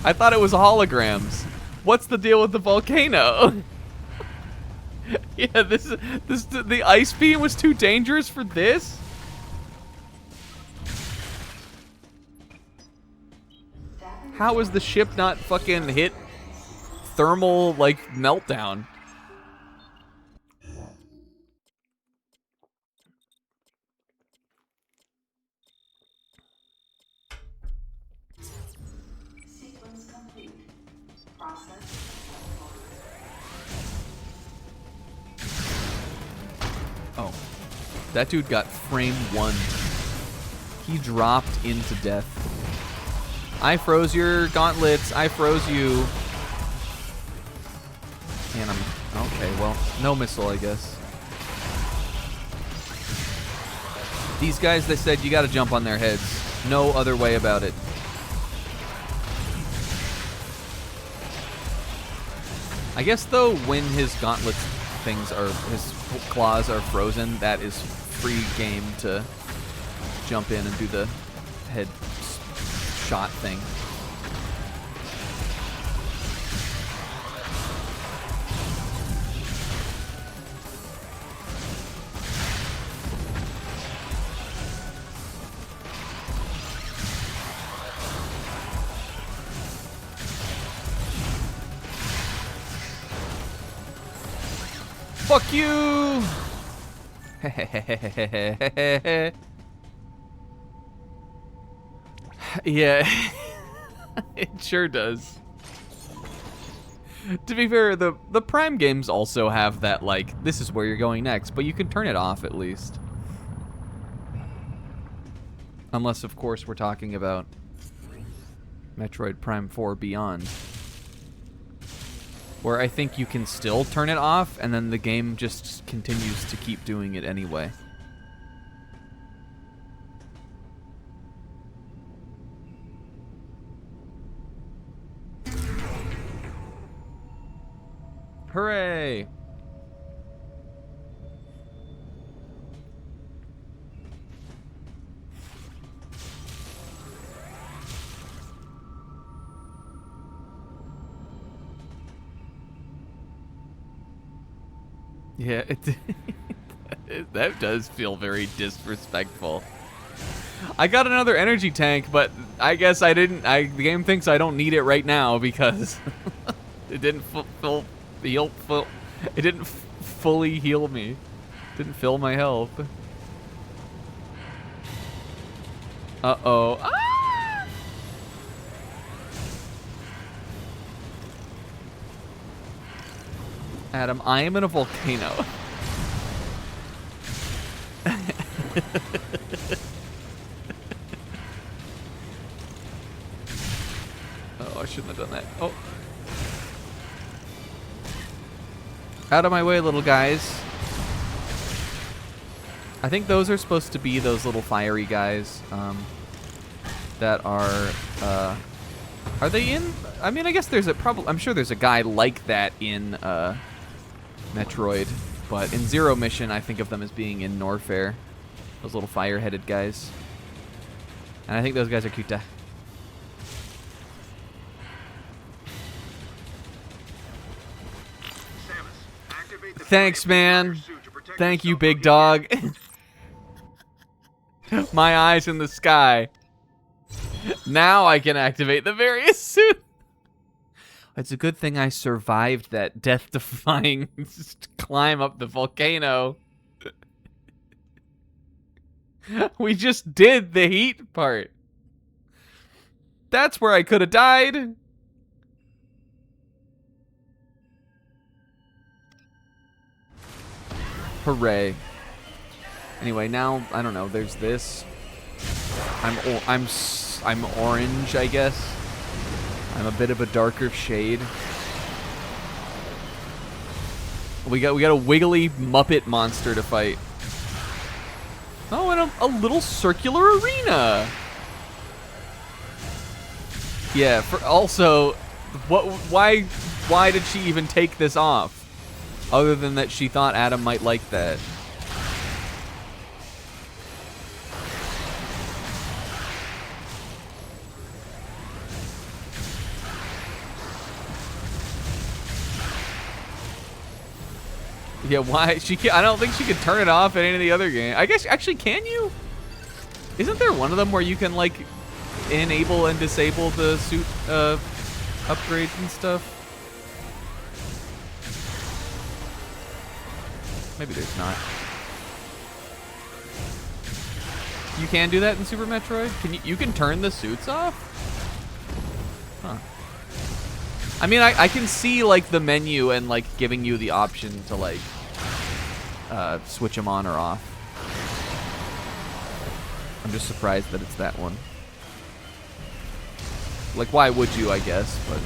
I thought it was holograms. What's the deal with the volcano? Yeah, the ice beam was too dangerous for this? How is the ship not fucking hit thermal, like, meltdown? Sequence complete. Process. Oh. That dude got frame 1. He dropped into death. I froze your gauntlets. I froze you. And I'm... Okay, well, no missile, I guess. These guys, they said you gotta jump on their heads. No other way about it. I guess, though, when his gauntlet things are... his claws are frozen, that is free game to jump in and do the head shot thing. Fuck you! Yeah, it sure does. To be fair, the Prime games also have that, like, this is where you're going next, but you can turn it off at least. Unless, of course, we're talking about Metroid Prime 4 Beyond, where I think you can still turn it off, and then the game just continues to keep doing it anyway. Hooray! Yeah, that does feel very disrespectful. I got another energy tank, but I guess I didn't. The game thinks I don't need it right now because it didn't it didn't fully heal me. Didn't fill my health. Uh-oh. Ah! Adam, I am in a volcano. Oh, I shouldn't have done that. Oh. Out of my way, little guys. I think those are supposed to be those little fiery guys that are they in? I mean, I guess there's I'm sure there's a guy like that in Metroid, but in Zero Mission, I think of them as being in Norfair. Those little fire-headed guys. And I think those guys are cute. Thanks, man. Thank you, big dog. My eyes in the sky. Now I can activate the various suits. It's a good thing I survived that death-defying climb up the volcano. We just did the heat part. That's where I could have died. Hooray. Anyway, now I don't know. There's this. I'm orange, I guess. I'm a bit of a darker shade. We got a wiggly Muppet monster to fight. Oh, and a little circular arena. Yeah. Also, why did she even take this off? Other than that she thought Adam might like that. Yeah, why? I don't think she could turn it off in any of the other games. I guess, actually, can you? Isn't there one of them where you can, like, enable and disable the suit upgrades and stuff? Maybe there's not. You can do that in Super Metroid? You can turn the suits off? Huh. I mean, I can see, like, the menu and, like, giving you the option to, like, switch them on or off. I'm just surprised that it's that one. Like, why would you, I guess, but...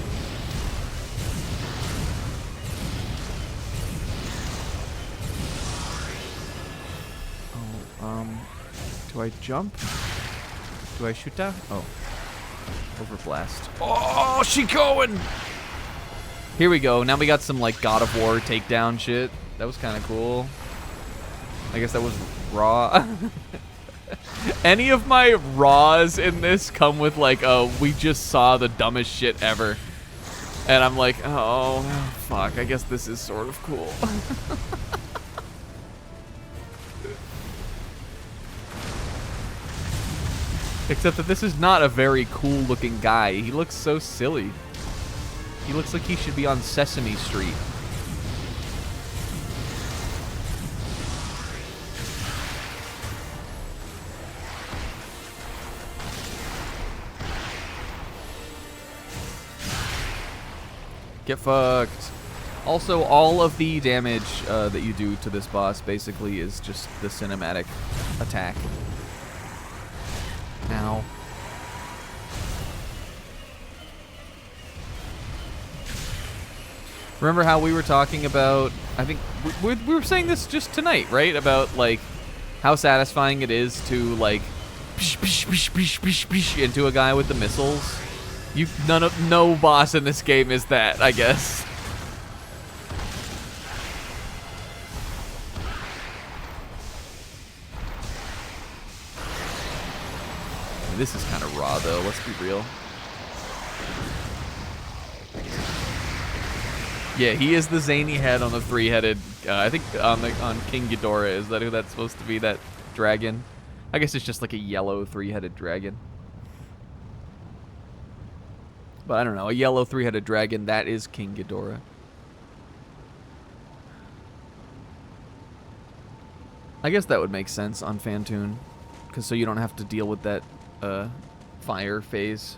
Do I jump? Do I shoot down? Oh. Overblast. Oh, she going! Here we go. Now we got some, like, God of War takedown shit. That was kind of cool. I guess that was raw. Any of my raws in this come with, like, we just saw the dumbest shit ever. And I'm like, oh, fuck. I guess this is sort of cool. Except that this is not a very cool-looking guy. He looks so silly. He looks like he should be on Sesame Street. Get fucked. Also, all of the damage that you do to this boss basically is just the cinematic attack. Ow. Remember how we were talking about, I think, we were saying this just tonight, right? About, like, how satisfying it is to, like, into a guy with the missiles. No boss in this game is that, I guess. This is kind of raw, though. Let's be real. Yeah, he is the zany head on the three-headed. I think on King Ghidorah. Is that who that's supposed to be? That dragon. I guess it's just like a yellow three-headed dragon. But I don't know, a yellow three-headed dragon, that is King Ghidorah. I guess that would make sense on Phantoon, because so you don't have to deal with that fire phase.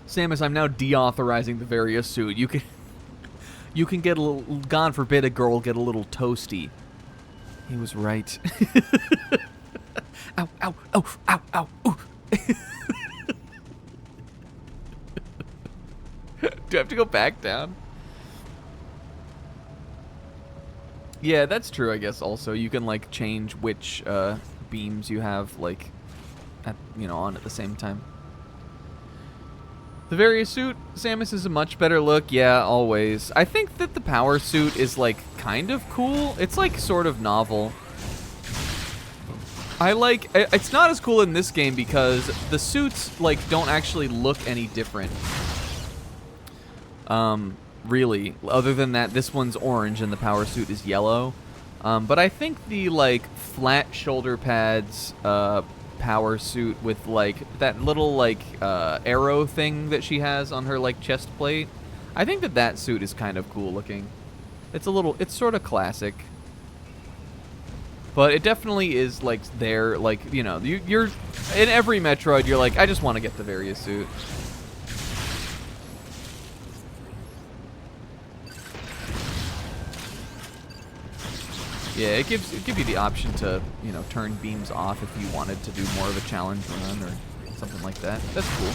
Samus, I'm now deauthorizing the various suit. You can get a little, God forbid a girl get a little toasty. He was right. Ow, ow, ow, ow, ow, ooh. Do I have to go back down? Yeah, that's true, I guess, also. You can, like, change which beams you have, like, on at the same time. The various suit, Samus is a much better look, yeah, always. I think that the power suit is, like, kind of cool. It's, like, sort of novel. It's not as cool in this game because the suits, like, don't actually look any different. Really. Other than that, this one's orange and the power suit is yellow. But I think the, like, flat shoulder pads, power suit with, like, that little, like, arrow thing that she has on her, like, chest plate, I think that suit is kind of cool looking. It's sort of classic. But it definitely is, like, there, like, you're in every Metroid, you're like, I just want to get the various suit. Yeah, it gives you the option to, turn beams off if you wanted to do more of a challenge run or something like that. That's cool.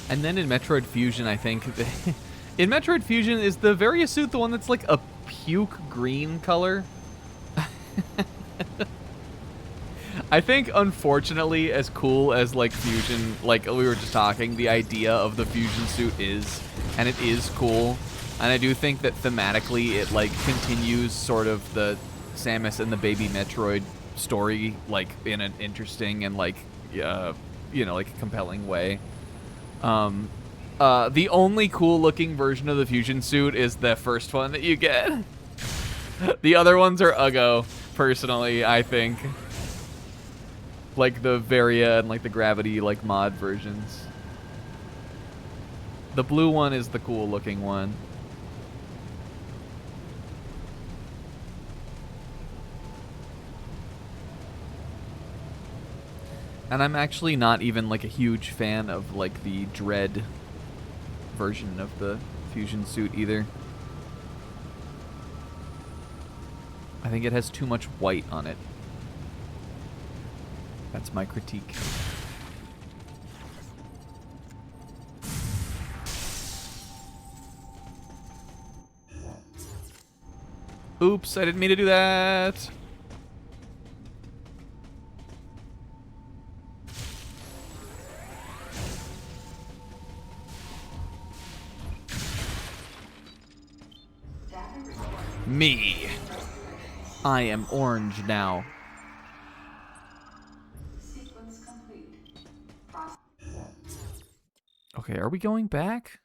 And then in Metroid Fusion, I think, in Metroid Fusion, is the various suit the one that's like a puke green color? I think, unfortunately, as cool as, like, Fusion, like we were just talking, the idea of the Fusion suit is, and it is cool, and I do think that thematically it, like, continues sort of the Samus and the baby Metroid story, like, in an interesting and, like, like, compelling way. The only cool-looking version of the Fusion suit is the first one that you get. The other ones are uggo, personally, I think. Like the Varia and, like, the Gravity, like, mod versions. The blue one is the cool-looking one. And I'm actually not even, like, a huge fan of, like, the Dread version of the Fusion suit either. I think it has too much white on it. That's my critique. Oops, I didn't mean to do that. Me. I am orange now. Sequence complete. Okay, are we going back?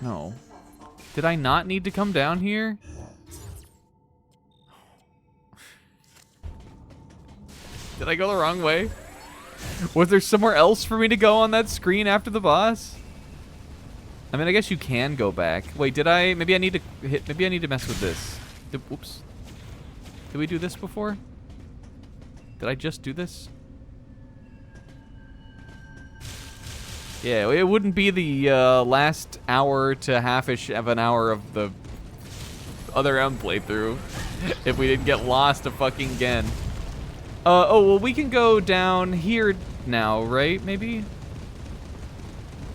No. Did I not need to come down here? Did I go the wrong way? Was there somewhere else for me to go on that screen after the boss? I mean, I guess you can go back. Wait, did I? Maybe I need to mess with this. Oops. Did we do this before? Did I just do this? Yeah, it wouldn't be the last hour to half-ish of an hour of the other M playthrough if we didn't get lost again. Oh, well, we can go down here now, right? Maybe?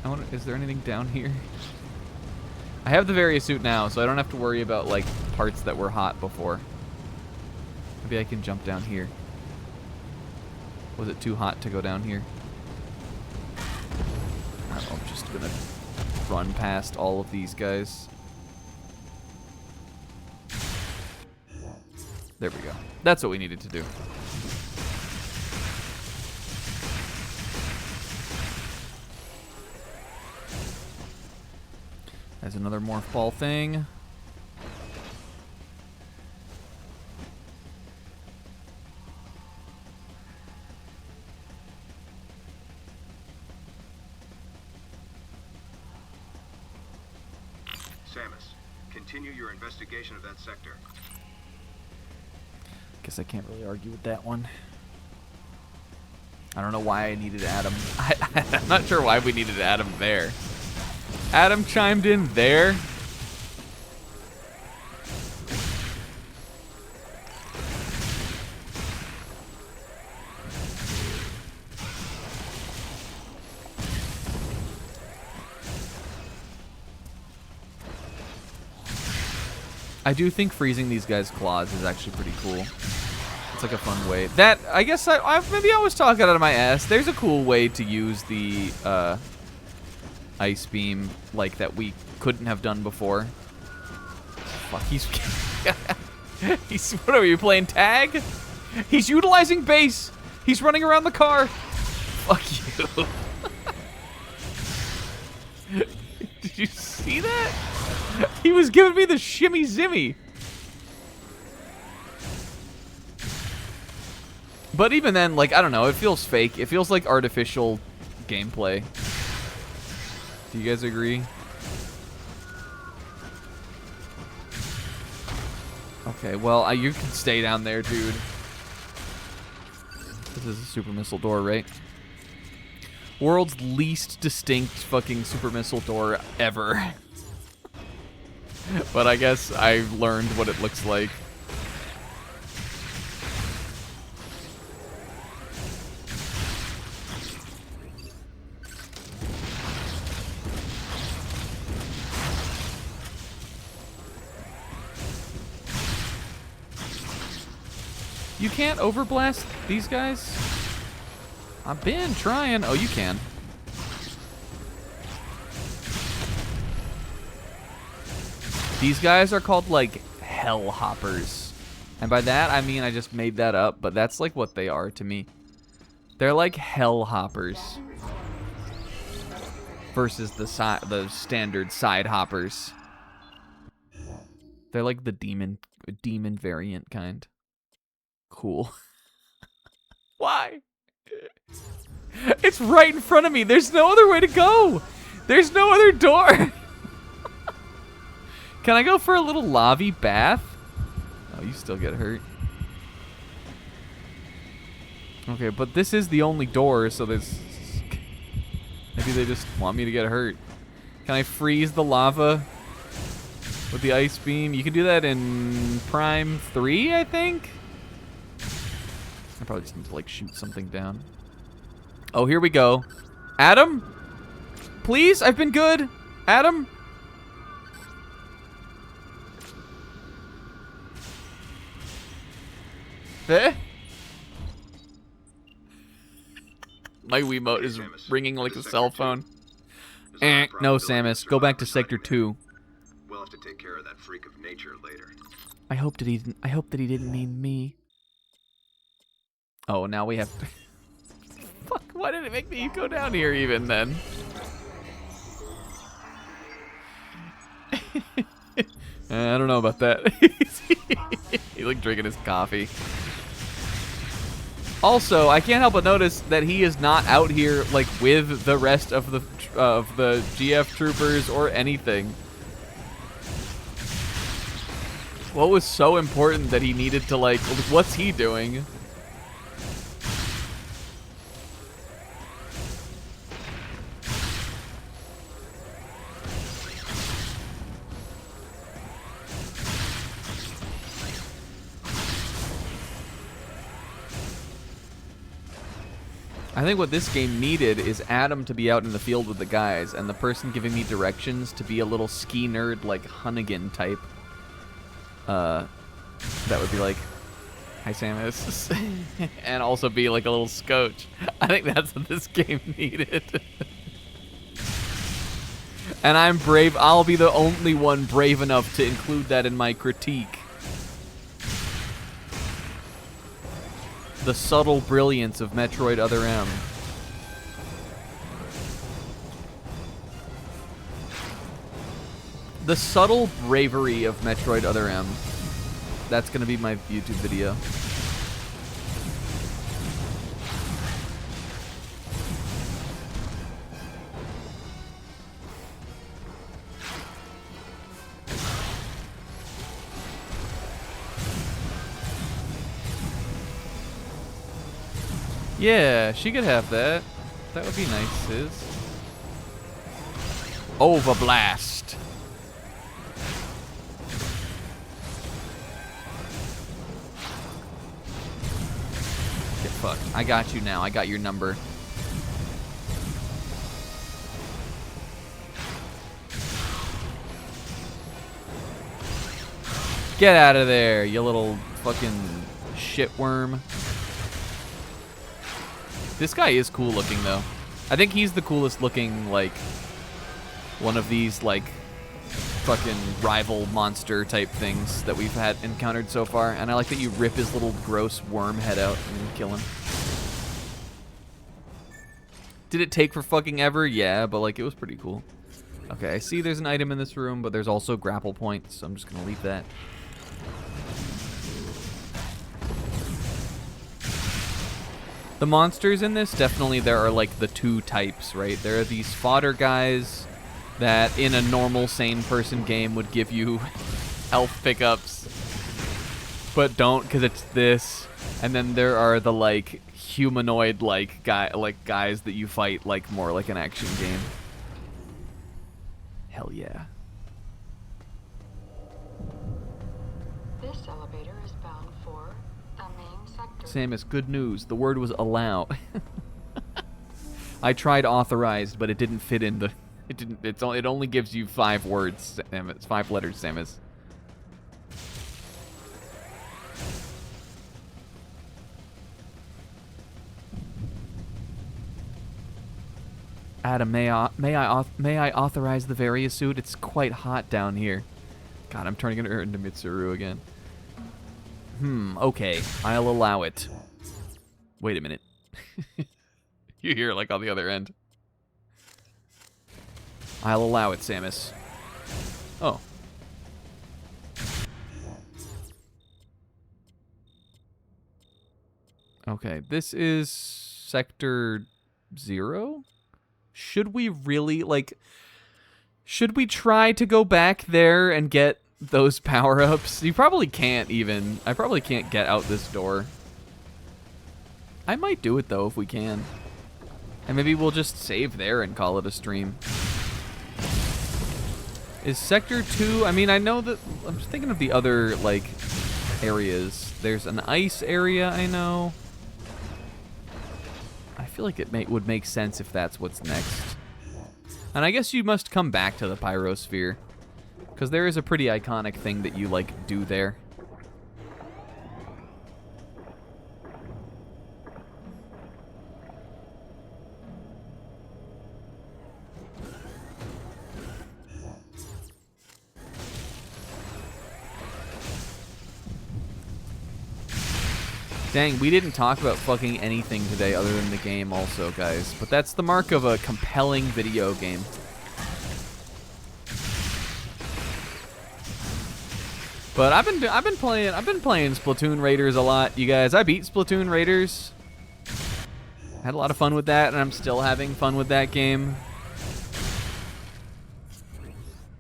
I wonder, is there anything down here? I have the various suit now, so I don't have to worry about, like, parts that were hot before. Maybe I can jump down here. Was it too hot to go down here? I don't know, I'm just gonna run past all of these guys. There we go. That's what we needed to do. There's another morph ball thing. Samus, continue your investigation of that sector. Guess I can't really argue with that one. I don't know why I needed Adam. I'm not sure why we needed Adam there. Adam chimed in there. I do think freezing these guys' claws is actually pretty cool. It's like a fun way. That, I guess, maybe I was talking out of my ass. There's a cool way to use the ice beam like that we couldn't have done before. Fuck, he's what are you playing tag? He's utilizing base. He's running around the car. Fuck you. Did you see that? He was giving me the shimmy zimmy. But even then, like, I don't know, it feels fake. It feels like artificial gameplay. Do you guys agree? Okay, well, you can stay down there, dude. This is a super missile door, right? World's least distinct fucking super missile door ever. But I guess I learned what it looks like. You can't overblast these guys? I've been trying. Oh, you can. These guys are called, like, hell hoppers. And by that, I mean I just made that up, but that's, like, what they are to me. They're like hell hoppers. Versus the standard side hoppers. They're like the demon variant kind. Cool. Why? It's right in front of me. There's no other way to go. There's no other door. Can I go for a little lavy bath? Oh, you still get hurt. Okay, but this is the only door, so there's... Maybe they just want me to get hurt. Can I freeze the lava with the ice beam? You can do that in Prime 3, I think? I probably just need to, like, shoot something down. Oh, here we go. Adam? Please? I've been good. Adam? Eh? My Wiimote is ringing like a cell phone. No, Samus. Go back to Sector 2. We'll have to take care of that freak of nature later. I hope that he didn't mean me. Oh, now we have to... Fuck, why did it make me go down here even then? I don't know about that. He's like drinking his coffee. Also, I can't help but notice that he is not out here like with the rest of the GF troopers or anything. What was so important that he needed to like? What's he doing? I think what this game needed is Adam to be out in the field with the guys, and the person giving me directions to be a little ski nerd like Hunnigan type. That would be like, Hi, Samus. And also be like a little scotch. I think that's what this game needed. And I'm brave. I'll be the only one brave enough to include that in my critique. The subtle brilliance of Metroid Other M. The subtle bravery of Metroid Other M. That's gonna be my YouTube video. Yeah, she could have that. That would be nice, sis. Overblast. Get fucked. I got you now. I got your number. Get out of there, you little fucking shitworm. This guy is cool looking, though. I think he's the coolest looking, like, one of these, like, fucking rival monster type things that we've had encountered so far. And I like that you rip his little gross worm head out and kill him. Did it take for fucking ever? Yeah, but, like, it was pretty cool. Okay, I see there's an item in this room, but there's also grapple points, so I'm just gonna leave that. The monsters in this, definitely there are like the two types, right? There are these fodder guys that in a normal sane person game would give you health pickups, but don't because it's this. And then there are the like humanoid guys that you fight like more like an action game. Hell yeah. This elevator is bound for the main sector. Samus, good news. The word was allow. I tried authorized, but it didn't fit in the. It didn't. It only gives you 5 words. Samus, 5 letters, Samus. Adam, may I authorize the various suit? It's quite hot down here. God, I'm turning her into Mitsuru again. Okay. I'll allow it. Wait a minute. You hear it like on the other end. I'll allow it, Samus. Oh. Okay, this is Sector 0? Should we really, like... Should we try to go back there and get those power-ups? You probably can't even. I probably can't get out this door. I might do it, though, if we can. And maybe we'll just save there and call it a stream. Is Sector 2... I mean, I know that... I'm just thinking of the other, like, areas. There's an ice area, I know. I feel like it would make sense if that's what's next. And I guess you must come back to the Pyrosphere. Because there is a pretty iconic thing that you, like, do there. Dang, we didn't talk about fucking anything today other than the game also, guys. But that's the mark of a compelling video game. But I've been playing Splatoon Raiders a lot, you guys. I beat Splatoon Raiders. Had a lot of fun with that, and I'm still having fun with that game.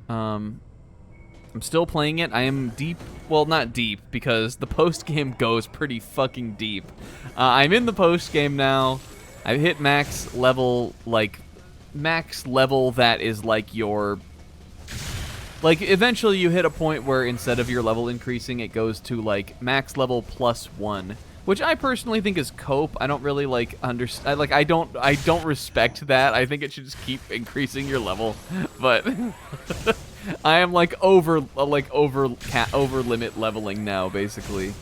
I'm still playing it. I am deep. Well, not deep, because the post-game goes pretty fucking deep. I'm in the post-game now. I've hit max level, like, max level that is like your... Like, eventually you hit a point where instead of your level increasing, it goes to, like, max level +1. Which I personally think is cope. I don't really, like, understand. Like, I don't respect that. I think it should just keep increasing your level. But... I am like over limit leveling now, basically.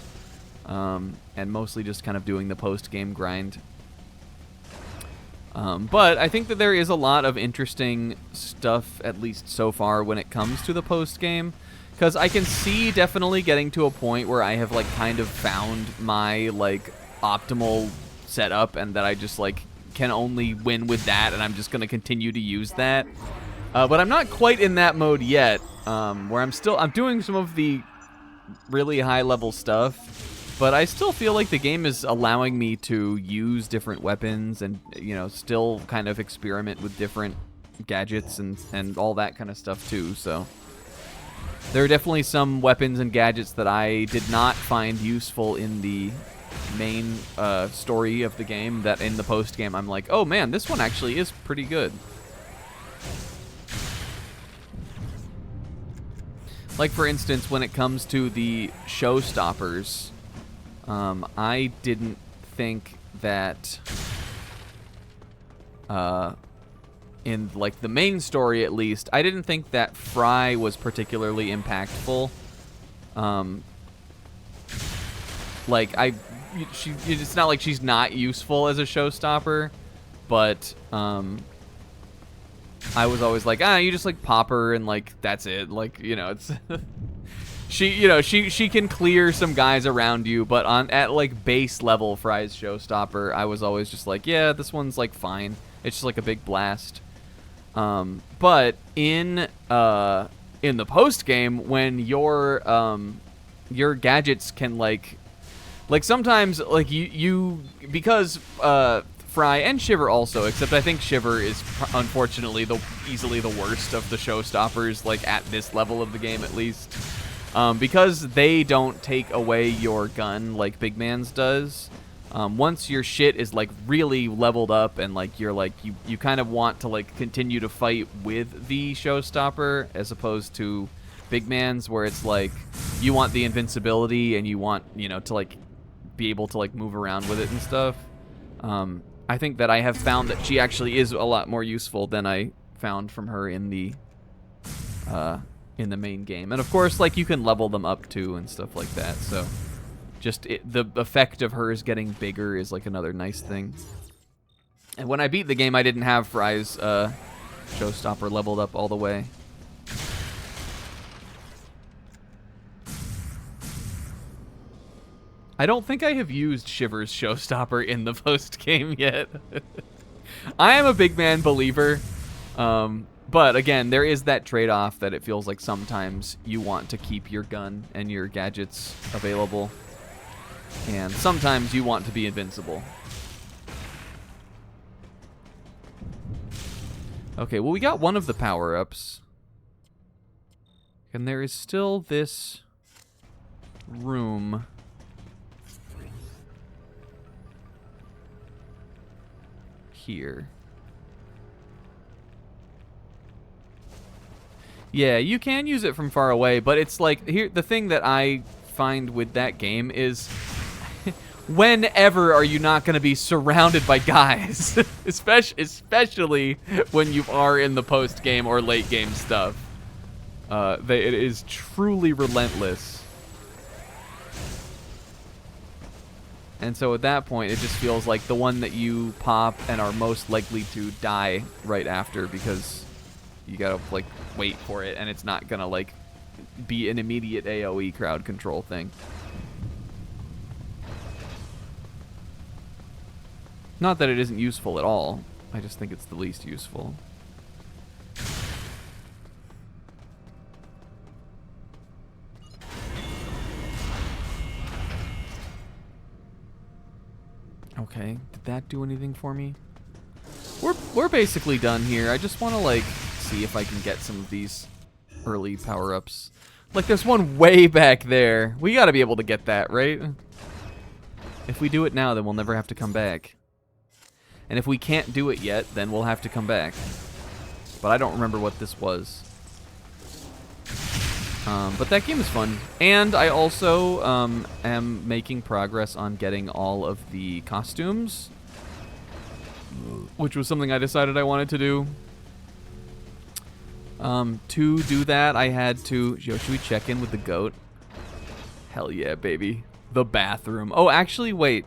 and mostly just kind of doing the post-game grind. But I think that there is a lot of interesting stuff, at least so far, when it comes to the post-game. Because I can see definitely getting to a point where I have, like, kind of found my, like, optimal setup, and that I just, like, can only win with that, and I'm just going to continue to use that. But I'm not quite in that mode yet, where I'm doing some of the really high-level stuff. But I still feel like the game is allowing me to use different weapons and, you know, still kind of experiment with different gadgets and all that kind of stuff too, so. There are definitely some weapons and gadgets that I did not find useful in the main story of the game that in the post-game I'm like, oh man, this one actually is pretty good. Like, for instance, when it comes to the showstoppers, I didn't think that, in, like, the main story at least, I didn't think that Fry was particularly impactful. Like, it's not like she's not useful as a showstopper, but, I was always like, you just, like, pop her and, like, that's it. Like, you know, it's... She can clear some guys around you, but at like base level Fry's showstopper, I was always just like, yeah, this one's like fine. It's just like a big blast. But in the post game, when your gadgets can like sometimes like you because Fry and Shiver also, except I think Shiver is unfortunately easily the worst of the showstoppers, like at this level of the game at least. Because they don't take away your gun like Big Man's does, once your shit is like really leveled up and like you're like you kind of want to like continue to fight with the showstopper as opposed to Big Man's, where it's like you want the invincibility and you want, you know, to like be able to like move around with it and stuff. I think that I have found that she actually is a lot more useful than I found from her in the main game. And of course, like, you can level them up too and stuff like that, so just the effect of hers getting bigger is like another nice thing. And when I beat the game, I didn't have Fry's showstopper leveled up all the way. I don't think I have used Shiver's showstopper in the post game yet. I am a Big Man believer. But again, there is that trade-off that it feels like sometimes you want to keep your gun and your gadgets available, and sometimes you want to be invincible. Okay, well, we got one of the power-ups, and there is still this room here. Yeah, you can use it from far away, but it's like, here, the thing that I find with that game is whenever are you not going to be surrounded by guys? especially when you are in the post-game or late-game stuff. It is truly relentless. And so at that point, it just feels like the one that you pop and are most likely to die right after, because you gotta, like, wait for it, and it's not gonna, like, be an immediate AoE crowd control thing. Not that it isn't useful at all. I just think it's the least useful. Okay, did that do anything for me? We're basically done here. I just want to, like, see if I can get some of these early power-ups. Like, there's one way back there. We gotta be able to get that, right? If we do it now, then we'll never have to come back. And if we can't do it yet, then we'll have to come back. But I don't remember what this was. But that game is fun. And I also am making progress on getting all of the costumes, which was something I decided I wanted to do. To do that, I had to... Yo, should we check in with the goat? Hell yeah, baby. The bathroom. Oh, actually, wait.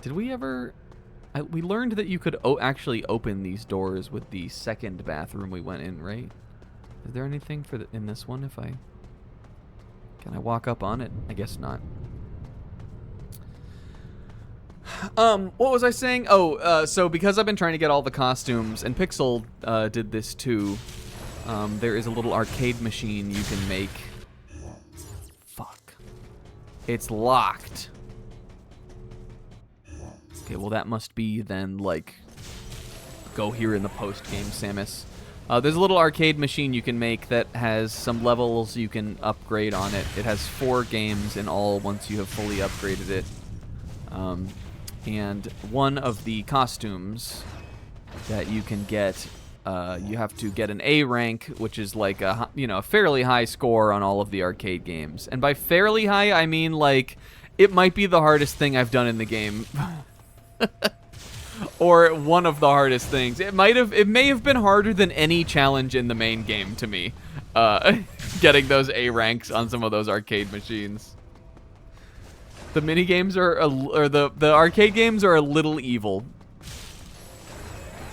Did we ever... we learned that you could actually open these doors with the second bathroom we went in, right? Is there anything for in this one if I... Can I walk up on it? I guess not. What was I saying? Oh, so because I've been trying to get all the costumes, and Pixel did this too, there is a little arcade machine you can make. Fuck. It's locked. Okay, well that must be then, like, go here in the post-game, Samus. There's a little arcade machine you can make that has some levels you can upgrade on it. It has 4 games in all once you have fully upgraded it. And one of the costumes that you can get, you have to get an A rank, which is like a, a fairly high score on all of the arcade games. And by fairly high, I mean like it might be the hardest thing I've done in the game. Or one of the hardest things. It may have been harder than any challenge in the main game to me. Getting those A ranks on some of those arcade machines. The mini games or the arcade games are a little evil.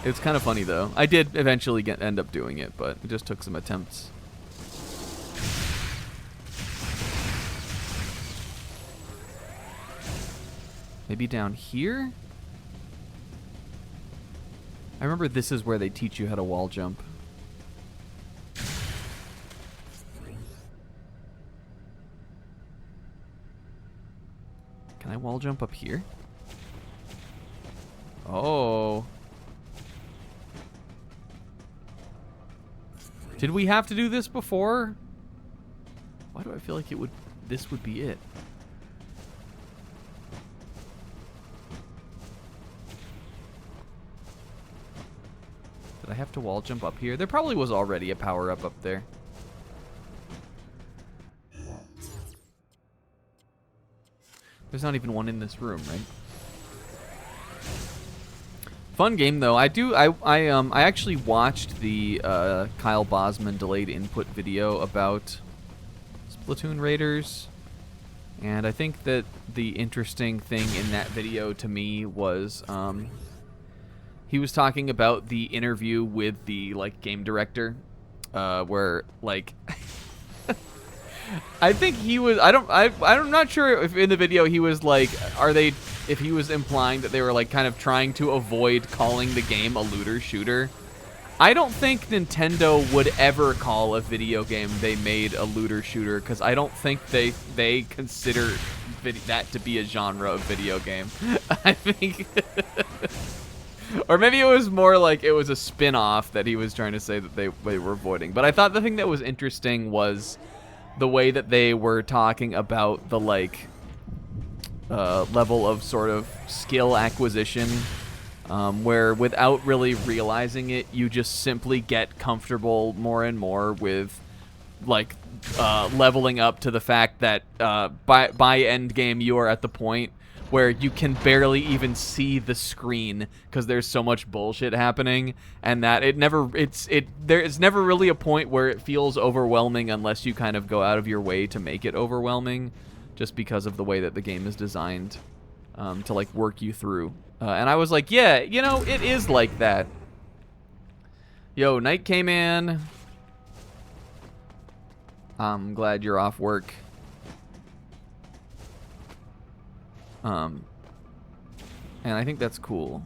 It's kind of funny though. I did eventually end up doing it, but it just took some attempts. Maybe down here? I remember this is where they teach you how to wall jump. Can I wall jump up here? Oh. Did we have to do this before? Why do I feel like this would be it? Did I have to wall jump up here? There probably was already a power-up up there. There's not even one in this room, right? Fun game though. I actually watched the Kyle Bosman delayed input video about Splatoon Raiders, and I think that the interesting thing in that video to me was he was talking about the interview with the game director, where I think he was. I'm not sure if in the video he was like, if he was implying that they were kind of trying to avoid calling the game a looter shooter. I don't think Nintendo would ever call a video game they made a looter shooter, because I don't think they consider that to be a genre of video game. I think. Or maybe it was more like it was a spin-off that he was trying to say that they were avoiding. But I thought the thing that was interesting was the way that they were talking about the level of sort of skill acquisition, where without really realizing it, you just simply get comfortable more and more with leveling up to the fact that by end game you are at the point where you can barely even see the screen because there's so much bullshit happening, and that there is never really a point where it feels overwhelming unless you kind of go out of your way to make it overwhelming, just because of the way that the game is designed to work you through. And I was like, yeah, it is like that. Yo, night came in. I'm glad you're off work. And I think that's cool.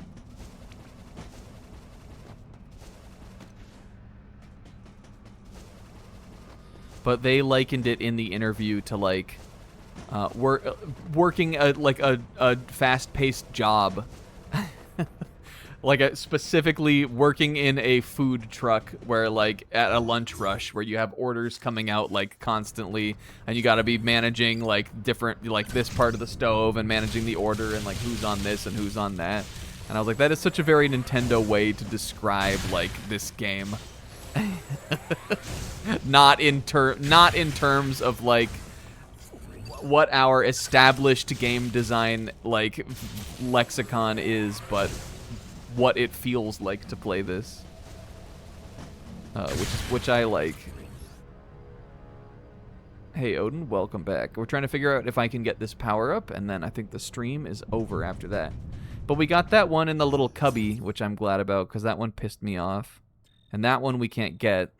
But they likened it in the interview to working a fast-paced job. Specifically working in a food truck where at a lunch rush where you have orders coming out constantly, and you got to be managing different this part of the stove and managing the order and who's on this and who's on that. And I was like, that is such a very Nintendo way to describe this game. not in terms of what our established game design lexicon is, but what it feels like to play this, which I like. Hey Odin, welcome back. We're trying to figure out if I can get this power up, and then I think the stream is over after that. But we got that one in the little cubby, which I'm glad about, because that one pissed me off. And that one we can't get.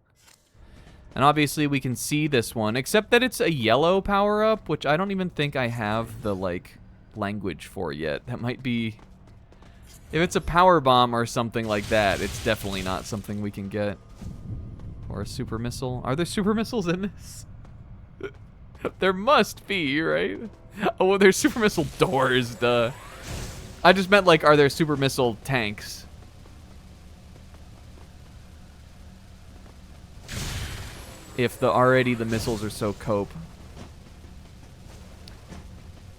And obviously we can see this one, except that it's a yellow power-up, which I don't even think I have the, like, language for yet. That might be... If it's a power bomb or something like that, it's definitely not something we can get. Or a super missile. Are there super missiles in this? There must be, right? Oh, well, there's super missile doors, duh. I just meant, like, are there super missile tanks? If already the missiles are so cope.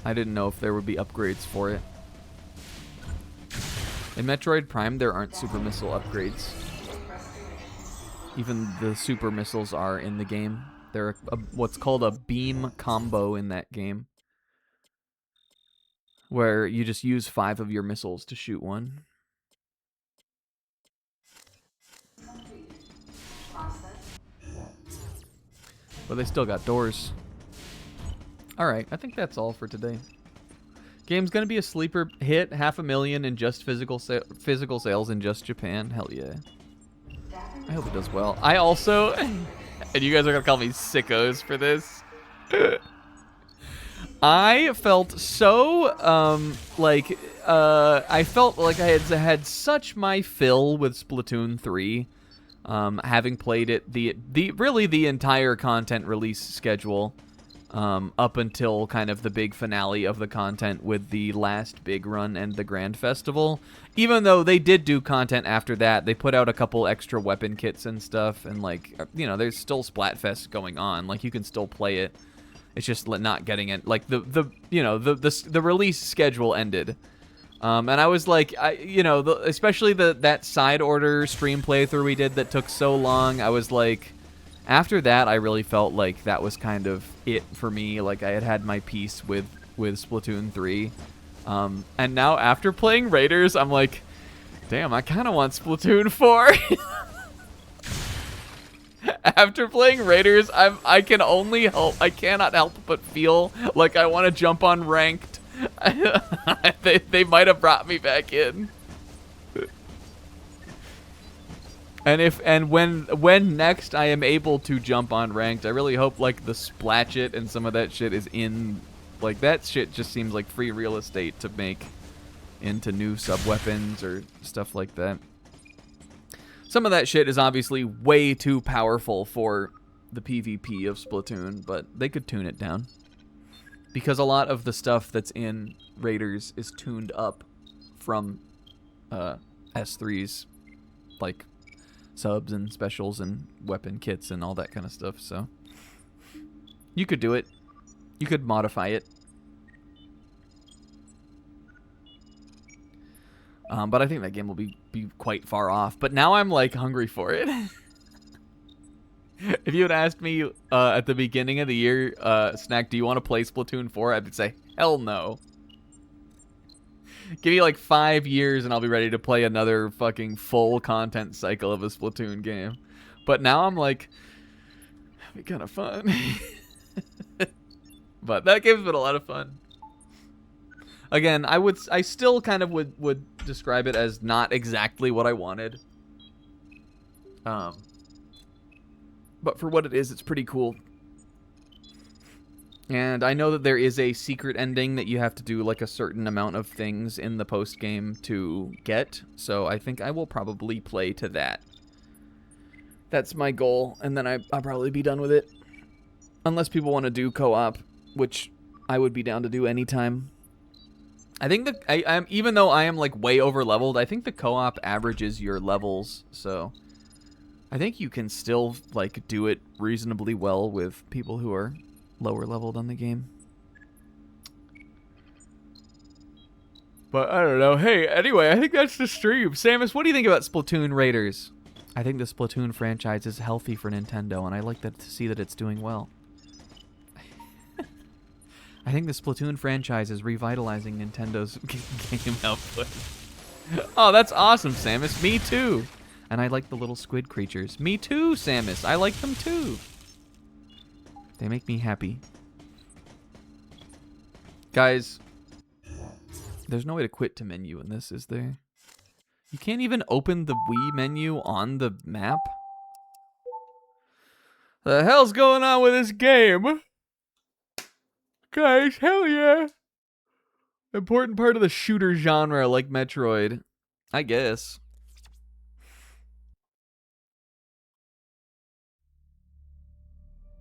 I didn't know if there would be upgrades for it. In Metroid Prime, there aren't super missile upgrades. Even the super missiles are in the game. They're what's called a beam combo in that game, where you just use 5 of your missiles to shoot one. But they still got doors. Alright, I think that's all for today. Game's gonna be a sleeper hit, 500,000 in just physical sales in just Japan. Hell yeah. I hope it does well. I also, and you guys are gonna call me sickos for this. I felt so, I felt like I had such my fill with Splatoon 3, having played it really the entire content release schedule, up until kind of the big finale of the content with the last big run and the Grand Festival. Even though they did do content after that, they put out a couple extra weapon kits and stuff, and like, you know, there's still Splatfest going on. Like, you can still play it. It's just not getting it. Like the release schedule ended, and I was like, especially that side order stream playthrough we did that took so long. I was like, after that, I really felt like that was kind of it for me. Like, I had my piece with Splatoon 3, and now after playing Raiders, I'm like, damn, I kind of want Splatoon 4. After playing Raiders, I cannot help but feel like I want to jump on ranked. they might have brought me back in. And when next I am able to jump on ranked, I really hope like the Splatchet and some of that shit is in, like, that shit just seems like free real estate to make into new sub weapons or stuff like that. Some of that shit is obviously way too powerful for the PvP of Splatoon, but they could tune it down. Because a lot of the stuff that's in Raiders is tuned up from S3's, like, subs and specials and weapon kits and all that kind of stuff, so you could do it. You could modify it. But I think that game will be quite far off. But now I'm, like, hungry for it. If you had asked me at the beginning of the year, Snack, do you want to play Splatoon 4? I would say, hell no. Give me, like, 5 years and I'll be ready to play another fucking full content cycle of a Splatoon game. But now I'm like, that'd be kind of fun. But that game's been a lot of fun. Again, I still kind of would describe it as not exactly what I wanted. But for what it is, it's pretty cool. And I know that there is a secret ending that you have to do like a certain amount of things in the post-game to get. So I think I will probably play to that. That's my goal, and then I'll probably be done with it. Unless people want to do co-op, which I would be down to do anytime. I think I'm even though I am like way over leveled, I think the co-op averages your levels, so I think you can still like do it reasonably well with people who are lower leveled on the game. But I don't know. Hey, anyway, I think that's the stream. Samus, what do you think about Splatoon Raiders? I think the Splatoon franchise is healthy for Nintendo, and I like that to see that it's doing well. I think the Splatoon franchise is revitalizing Nintendo's game output. Oh, that's awesome, Samus. Me too. And I like the little squid creatures. Me too, Samus. I like them too. They make me happy. Guys, there's no way to quit to menu in this, is there? You can't even open the Wii menu on the map? The hell's going on with this game? Guys, hell yeah. Important part of the shooter genre, like Metroid. I guess.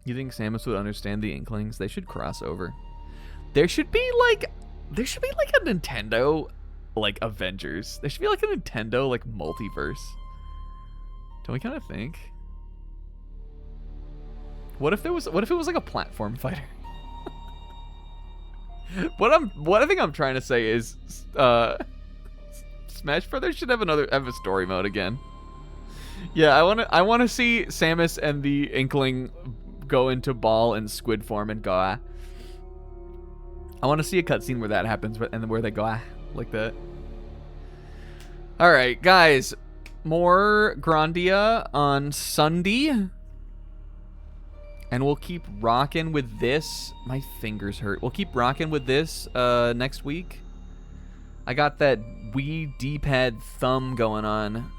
You think Samus would understand the Inklings? They should cross over. There should be like a Nintendo like Avengers. There should be like a Nintendo like multiverse. Don't we kind of think? What if it was like a platform fighter? What I think I'm trying to say is Smash Brothers should have a story mode again. Yeah, I want to see Samus and the Inkling go into ball and squid form and go ah. I want to see a cutscene where that happens, and where they go ah, like that. All right, guys, more Grandia on Sunday. And we'll keep rocking with this. My fingers hurt. We'll keep rocking with this next week. I got that Wii D-pad thumb going on.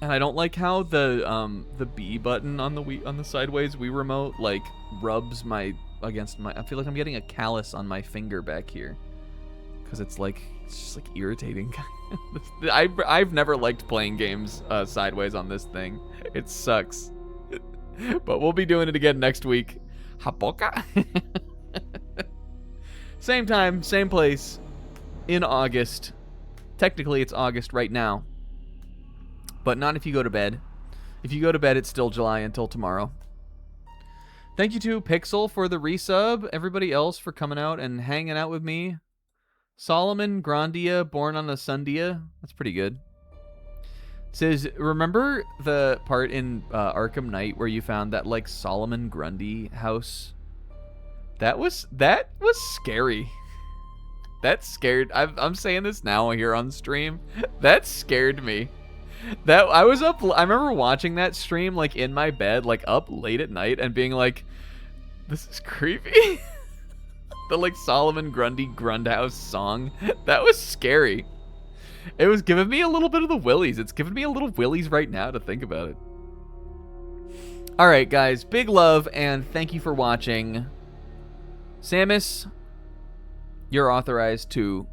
And I don't like how the B button on the sideways Wii remote like rubs against my. I feel like I'm getting a callus on my finger back here. Cause it's just like irritating. I've never liked playing games sideways on this thing. It sucks. But we'll be doing it again next week. Hapoka. Same time, same place, in August. Technically, it's August right now. But not if you go to bed. If you go to bed, it's still July until tomorrow. Thank you to Pixel for the resub. Everybody else for coming out and hanging out with me. Solomon Grandia, born on a Sundia. That's pretty good. Says, remember the part in Arkham Knight where you found that like Solomon Grundy house? That was scary. That scared. I'm saying this now here on stream. That scared me. That I was up. I remember watching that stream like in my bed, like up late at night, and being like, "This is creepy." The like Solomon Grundy Grundhouse song. That was scary. It was giving me a little bit of the willies. It's giving me a little willies right now to think about it. All right, guys. Big love, and thank you for watching. Samus, you're authorized to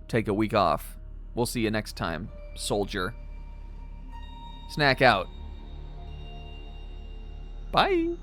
take a week off. We'll see you next time, soldier. Snack out. Bye.